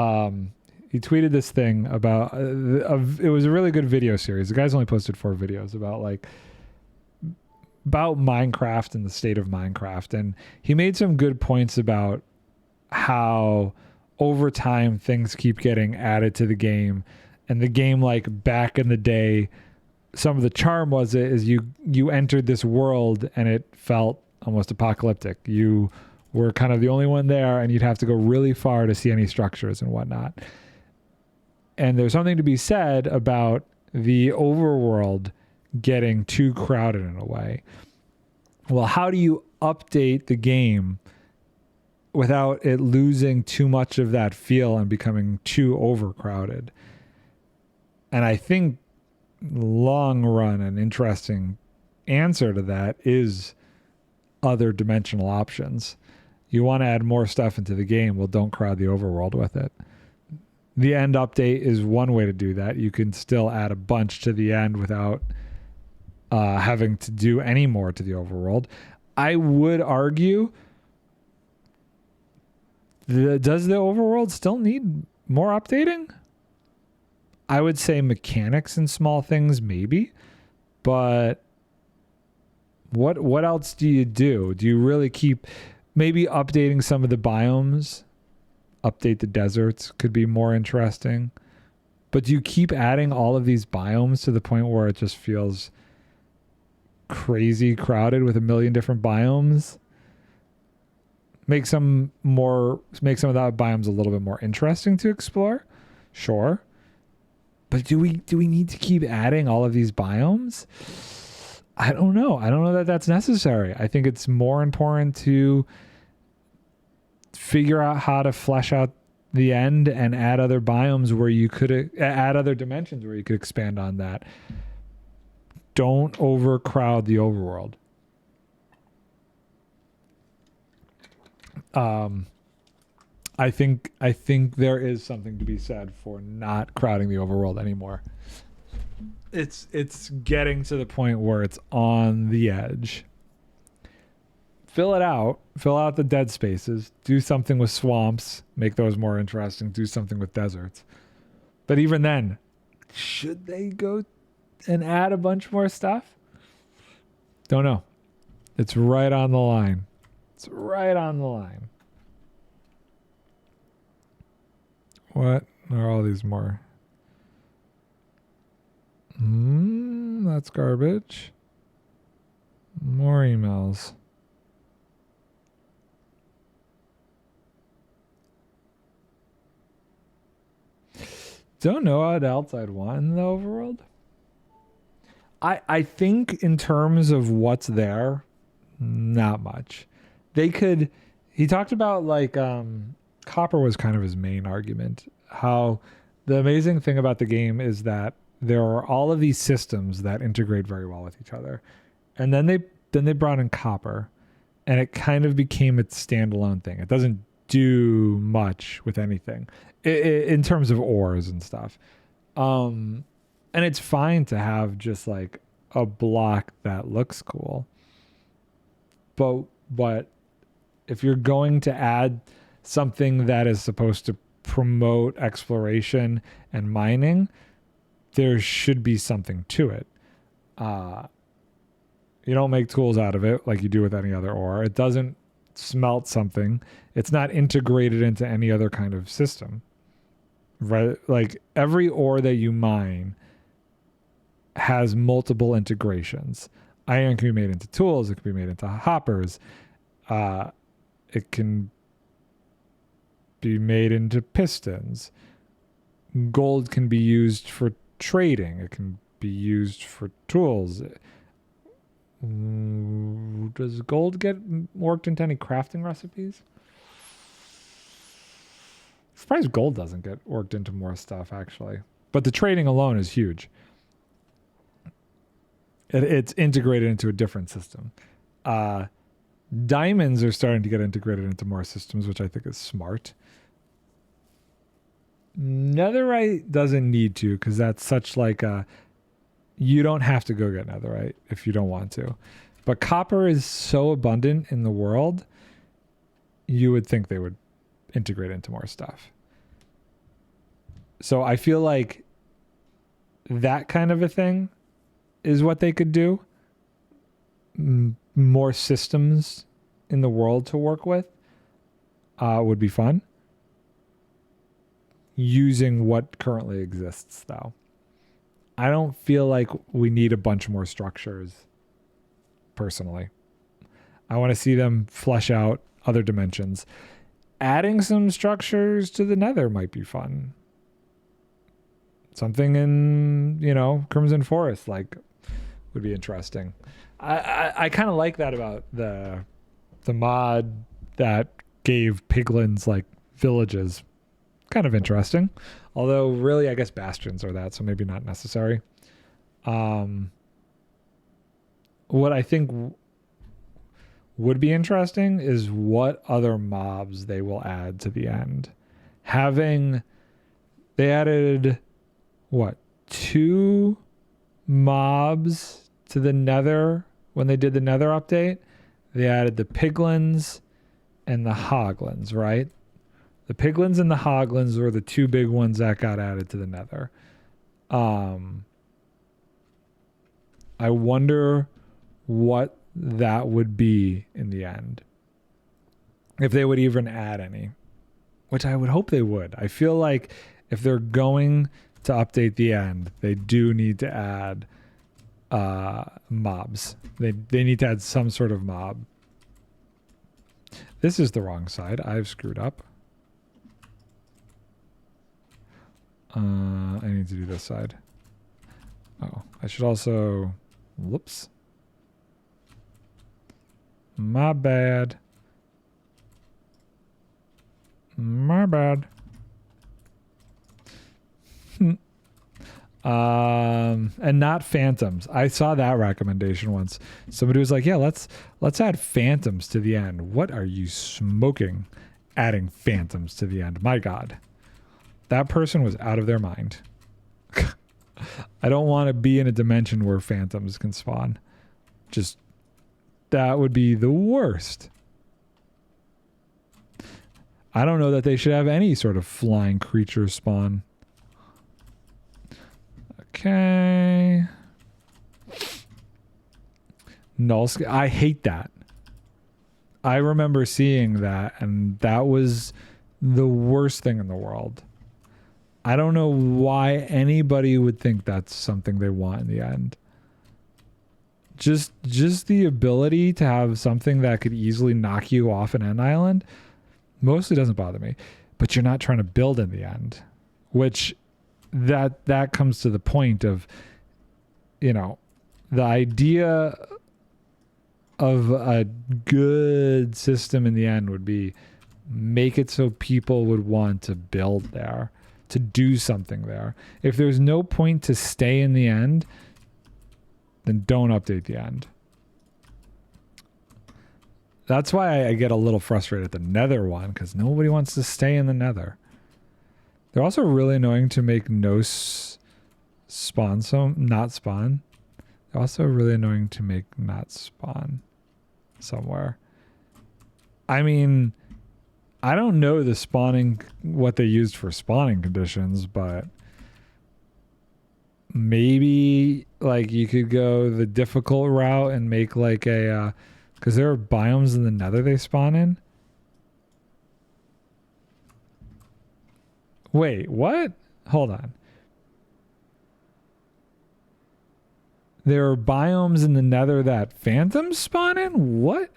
Speaker 1: tweeted this thing about. It was a really good video series. The guy's only posted 4 videos about Minecraft and the state of Minecraft, and he made some good points about how over time things keep getting added to the game, and the game, like back in the day, some of the charm is you entered this world and it felt almost apocalyptic. You were kind of the only one there, and you'd have to go really far to see any structures and whatnot. And there's something to be said about the overworld getting too crowded in a way. Well, how do you update the game without it losing too much of that feel and becoming too overcrowded? And I think long run, an interesting answer to that is other dimensional options. You want to add more stuff into the game, well, don't crowd the overworld with it. The end update is one way to do that. You can still add a bunch to the end without having to do any more to the overworld. I would argue, does the overworld still need more updating? I would say mechanics and small things maybe, but what else do you do? Do you really keep maybe updating some of the biomes? Update the deserts could be more interesting. But do you keep adding all of these biomes to the point where it just feels crazy crowded with a million different biomes? Make some of that biomes a little bit more interesting to explore? Sure. But do we need to keep adding all of these biomes? I don't know. I don't know that that's necessary. I think it's more important to figure out how to flesh out the end and add other biomes where you could add other dimensions where you could expand on that. Don't overcrowd the overworld. I think there is something to be said for not crowding the overworld anymore. It's getting to the point where it's on the edge. fill it out, fill out the dead spaces, do something with swamps, make those more interesting, do something with deserts. But even then, should they go and add a bunch more stuff? Don't know. It's right on the line. It's right on the line. What are all these more? That's garbage. More emails. Don't know what else I'd want in the overworld. I think in terms of what's there, not much. He talked about like copper was kind of his main argument. How the amazing thing about the game is that there are all of these systems that integrate very well with each other. And then they brought in copper, and it kind of became its standalone thing. It doesn't do much with anything in terms of ores and stuff. And it's fine to have just like a block that looks cool. But if you're going to add something that is supposed to promote exploration and mining, there should be something to it. You don't make tools out of it like you do with any other ore. It doesn't smelt something. It's not integrated into any other kind of system. Right? Like every ore that you mine has multiple integrations. Iron can be made into tools. It can be made into hoppers. It can be made into pistons. Gold can be used for trading. It can be used for tools. Does gold get worked into any crafting recipes? I'm surprised gold doesn't get worked into more stuff, actually. But the trading alone is huge. It's integrated into a different system. Diamonds are starting to get integrated into more systems, which I think is smart. Netherite doesn't need to, because that's such like a... You don't have to go get netherite if you don't want to. But copper is so abundant in the world, you would think they would integrate into more stuff. So I feel like that kind of a thing is what they could do. More systems in the world to work with would be fun. Using what currently exists, though. I don't feel like we need a bunch more structures, personally. I want to see them flesh out other dimensions. Adding some structures to the nether might be fun. Something in, Crimson Forest, like, would be interesting. I kind of like that about the mod that gave piglins, like, villages. Kind of interesting. Although, really, I guess bastions are that, so maybe not necessary. What I think would be interesting is what other mobs they will add to the end. They added, 2 mobs to the nether when they did the nether update? They added the piglins and the hoglins, right? The piglins and the hoglins were the 2 big ones that got added to the nether. I wonder what that would be in the end. If they would even add any. Which I would hope they would. I feel like if they're going to update the end, they do need to add mobs. They need to add some sort of mob. This is the wrong side. I've screwed up. I need to do this side. Oh, I should also... Whoops. My bad. My bad. And not phantoms. I saw that recommendation once. Somebody was like, yeah, let's add phantoms to the end. What are you smoking? Adding phantoms to the end. My God. That person was out of their mind. I don't want to be in a dimension where phantoms can spawn. Just That would be the worst. I don't know that they should have any sort of flying creature spawn. Okay. I hate that. I remember seeing that, and that was the worst thing in the world. I don't know why anybody would think that's something they want in the end. Just the ability to have something that could easily knock you off an end island mostly doesn't bother me. But you're not trying to build in the end, which that comes to the point of, you know, the idea of a good system in the end would be make it so people would want to build there, to do something there. If there's no point to stay in the end, then don't update the end. That's why I get a little frustrated at the Nether one, because nobody wants to stay in the Nether. They're also really annoying to make spawn, so not spawn. They're also really annoying to make not spawn somewhere. I mean, I don't know the spawning, what they used for spawning conditions, but maybe like you could go the difficult route and make like a, because there are biomes in the Nether they spawn in. Wait, what? Hold on. There are biomes in the Nether that phantoms spawn in? What?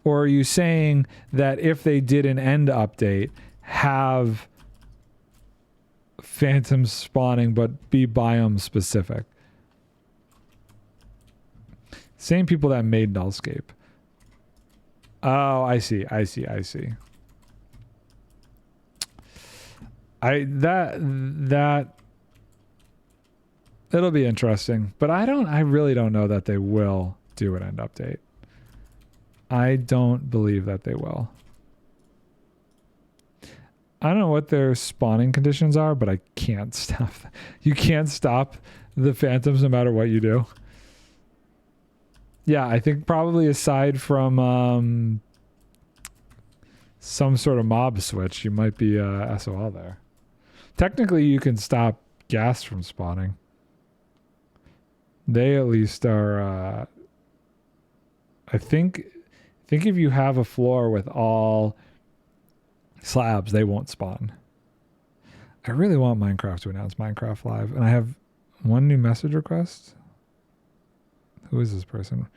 Speaker 1: Or are you saying that if they did an end update, have phantoms spawning but be biome specific? Same people that made Nullscape. Oh, I see. It'll be interesting, but I really don't know that they will do an end update. I don't believe that they will. I don't know what their spawning conditions are, but I can't stop. You can't stop the phantoms no matter what you do. Yeah, I think probably aside from some sort of mob switch, you might be SOL there. Technically, you can stop gas from spawning. They at least are, I think if you have a floor with all slabs, they won't spawn. I really want Minecraft to announce Minecraft Live, and I have one new message request. Who is this person?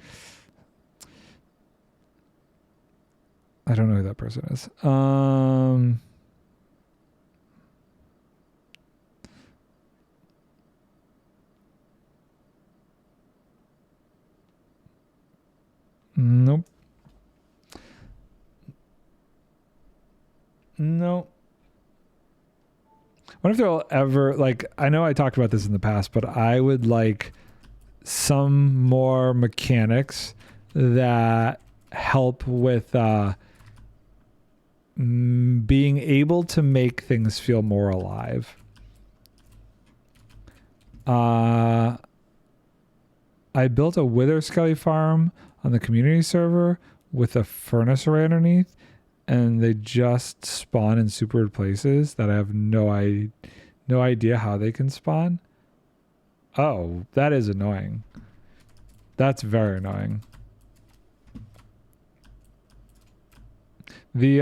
Speaker 1: I don't know who that person is. Nope. No. What if they'll ever, like, I know I talked about this in the past, but I would like some more mechanics that help with being able to make things feel more alive. I built a wither skelly farm on the community server with a furnace array underneath, and they just spawn in super weird places that I have no idea how they can spawn. Oh, that is annoying. That's very annoying. They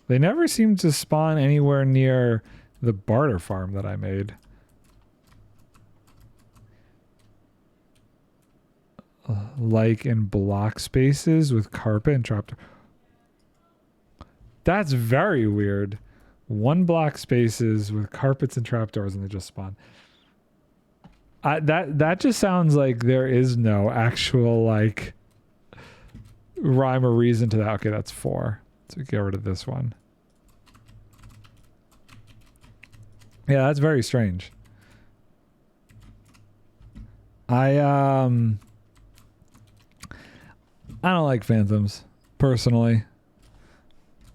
Speaker 1: never seem to spawn anywhere near the barter farm that I made. Like in block spaces with carpet and trapdoor. That's very weird. One block spaces with carpets and trapdoors, and they just spawn. That just sounds like there is no actual like rhyme or reason to that. Okay, that's 4. So get rid of this one. Yeah, that's very strange. I don't like phantoms personally.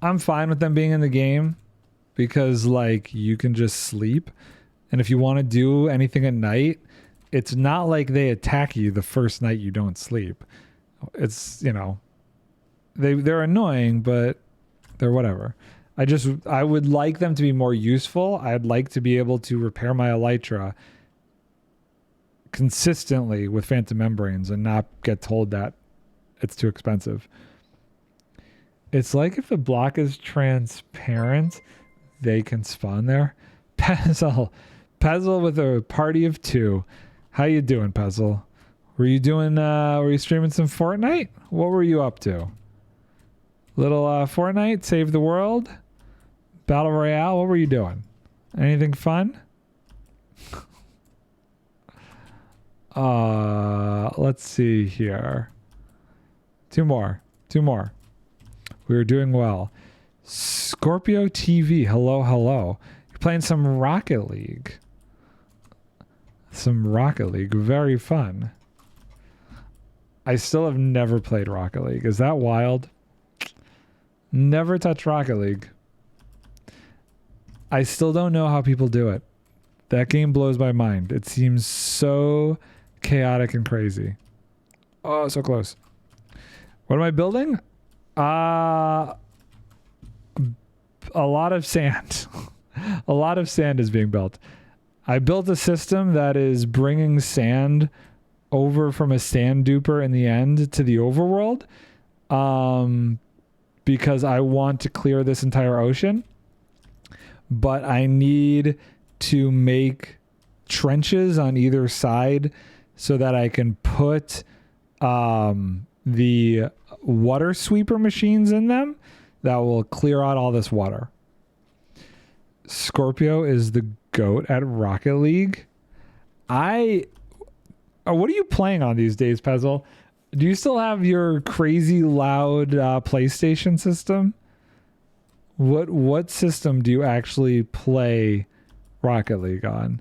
Speaker 1: I'm fine with them being in the game because like you can just sleep, and if you want to do anything at night, it's not like they attack you the first night you don't sleep. It's, you know, they're annoying, but they're whatever. I would like them to be more useful. I'd like to be able to repair my elytra consistently with phantom membranes and not get told that it's too expensive. It's like if the block is transparent, they can spawn there. Pezzle with a party of 2. How you doing, Pezzle? Were you streaming some Fortnite? What were you up to? Little Fortnite, save the world, battle royale. What were you doing? Anything fun? Let's see here. Two more. We were doing well. Scorpio TV. Hello. You're playing some Rocket League. Very fun. I still have never played Rocket League. Is that wild? Never touched Rocket League. I still don't know how people do it. That game blows my mind. It seems so chaotic and crazy. Oh, so close. What am I building? A lot of sand. A lot of sand is being built. I built a system that is bringing sand over from a sand duper in the end to the overworld. Because I want to clear this entire ocean, but I need to make trenches on either side so that I can put the water sweeper machines in them that will clear out all this water. Scorpio is the GOAT at Rocket League. What are you playing on these days, Pezzle? Do you still have your crazy loud PlayStation system? What system do you actually play Rocket League on?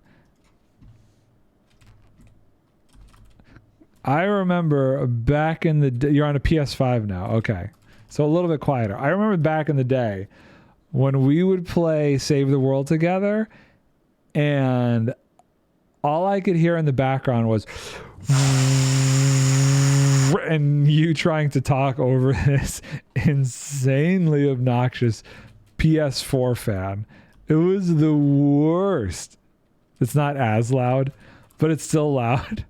Speaker 1: I remember back in the day, you're on a PS5 now. Okay. So a little bit quieter. I remember back in the day when we would play Save the World together and all I could hear in the background was and you trying to talk over this insanely obnoxious PS4 fan. It was the worst. It's not as loud, but it's still loud.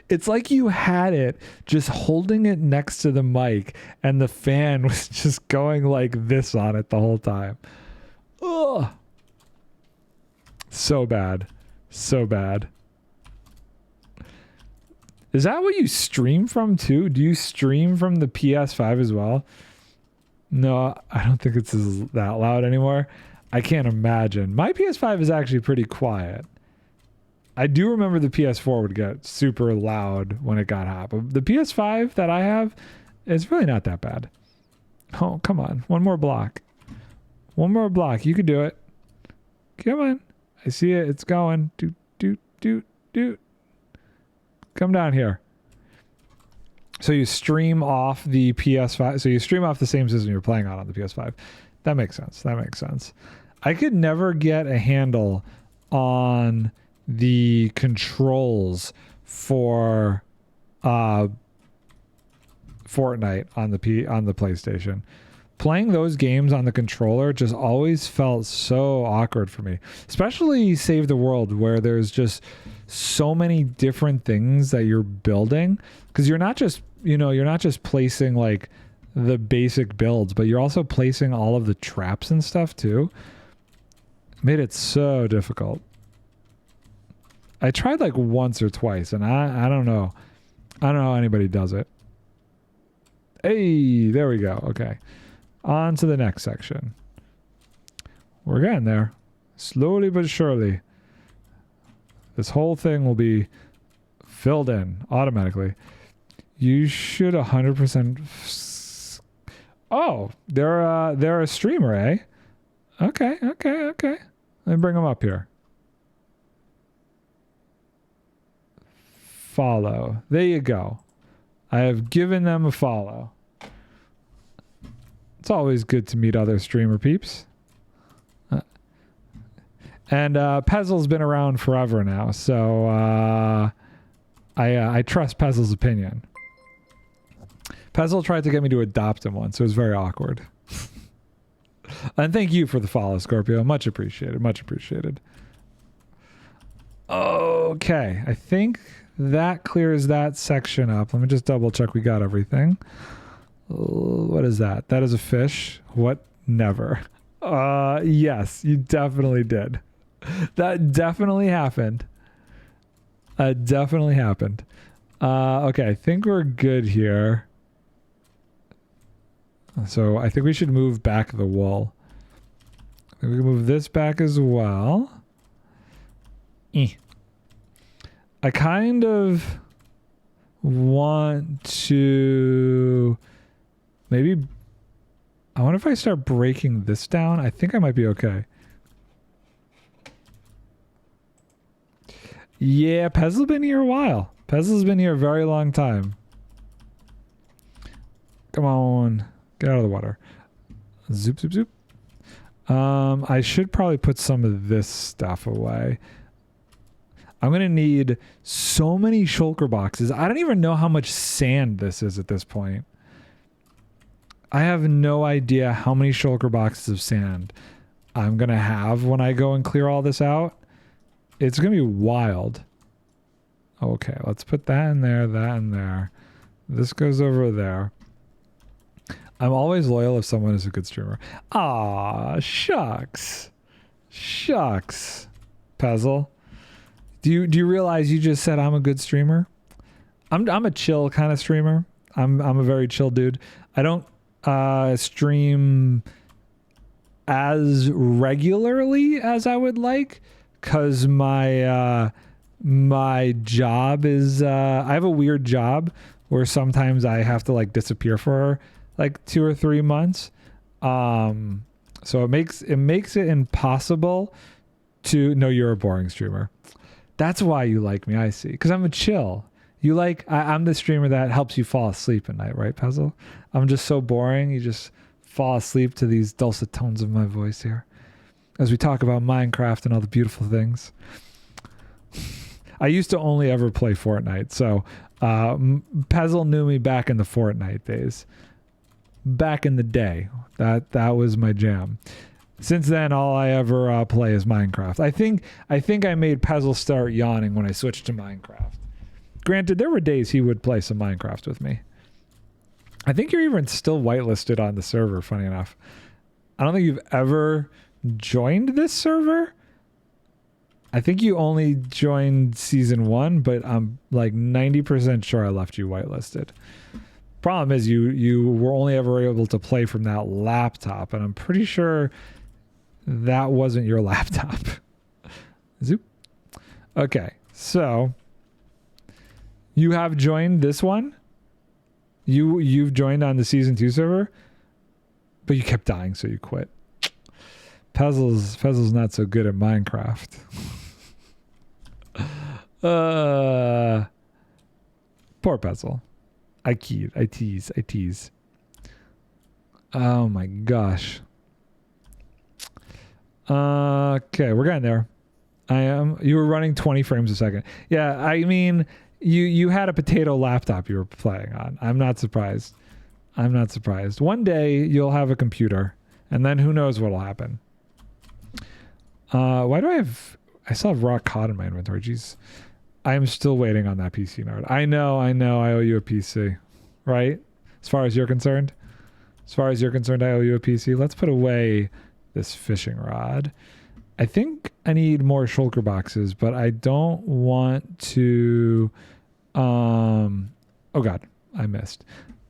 Speaker 1: It's like you had it just holding it next to the mic and the fan was just going like this on it the whole time. Ugh. So bad. Is that what you stream from too? Do you stream from the PS5 as well? No, I don't think it's that loud anymore. I can't imagine. My PS5 is actually pretty quiet. I do remember the PS4 would get super loud when it got hot, but the PS5 that I have is really not that bad. Oh, come on. One more block. You could do it. Come on. I see it. It's going. Doot. Come down here. So you stream off the PS5. So you stream off the same system you're playing on the PS5. That makes sense. I could never get a handle on the controls for Fortnite on the PlayStation. Playing those games on the controller just always felt so awkward for me, especially Save the World, where there's just so many different things that you're building, because you're not just placing like the basic builds, but you're also placing all of the traps and stuff too. Made it so difficult. I tried like once or twice, and I don't know how anybody does it. Hey, there we go. Okay. On to the next section. We're getting there. Slowly but surely. This whole thing will be filled in automatically. You should 100%... Oh, they're a streamer, eh? Okay. Let me bring them up here. Follow. There you go. I have given them a follow. It's always good to meet other streamer peeps. And Pezzle's been around forever now, so I trust Pezzle's opinion. Pezzle tried to get me to adopt him once, so it was very awkward. And thank you for the follow, Scorpio. Much appreciated. Much appreciated. Okay, I think that clears that section up. Let me just double check we got everything. What is that? That is a fish. What? Never. Yes, you definitely did. That definitely happened. Definitely happened. Okay, I think we're good here. So I think we should move back the wool. I think we can move this back as well. I kind of want to maybe... I wonder if I start breaking this down. I think I might be okay. Yeah, Pezzle's been here a while. Pezzle's been here a very long time. Come on. Get out of the water. Zoop, zoop, zoop. I should probably put some of this stuff away. I'm going to need so many shulker boxes. I don't even know how much sand this is at this point. I have no idea how many shulker boxes of sand I'm going to have when I go and clear all this out. It's going to be wild. Okay, let's put that in there, that in there. This goes over there. I'm always loyal if someone is a good streamer. Ah, shucks. Shucks. Pezzle. Do you realize you just said I'm a good streamer? I'm a chill kind of streamer. I'm a very chill dude. I don't stream as regularly as I would like, cause my job is I have a weird job where sometimes I have to like disappear for like 2 or 3 months. So it makes it impossible to know you're a boring streamer. That's why you like me, I see. Because I'm a chill. You like, I'm the streamer that helps you fall asleep at night, right, Puzzle? I'm just so boring. You just fall asleep to these dulcet tones of my voice here as we talk about Minecraft and all the beautiful things. I used to only ever play Fortnite. So Puzzle knew me back in the Fortnite days. Back in the day. That was my jam. Since then, all I ever play is Minecraft. I think I made Puzzle start yawning when I switched to Minecraft. Granted, there were days he would play some Minecraft with me. I think you're even still whitelisted on the server, funny enough. I don't think you've ever joined this server. I think you only joined season 1, but I'm like 90% sure I left you whitelisted. Problem is you were only ever able to play from that laptop, and I'm pretty sure that wasn't your laptop. Zoop. Okay, so you have joined this one. You've joined on the season 2 server, but you kept dying, so you quit. Puzzle's not so good at Minecraft. Poor Puzzle. I tease. Oh my gosh. Okay, we're getting there. You were running 20 frames a second. Yeah, I mean, you had a potato laptop you were playing on. I'm not surprised. One day you'll have a computer, and then who knows what'll happen. Why do I still have raw cod in my inventory? Jeez. I'm still waiting on that PC, Nard. I know, I owe you a PC, right? As far as you're concerned, I owe you a PC. Let's put away this fishing rod. I think I need more shulker boxes, but I don't want to, oh God, I missed.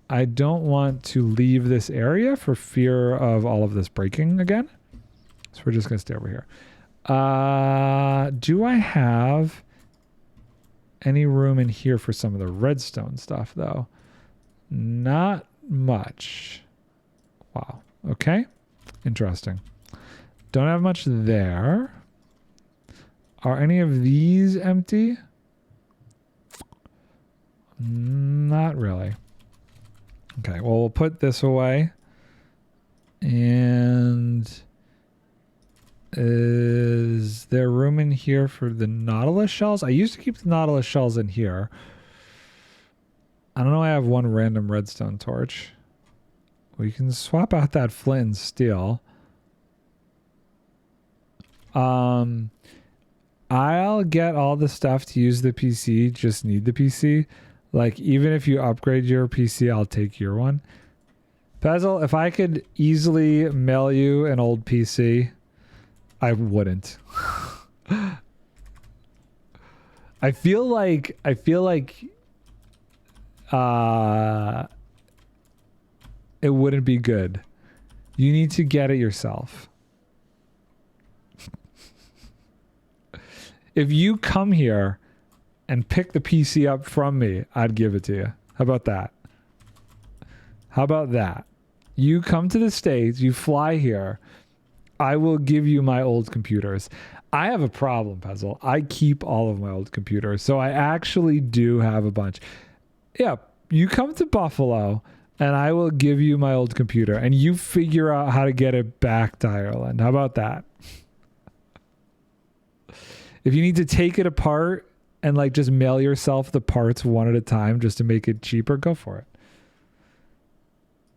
Speaker 1: I don't want to leave this area for fear of all of this breaking again. So we're just going to stay over here. Do I have any room in here for some of the redstone stuff though? Not much. Wow. Okay. Interesting. Don't have much there. Are any of these empty? Not really. Okay. Well, we'll put this away. And is there room in here for the Nautilus shells? I used to keep the Nautilus shells in here. I don't know. I have one random redstone torch. We can swap out that flint and steel. I'll get all the stuff to use the PC. Just need the PC. Like, even if you upgrade your PC, I'll take your one. Pezzle, if I could easily mail you an old PC, I wouldn't. I feel like it wouldn't be good. You need to get it yourself. If you come here and pick the PC up from me, I'd give it to you. How about that? How about that? You come to the States, you fly here, I will give you my old computers. I have a problem, Puzzle. I keep all of my old computers, so I actually do have a bunch. Yeah, you come to Buffalo, and I will give you my old computer, and you figure out how to get it back to Ireland. How about that? If you need to take it apart and like just mail yourself the parts one at a time just to make it cheaper, go for it.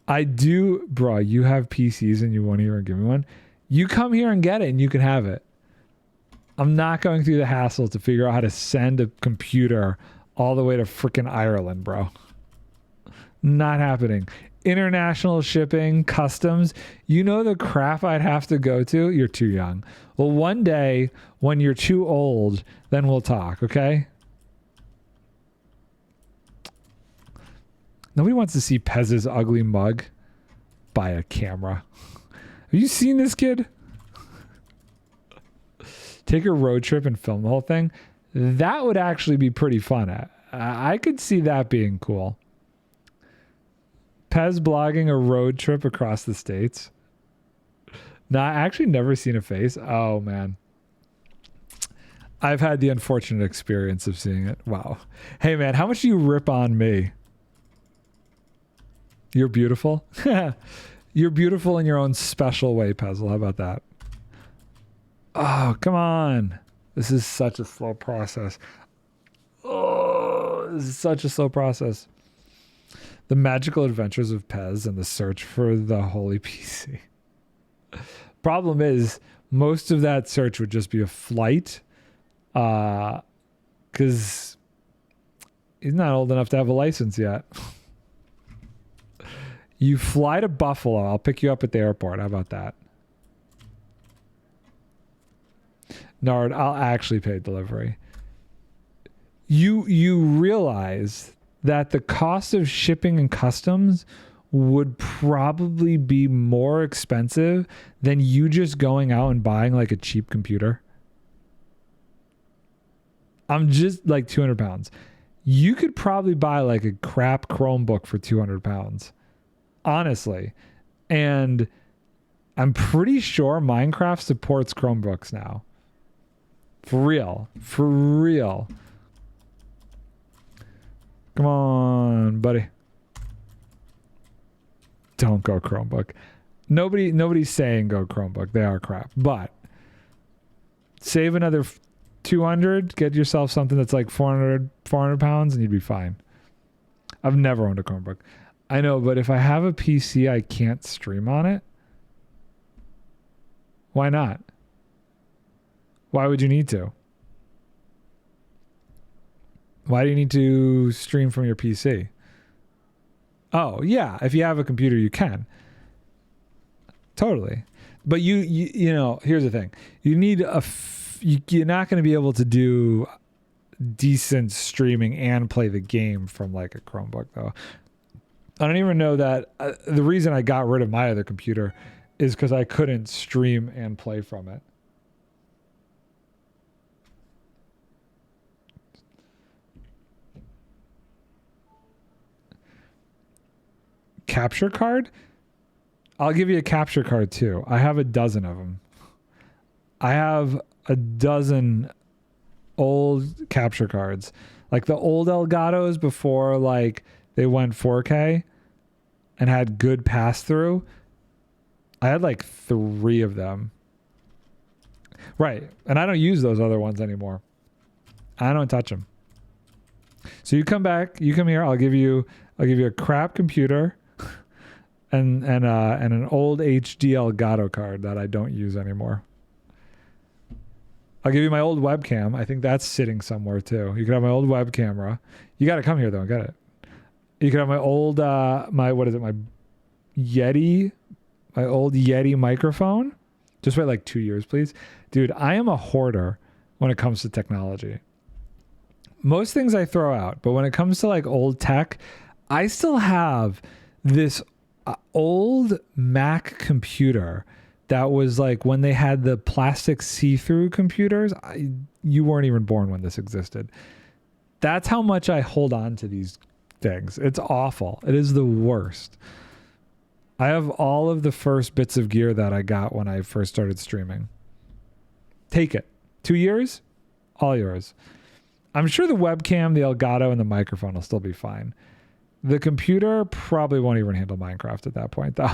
Speaker 1: I do, bro, you have PCs and you won't even give me one. You come here and get it and you can have it. I'm not going through the hassle to figure out how to send a computer all the way to freaking Ireland, bro. Not happening. International shipping, customs, you know the crap I'd have to go to? You're too young. Well, one day when you're too old, then we'll talk, okay? Nobody wants to see Pez's ugly mug by a camera. Have you seen this kid? Take a road trip and film the whole thing. That would actually be pretty fun. I could see that being cool. Pez blogging a road trip across the states. Nah, I actually never seen a face. Oh, man. I've had the unfortunate experience of seeing it. Wow. Hey, man, how much do you rip on me? You're beautiful. You're beautiful in your own special way, Pezzle. How about that? Oh, come on. This is such a slow process. Oh, this is such a slow process. The magical adventures of Pez and the search for the holy PC. Problem is, most of that search would just be a flight. Because he's not old enough to have a license yet. You fly to Buffalo. I'll pick you up at the airport. How about that? Nard, I'll actually pay delivery. You realize that the cost of shipping and customs would probably be more expensive than you just going out and buying like a cheap computer. I'm just like 200 pounds. You could probably buy like a crap Chromebook for 200 pounds. Honestly. And I'm pretty sure Minecraft supports Chromebooks now. For real. For real. Come on, buddy. Don't go Chromebook. Nobody's saying go Chromebook. They are crap. But save another 200, get yourself something that's like 400 pounds and you'd be fine. I've never owned a Chromebook. I know, but if I have a PC, I can't stream on it. Why not? Why would you need to? Why do you need to stream from your PC? Oh, yeah. If you have a computer, you can. Totally. But you know, here's the thing. You need you're not going to be able to do decent streaming and play the game from like a Chromebook, though. I don't even know that the reason I got rid of my other computer is because I couldn't stream and play from it. Capture card? I'll give you a capture card too. I have a dozen of them. I have a dozen old capture cards. Like the old Elgatos before like they went 4K and had good pass through. I had like 3 of them. Right. And I don't use those other ones anymore. I don't touch them. So you come back, you come here, I'll give you a crap computer and an old HD Elgato card that I don't use anymore. I'll give you my old webcam. I think that's sitting somewhere too. You can have my old web camera. You got to come here though. Get it. You can have my old my old Yeti microphone. Just wait like 2 years, please. Dude, I am a hoarder when it comes to technology. Most things I throw out, but when it comes to like old tech, I still have this old Mac computer that was like when they had the plastic see-through computers. You weren't even born when this existed. That's how much I hold on to these things. It's awful. It is the worst. I have all of the first bits of gear that I got when I first started streaming. Take it. 2 years, all yours. I'm sure the webcam, the Elgato, and the microphone will still be fine. The computer probably won't even handle Minecraft at that point, though.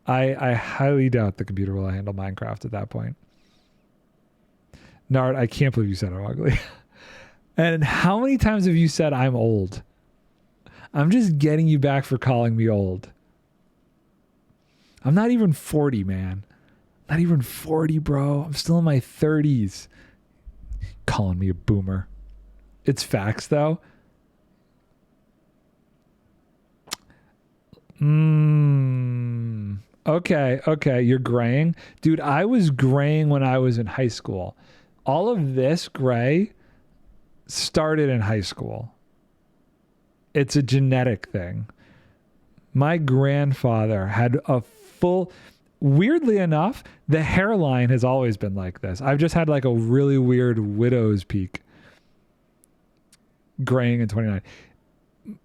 Speaker 1: I highly doubt the computer will handle Minecraft at that point. Nard, I can't believe you said I'm ugly. And how many times have you said I'm old? I'm just getting you back for calling me old. I'm not even 40, man. Not even 40, bro. I'm still in my 30s. Calling me a boomer. It's facts, though. Okay. You're graying. Dude, I was graying when I was in high school. All of this gray started in high school. It's a genetic thing. My grandfather had a full... Weirdly enough, the hairline has always been like this. I've just had like a really weird widow's peak. Graying in 29.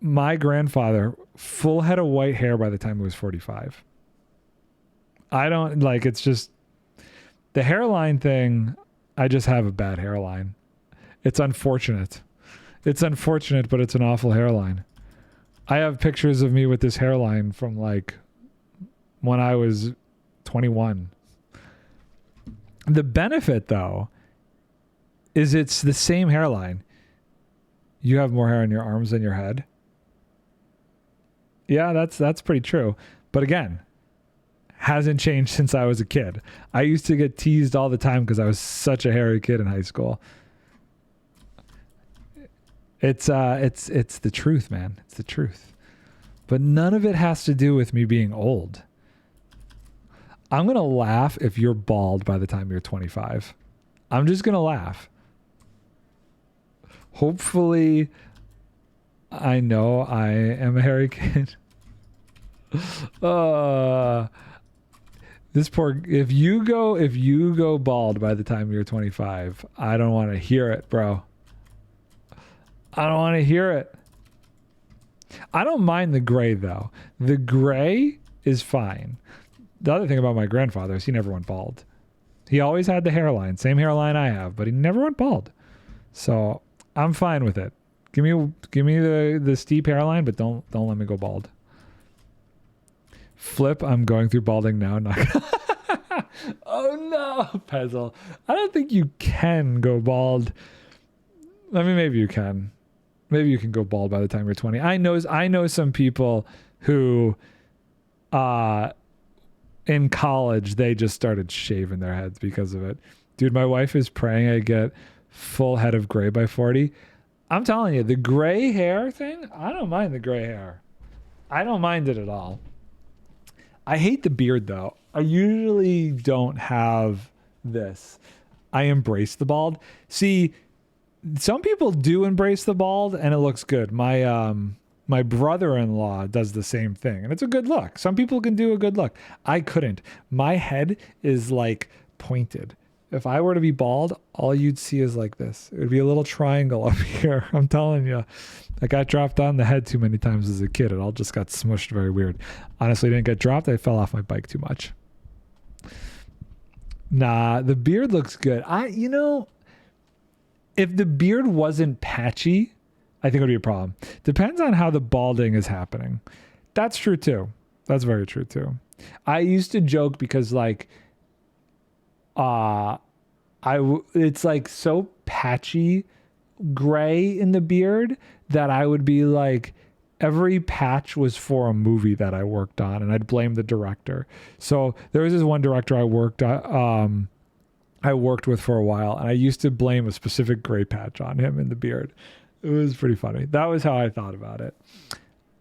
Speaker 1: My grandfather, full head of white hair by the time he was 45. I don't like, it's just the hairline thing. I just have a bad hairline. It's unfortunate. It's unfortunate, but it's an awful hairline. I have pictures of me with this hairline from like when I was 21. The benefit though is it's the same hairline. You have more hair on your arms than your head. Yeah, that's pretty true. But again, hasn't changed since I was a kid. I used to get teased all the time because I was such a hairy kid in high school. It's the truth, man. It's the truth. But none of it has to do with me being old. I'm going to laugh if you're bald by the time you're 25. I'm just going to laugh. Hopefully, I know I am a hairy kid. This poor, if you go bald by the time you're 25, I don't want to hear it, bro. I don't want to hear it. I don't mind the gray though. The gray is fine. The other thing about my grandfather is he never went bald. He always had the hairline, same hairline I have, but he never went bald. So I'm fine with it. Give me the steep hairline, but don't let me go bald. Flip, I'm going through balding now. Oh no, Pezzle. I don't think you can go bald. I mean, maybe you can. Maybe you can go bald by the time you're 20. I know some people who in college they just started shaving their heads because of it. Dude, my wife is praying I get full head of gray by 40. I'm telling you, the gray hair thing, I don't mind the gray hair. I don't mind it at all. I hate the beard though. I usually don't have this. I embrace the bald. See, some people do embrace the bald and it looks good. My brother-in-law does the same thing and it's a good look. Some people can do a good look. I couldn't. My head is like pointed. If I were to be bald, all you'd see is like this. It would be a little triangle up here. I'm telling you. I got dropped on the head too many times as a kid. It all just got smushed very weird. Honestly, I didn't get dropped. I fell off my bike too much. Nah, the beard looks good. If the beard wasn't patchy, I think it would be a problem. Depends on how the balding is happening. That's true too. That's very true too. I used to joke because like
Speaker 2: It's like so patchy gray in the beard that I would be like, every patch was for a movie that I worked on, and I'd blame the director. So there was this one director I worked with for a while, and I used to blame a specific gray patch on him in the beard. It was pretty funny. That was how I thought about it.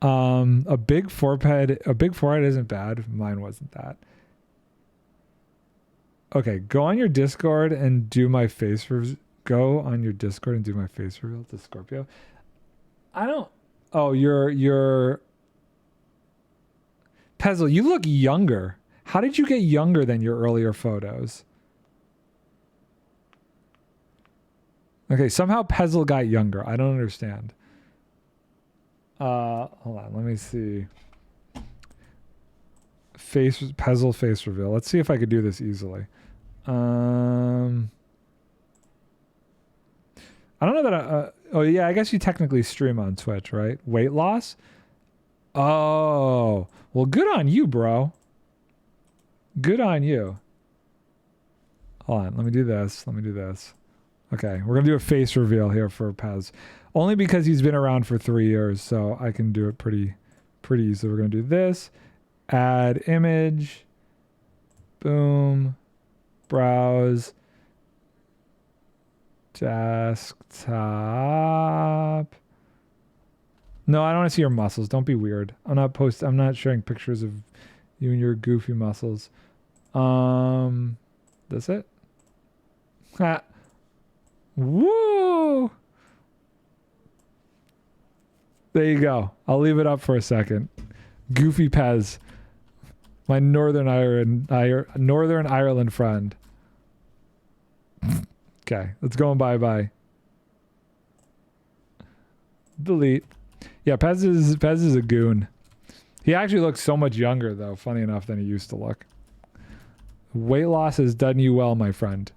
Speaker 2: A big forehead isn't bad. Mine wasn't that. Okay, go on your Discord and do my face reveal. Go on your Discord and do my face reveal to Scorpio. I don't. Oh, you're Pezzle. You look younger. How did you get younger than your earlier photos? Okay, somehow Pezzle got younger. I don't understand. Hold on, let me see. Pezzle face reveal. Let's see if I could do this easily. I don't know that oh yeah, I guess you technically stream on Twitch, right? Weight loss? Oh, well, good on you, bro. Good on you. Hold on, let me do this. Okay, we're gonna do a face reveal here for Pez. Only because he's been around for 3 years, so I can do it pretty easy. We're gonna do this. Add image. Boom. Browse. Desktop. No, I don't want to see your muscles. Don't be weird. I'm not sharing pictures of you and your goofy muscles. That's it. Ha. Woo! There you go. I'll leave it up for a second. Goofy Pez. My Northern Ireland friend. Okay, let's go and bye-bye. Delete. Yeah, Pez is a goon. He actually looks so much younger, though, funny enough, than he used to look. Weight loss has done you well, my friend.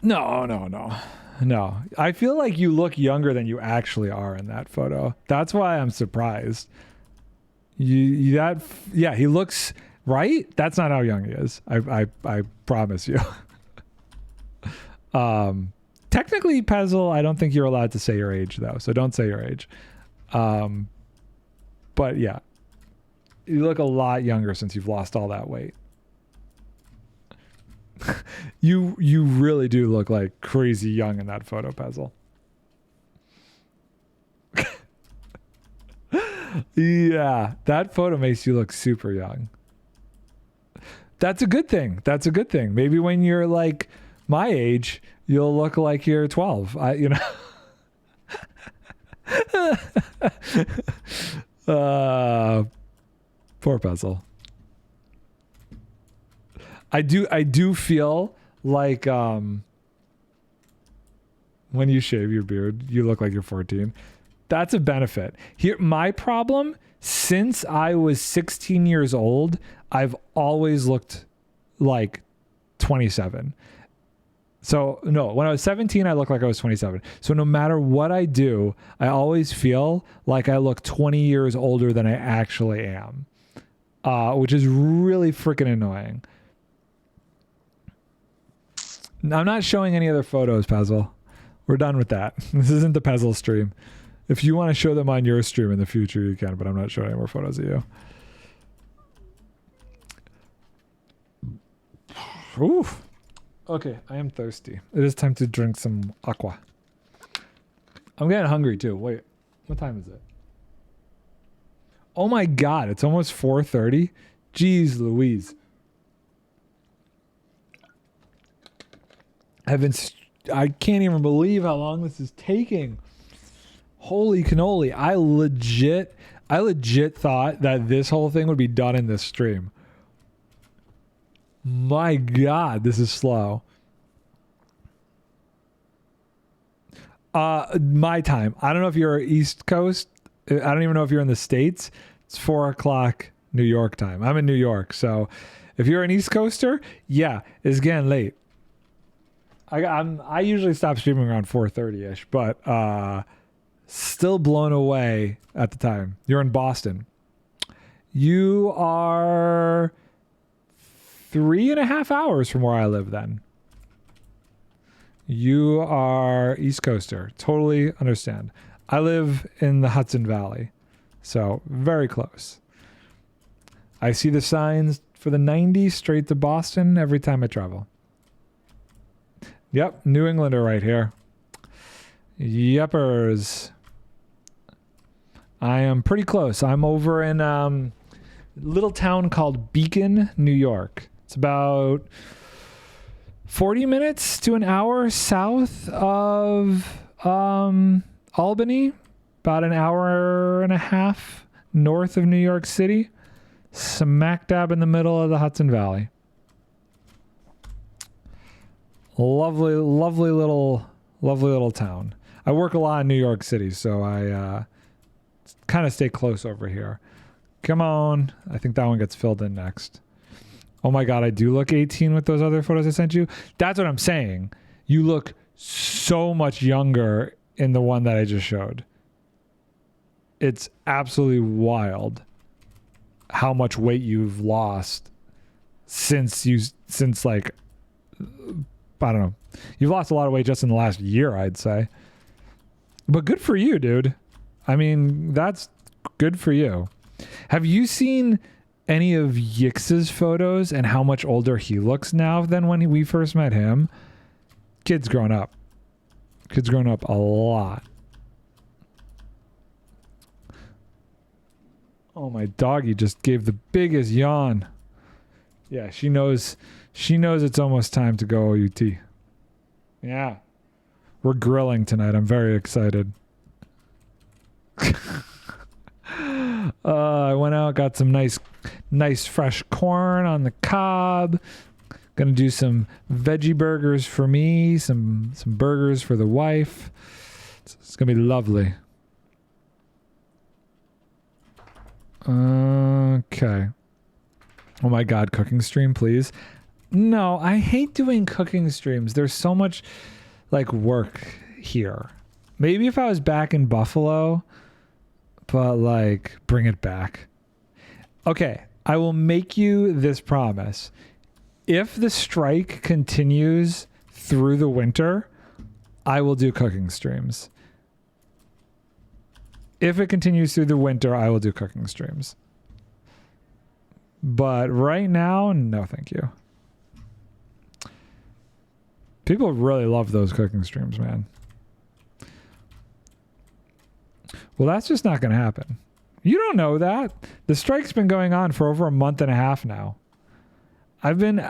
Speaker 2: No. I feel like you look younger than you actually are in that photo. That's why I'm surprised. He looks right. That's not how young he is. I promise you. Technically, Pezzle, I don't think you're allowed to say your age though, so don't say your age. But yeah, you look a lot younger since you've lost all that weight. You really do look like crazy young in that photo, Pezzle. Yeah, that photo makes you look super young. That's a good thing. Maybe when you're like my age, you'll look like you're 12. Poor Pezzle. I do feel like when you shave your beard, you look like you're 14. That's a benefit. Here, my problem, since I was 16 years old, I've always looked like 27. So no, when I was 17, I looked like I was 27. So no matter what I do, I always feel like I look 20 years older than I actually am, which is really freaking annoying. I'm not showing any other photos, Pezzle. We're done with that. This isn't the Pezzle stream. If you want to show them on your stream in the future, you can, but I'm not showing any more photos of you. Oof. Okay, I am thirsty. It is time to drink some aqua. I'm getting hungry too. Wait, what time is it? Oh my God, it's almost 4:30. Jeez Louise. I can't even believe how long this is taking. Holy cannoli. I legit thought that this whole thing would be done in this stream. My God, this is slow. My time. I don't know if you're East Coast. I don't even know if you're in the States. It's 4:00 New York time. I'm in New York. So if you're an East Coaster, yeah, it's getting late. I usually stop streaming around 4:30ish, but still blown away at the time. You're in Boston. You are 3.5 hours from where I live then. You are East Coaster. Totally understand. I live in the Hudson Valley, so very close. I see the signs for the 90 straight to Boston every time I travel. Yep, New Englander right here. Yepers. I am pretty close. I'm over in a little town called Beacon, New York. It's about 40 minutes to an hour south of Albany, about an hour and a half north of New York City, smack dab in the middle of the Hudson Valley. Lovely, lovely little town. I work a lot in New York City, so I kind of stay close over here. Come on. I think that one gets filled in next. Oh my God, I do look 18 with those other photos I sent you. That's what I'm saying. You look so much younger in the one that I just showed. It's absolutely wild how much weight you've lost since like, I don't know. You've lost a lot of weight just in the last year, I'd say. But good for you, dude. I mean, that's good for you. Have you seen any of Yix's photos and how much older he looks now than when we first met him? Kid's grown up. Kid's grown up a lot. Oh, my doggy just gave the biggest yawn. Yeah, she knows it's almost time to go OUT. Yeah. We're grilling tonight. I'm very excited. I went out, got some nice fresh corn on the cob. Gonna do some veggie burgers for me, some burgers for the wife. It's gonna be lovely. Okay. Oh my God, cooking stream, please. No, I hate doing cooking streams. There's so much like work here. Maybe if I was back in Buffalo, but like bring it back. Okay, I will make you this promise. If the strike continues through the winter, I will do cooking streams. If it continues through the winter, I will do cooking streams. But right now, no thank you. People really love those cooking streams, man. Well, that's just not going to happen. You don't know that. The strike's been going on for over a month and a half now. I've been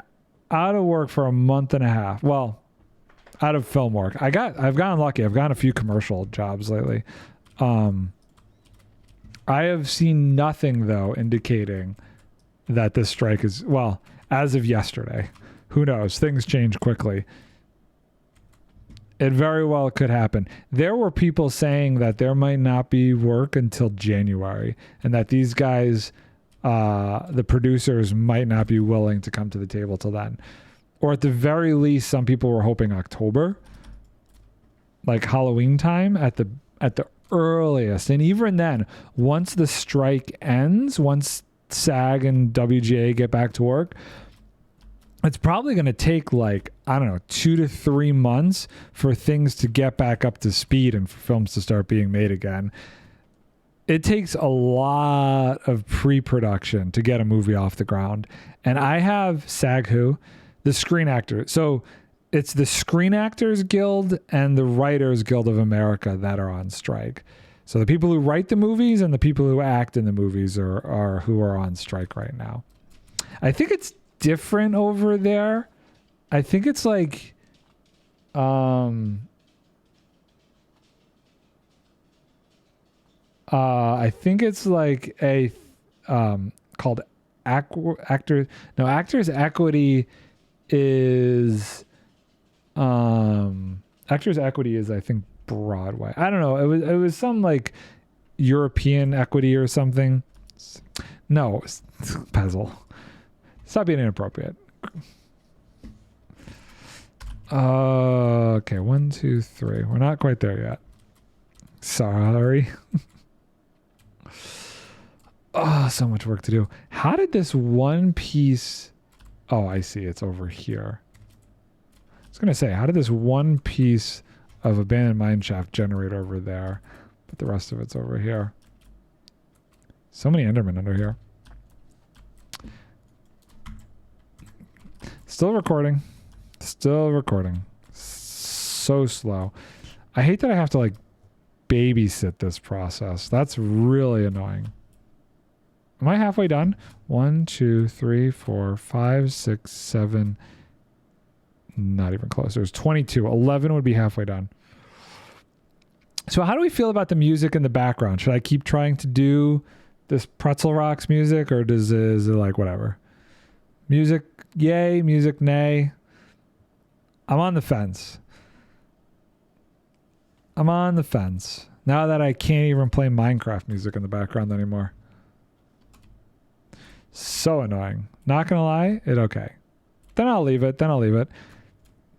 Speaker 2: out of work for a month and a half. Well, out of film work. I've gotten lucky. I've gotten a few commercial jobs lately. I have seen nothing, though, indicating that this strike is, well, as of yesterday. Who knows? Things change quickly. It very well could happen. There were people saying that there might not be work until January and that these guys, the producers, might not be willing to come to the table till then. Or at the very least, some people were hoping October, like Halloween time at the earliest. And even then, once the strike ends, once SAG and WGA get back to work, it's probably going to take like, I don't know, 2 to 3 months for things to get back up to speed and for films to start being made again. It takes a lot of pre-production to get a movie off the ground. And I have SAG-Who, the Screen Actors. So it's the Screen Actors Guild and the Writers Guild of America that are on strike. So the people who write the movies and the people who act in the movies are who are on strike right now. I think it's different over there. I think it's like I think it's like a called Actors Equity is Actors Equity is, I think, Broadway. I don't know. It was some like European equity or something. No, puzzle. Stop being inappropriate. Okay, 1, 2, 3. We're not quite there yet. Sorry. Oh, so much work to do. How did this one piece Oh, I see. It's over here. I was going to say, how did this one piece of abandoned mine shaft generate over there? But the rest of it's over here. So many Endermen under here. Still recording. Still recording. So slow. I hate that I have to like babysit this process. That's really annoying. Am I halfway done? 1, 2, 3, 4, 5, 6, 7. Not even close. There's 22. 11 would be halfway done. So how do we feel about the music in the background? Should I keep trying to do this Pretzel Rocks music, or is it like whatever? Music yay, music nay. I'm on the fence. I'm on the fence. Now that I can't even play Minecraft music in the background anymore. So annoying. Not gonna lie, okay. Then I'll leave it.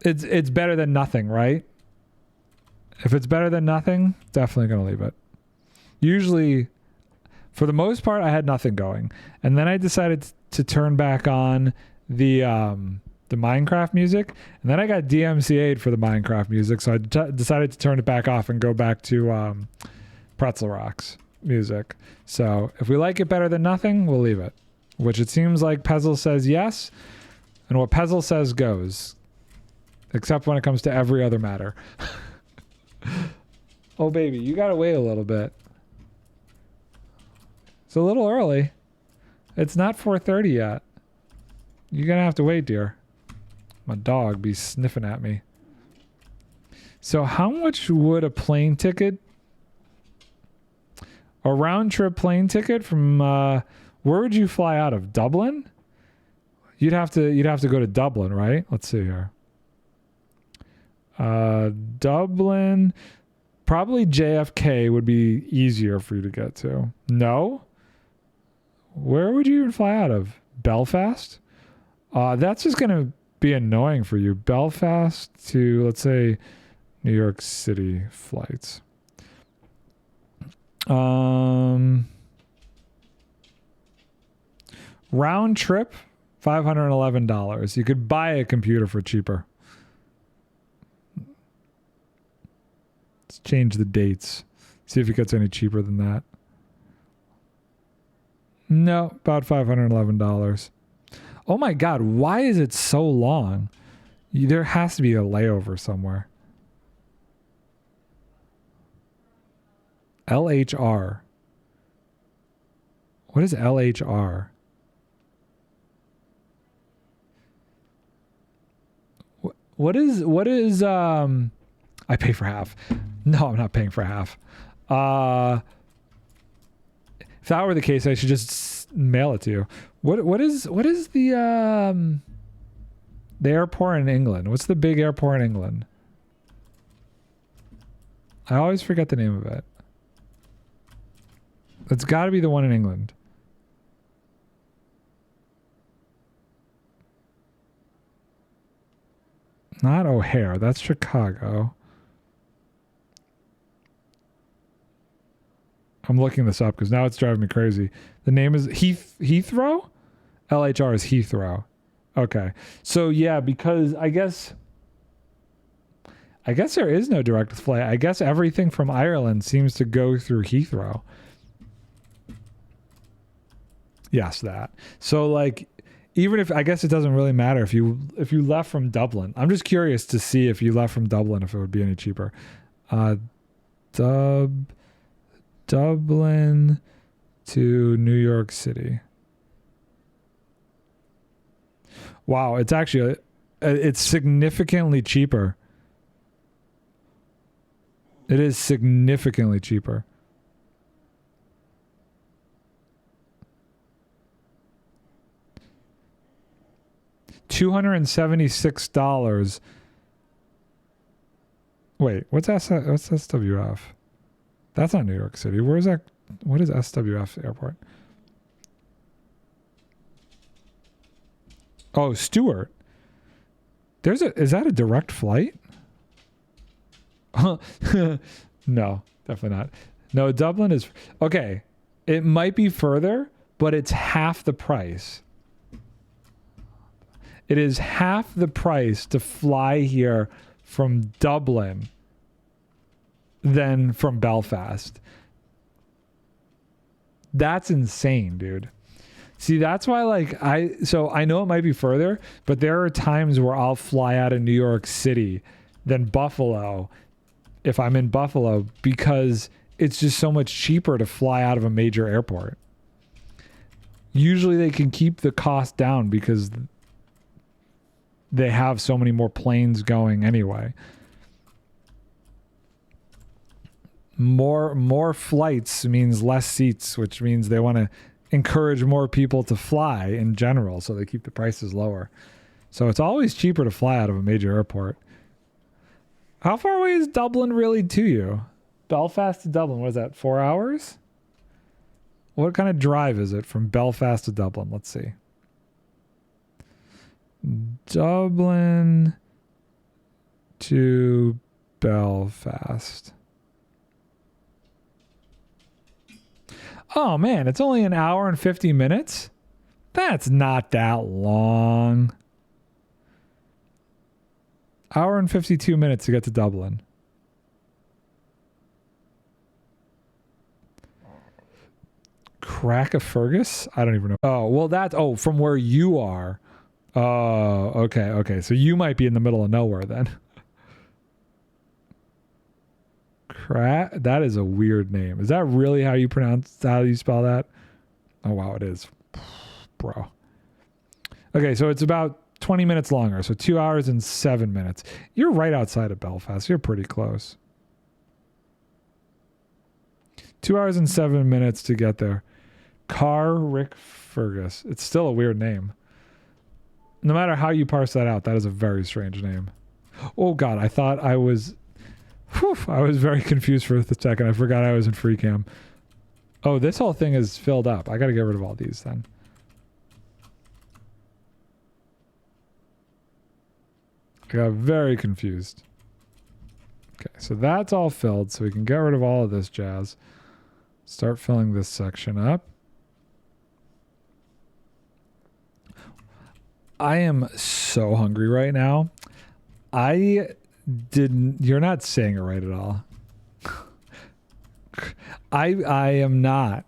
Speaker 2: It's better than nothing, right? If it's better than nothing, definitely gonna leave it. Usually, for the most part, I had nothing going. And then I decided to turn back on the Minecraft music, and then I got DMCA'd for the Minecraft music, so I decided to turn it back off and go back to Pretzel Rocks music. So if we like it better than nothing, we'll leave it. Which it seems like Pezzle says yes, and what Pezzle says goes. Except when it comes to every other matter. Oh baby, you gotta wait a little bit. It's a little early. It's not 4:30 yet. You're gonna have to wait, dear. My dog be sniffing at me. So how much would a plane ticket, a round trip plane ticket from where would you fly out of? Dublin? You'd have to go to Dublin, right? Let's see here. Dublin, probably JFK would be easier for you to get to. No? Where would you even fly out of? Belfast? That's just gonna be annoying for you. Belfast to, let's say, New York City flights. Round trip, $511. You could buy a computer for cheaper. Let's change the dates. See if it gets any cheaper than that. No, about $511. Oh my God, why is it so long? There has to be a layover somewhere. LHR. What is LHR? What is I pay for half. No, I'm not paying for half. If that were the case, I should just mail it to you. What is the airport in England? What's the big airport in England? I always forget the name of it. It's got to be the one in England. Not O'Hare. That's Chicago. I'm looking this up because now it's driving me crazy. The name is Heathrow? LHR is Heathrow. Okay. So yeah, because I guess there is no direct flight. I guess everything from Ireland seems to go through Heathrow. Yes, that. So like, even if, I guess it doesn't really matter if you left from Dublin. I'm just curious to see if you left from Dublin, if it would be any cheaper. Dublin to New York City. Wow, it's actually, it's significantly cheaper. It is significantly cheaper. $276. Wait, what's SWF? That's not New York City. Where is that? What is SWF airport? Oh, Stewart. Is that a direct flight? No, definitely not. No, Dublin is, okay. It might be further, but it's half the price. It is half the price to fly here from Dublin than from Belfast. That's insane, dude. See, that's why, like, so I know it might be further, but there are times where I'll fly out of New York City than Buffalo if I'm in Buffalo, because it's just so much cheaper to fly out of a major airport. Usually they can keep the cost down because they have so many more planes going anyway. More flights means less seats, which means they want to encourage more people to fly in general, so they keep the prices lower. So it's always cheaper to fly out of a major airport. How far away is Dublin really to you? Belfast to Dublin, what is that, 4 hours? What kind of drive is it from Belfast to Dublin? Let's see. Dublin to Belfast. Oh man, it's only an hour and 50 minutes? That's not that long. Hour and 52 minutes to get to Dublin. Crack-a-Fergus? I don't even know. Oh, well that's, from where you are. Oh, okay. So you might be in the middle of nowhere then. That is a weird name. Is that really how you spell that? Oh wow, it is. Bro. Okay, so it's about 20 minutes longer. So 2 hours and 7 minutes. You're right outside of Belfast. You're pretty close. 2 hours and 7 minutes to get there. Carrickfergus. It's still a weird name. No matter how you parse that out, that is a very strange name. Oh God, I thought I was... I was very confused for a second. I forgot I was in free cam. Oh, this whole thing is filled up. I got to get rid of all these then. I got very confused. Okay, so that's all filled, so we can get rid of all of this jazz. Start filling this section up. I am so hungry right now. You're not saying it right at all. I am not,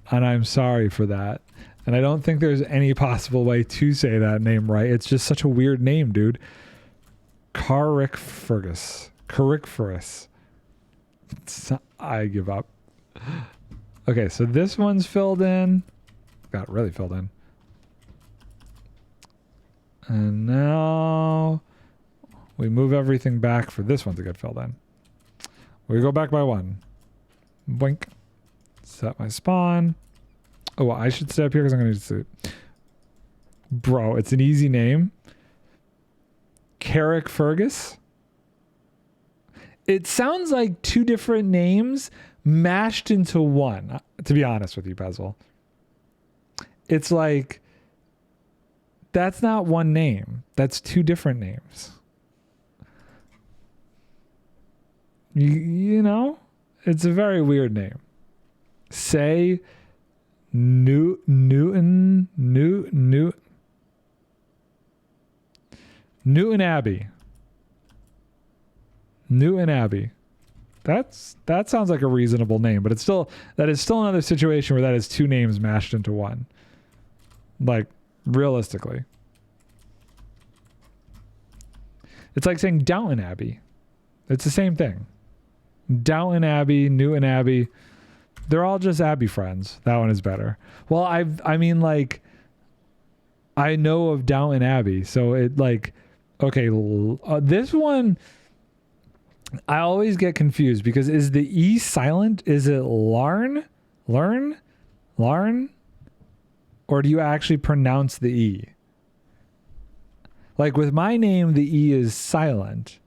Speaker 2: and I'm sorry for that. And I don't think there's any possible way to say that name right. It's just such a weird name, dude. Carrickfergus. I give up. Okay, so this one's filled in. Got really filled in. And now we move everything back for this one to get filled in. We go back by one. Blink. Set my spawn. Oh, well, I should stay up here because I'm going to need to... Bro, it's an easy name. Carrickfergus. It sounds like two different names mashed into one, to be honest with you, Bezel. It's like... That's not one name. That's two different names. You know? It's a very weird name. Say Newton Abbey. Newton Abbey. That sounds like a reasonable name, but that is still another situation where that is two names mashed into one. Like, realistically. It's like saying Downton Abbey. It's the same thing. Downton Abbey, Newton Abbey. They're all just Abbey friends. That one is better. Well, I mean, like, I know of Downton Abbey, so it like, okay, this one, I always get confused because is the E silent? Is it Larn? Or do you actually pronounce the E? Like with my name, the E is silent.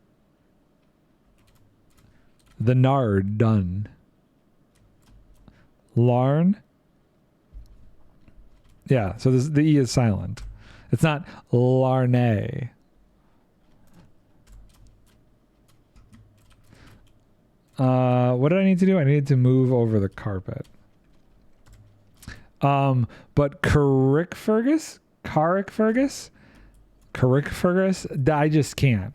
Speaker 2: The NardONE. Larn. Yeah, so the E is silent. It's not Larnay. What did I need to do? I needed to move over the carpet. But Carrickfergus? Carrickfergus? I just can't.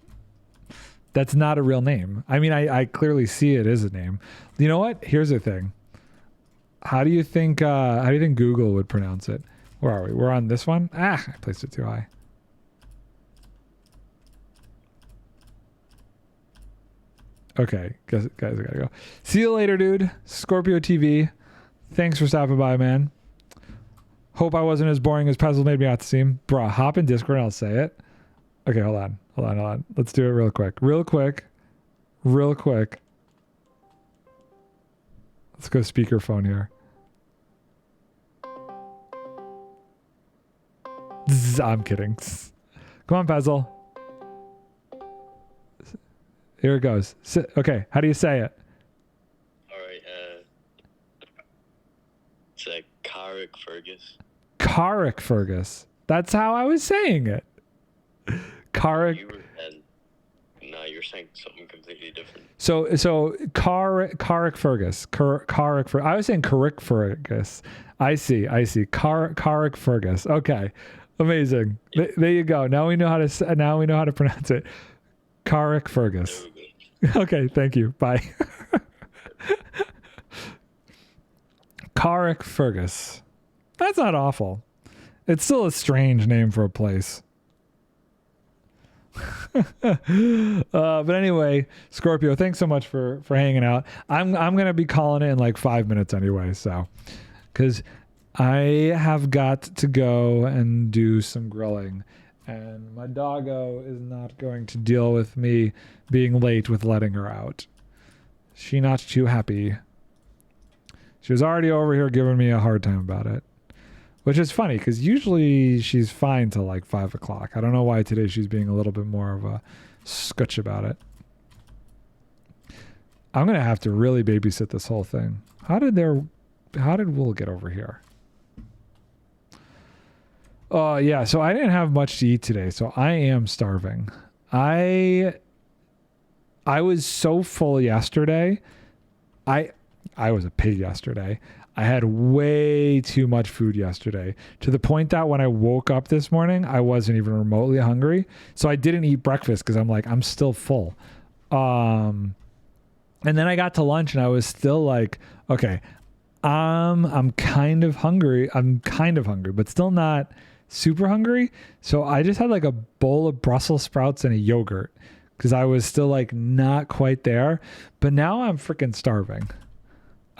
Speaker 2: That's not a real name. I mean, I clearly see it as a name. You know what? Here's the thing. How do you think Google would pronounce it? Where are we? We're on this one? I placed it too high. Okay, guys, I gotta go. See you later, dude. Scorpio TV. Thanks for stopping by, man. Hope I wasn't as boring as Puzzle made me out to seem. Bruh, hop in Discord and I'll say it. Okay, hold on. Let's do it real quick. Let's go speakerphone here. I'm kidding. Come on, Puzzle. Here it goes. Okay, how do you say it?
Speaker 3: Alright, it's a Carrickfergus.
Speaker 2: Carrickfergus. That's how I was saying it.
Speaker 3: No, you're saying something completely different.
Speaker 2: So Carrickfergus. Carrickfergus. I was saying Carrickfergus. I see. Carrickfergus. Okay. Amazing. There you go. Now we know how to pronounce it. Carrickfergus. Okay, thank you. Bye. Carrickfergus. That's not awful. It's still a strange name for a place. But anyway, Scorpio, thanks so much for hanging out. I'm gonna be calling it in like 5 minutes anyway, so because I have got to go and do some grilling, and my doggo is not going to deal with me being late with letting her out. She not too happy. She was already over here giving me a hard time about it. Which is funny, because usually she's fine till like 5 o'clock. I don't know why today she's being a little bit more of a scutch about it. I'm going to have to really babysit this whole thing. How did Wool get over here? Oh, yeah. So I didn't have much to eat today, so I am starving. I was so full yesterday. I was a pig yesterday. I had way too much food yesterday, to the point that when I woke up this morning, I wasn't even remotely hungry. So I didn't eat breakfast because I'm like, I'm still full. And then I got to lunch and I was still like, okay, I'm kind of hungry. But still not super hungry. So I just had like a bowl of Brussels sprouts and a yogurt because I was still like not quite there. But now I'm freaking starving.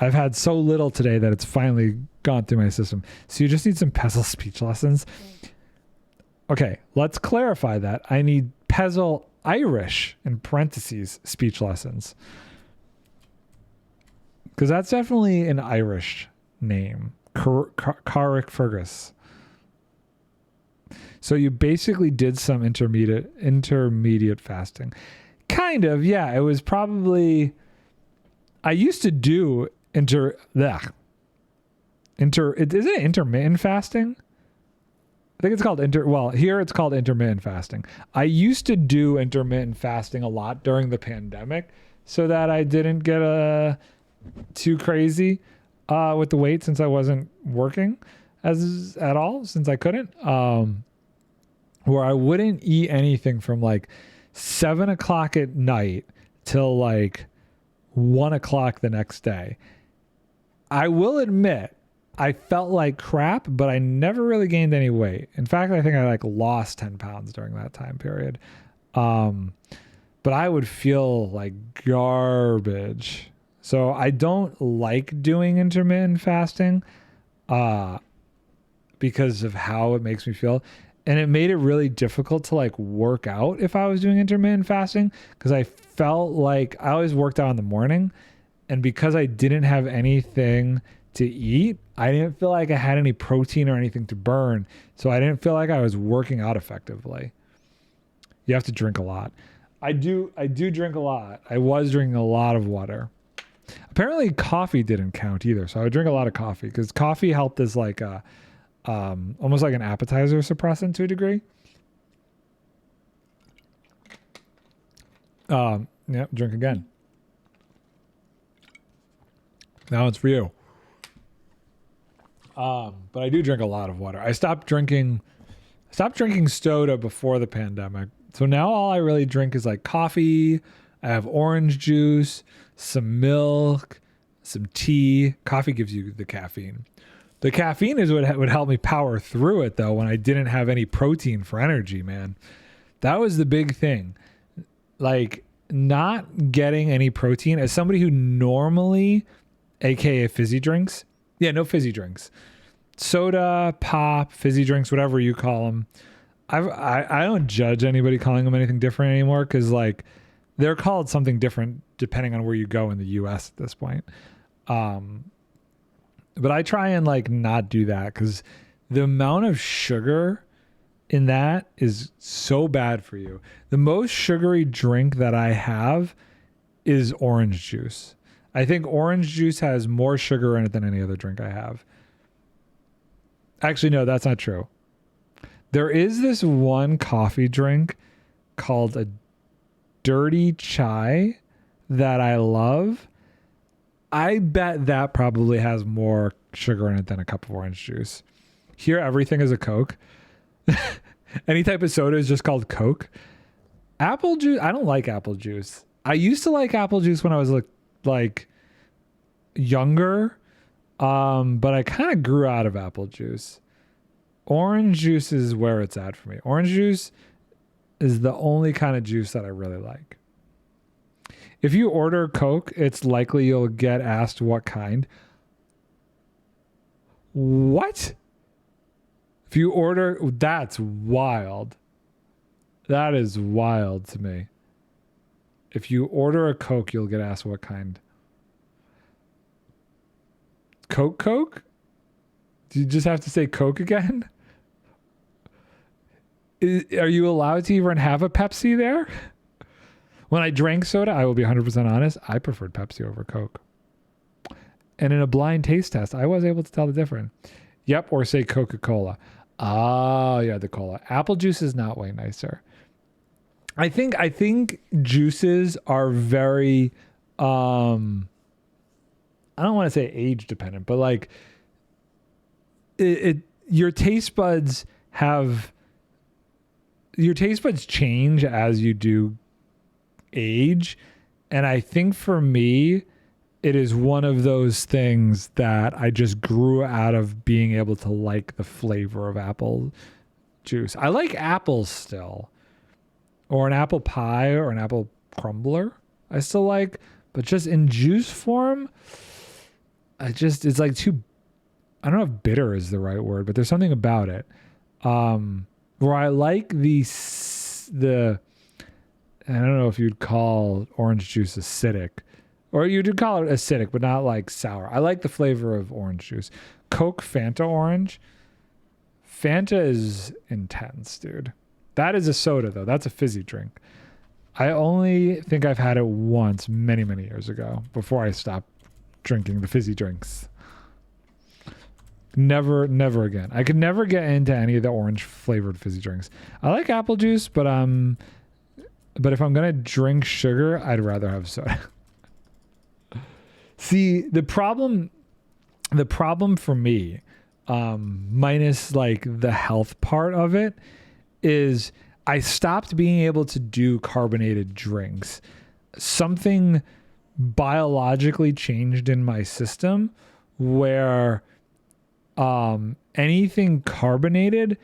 Speaker 2: I've had so little today that it's finally gone through my system. So you just need some Puzzle speech lessons. Okay, let's clarify that. I need Puzzle Irish in parentheses speech lessons. Because that's definitely an Irish name. Carrickfergus. So you basically did some intermediate fasting. Kind of, yeah. It was probably... I used to do is it intermittent fasting? I think it's called here it's called intermittent fasting. I used to do intermittent fasting a lot during the pandemic so that I didn't get too crazy with the weight, since I wasn't working at all, since I couldn't, where I wouldn't eat anything from like 7 o'clock at night till like 1 o'clock the next day. I will admit, I felt like crap, but I never really gained any weight. In fact, I think I like lost 10 pounds during that time period. But I would feel like garbage. So I don't like doing intermittent fasting because of how it makes me feel. And it made it really difficult to like work out if I was doing intermittent fasting, because I felt like I always worked out in the morning. And because I didn't have anything to eat, I didn't feel like I had any protein or anything to burn. So I didn't feel like I was working out effectively. You have to drink a lot. I do drink a lot. I was drinking a lot of water. Apparently coffee didn't count either. So I would drink a lot of coffee because coffee helped as like a almost like an appetizer suppressant to a degree. Yeah, drink again. Now it's for you. But I do drink a lot of water. I stopped drinking stopped drinking soda before the pandemic. So now all I really drink is like coffee. I have orange juice, some milk, some tea. Coffee gives you the caffeine. The caffeine is what would help me power through it, though, when I didn't have any protein for energy, man. That was the big thing. Like, not getting any protein as somebody who normally, aka fizzy drinks. Yeah, no fizzy drinks. Soda, pop, fizzy drinks, whatever you call them. I don't judge anybody calling them anything different anymore because, like, they're called something different depending on where you go in the US at this point. But I try and like not do that because the amount of sugar in that is so bad for you. The most sugary drink that I have is orange juice. I think orange juice has more sugar in it than any other drink I have. Actually, no, that's not true. There is this one coffee drink called a dirty chai that I love. I bet that probably has more sugar in it than a cup of orange juice. Here, everything is a Coke. Any type of soda is just called Coke. Apple juice, I don't like apple juice. I used to like apple juice when I was like younger, but I kind of grew out of apple juice. Orange juice is where it's at for me. Orange juice is the only kind of juice that I really like. If you order Coke, it's likely you'll get asked what kind. What? If you order, that's wild. That is wild to me. If you order a Coke, you'll get asked what kind. Coke? Do you just have to say Coke again? Are you allowed to even have a Pepsi there? When I drank soda, I will be 100% honest, I preferred Pepsi over Coke. And in a blind taste test, I was able to tell the difference. Yep, or say Coca-Cola. Oh, yeah, the cola. Apple juice is not way nicer. I think juices are very I don't want to say age dependent, but like your taste buds change as you do age. And I think for me, it is one of those things that I just grew out of being able to like the flavor of apple juice. I like apples still, or an apple pie or an apple crumbler. I still like, but just in juice form, it's like too, I don't know if bitter is the right word, but there's something about it. Where I like the, I don't know if you'd call orange juice acidic, or you'd call it acidic, but not like sour. I like the flavor of orange juice. Coke Fanta orange. Fanta is intense, dude. That is a soda, though. That's a fizzy drink. I only think I've had it once many, many years ago before I stopped drinking the fizzy drinks. Never again. I could never get into any of the orange flavored fizzy drinks. I like apple juice, but if I'm going to drink sugar, I'd rather have soda. See, the problem for me, minus like the health part of it, is I stopped being able to do carbonated drinks. Something biologically changed in my system where anything carbonated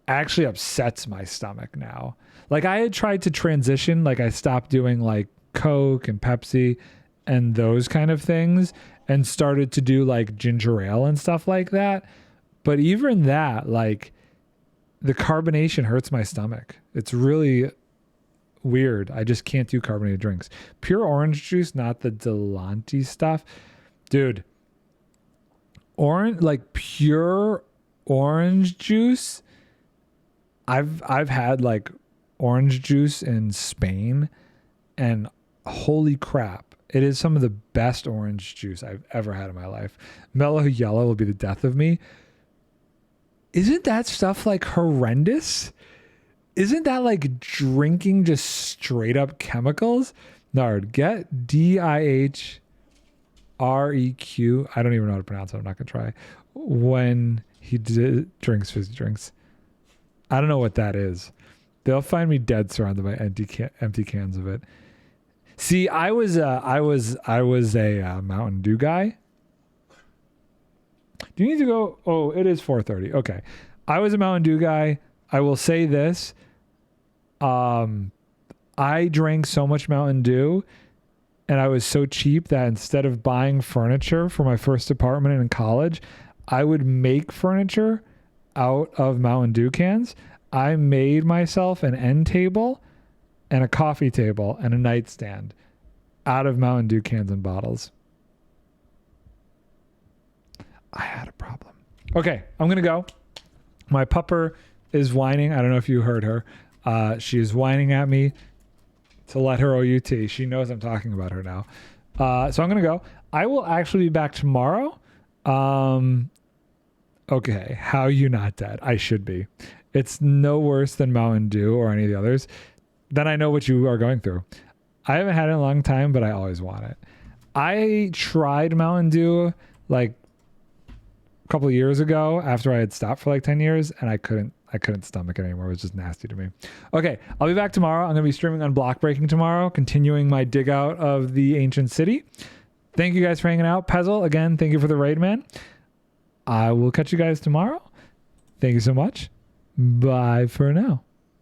Speaker 2: actually upsets my stomach now. Like I had tried to transition, like I stopped doing like Coke and Pepsi and those kind of things and started to do like ginger ale and stuff like that. But even that, like the carbonation hurts my stomach. It's really weird. I just can't do carbonated drinks. Pure orange juice, not the Delonte stuff. Dude, pure orange juice. I've had like orange juice in Spain, and holy crap, it is some of the best orange juice I've ever had in my life. Mellow yellow will be the death of me. Isn't that stuff like horrendous? Isn't that like drinking just straight up chemicals? Nard, get DIHREQ. I don't even know how to pronounce it. I'm not going to try. When he drinks fizzy drinks. I don't know what that is. They'll find me dead surrounded by empty cans of it. See, I was a Mountain Dew guy. Do you need to go? Oh, it is 4:30. Okay. I was a Mountain Dew guy. I will say this. I drank so much Mountain Dew and I was so cheap that instead of buying furniture for my first apartment in college, I would make furniture out of Mountain Dew cans. I made myself an end table and a coffee table and a nightstand out of Mountain Dew cans and bottles. I had a problem. Okay, I'm going to go. My pupper is whining. I don't know if you heard her. She is whining at me to let her OUT. She knows I'm talking about her now. So I'm going to go. I will actually be back tomorrow. Okay, how you not dead? I should be. It's no worse than Mountain Dew or any of the others. Then I know what you are going through. I haven't had it in a long time, but I always want it. I tried Mountain Dew like a couple of years ago after I had stopped for like 10 years and I couldn't stomach it anymore. It was just nasty to me. Okay, I'll be back tomorrow. I'm going to be streaming on Block Breaking tomorrow, continuing my dig out of the ancient city. Thank you guys for hanging out. Pezzle, again, thank you for the raid, man. I will catch you guys tomorrow. Thank you so much. Bye for now.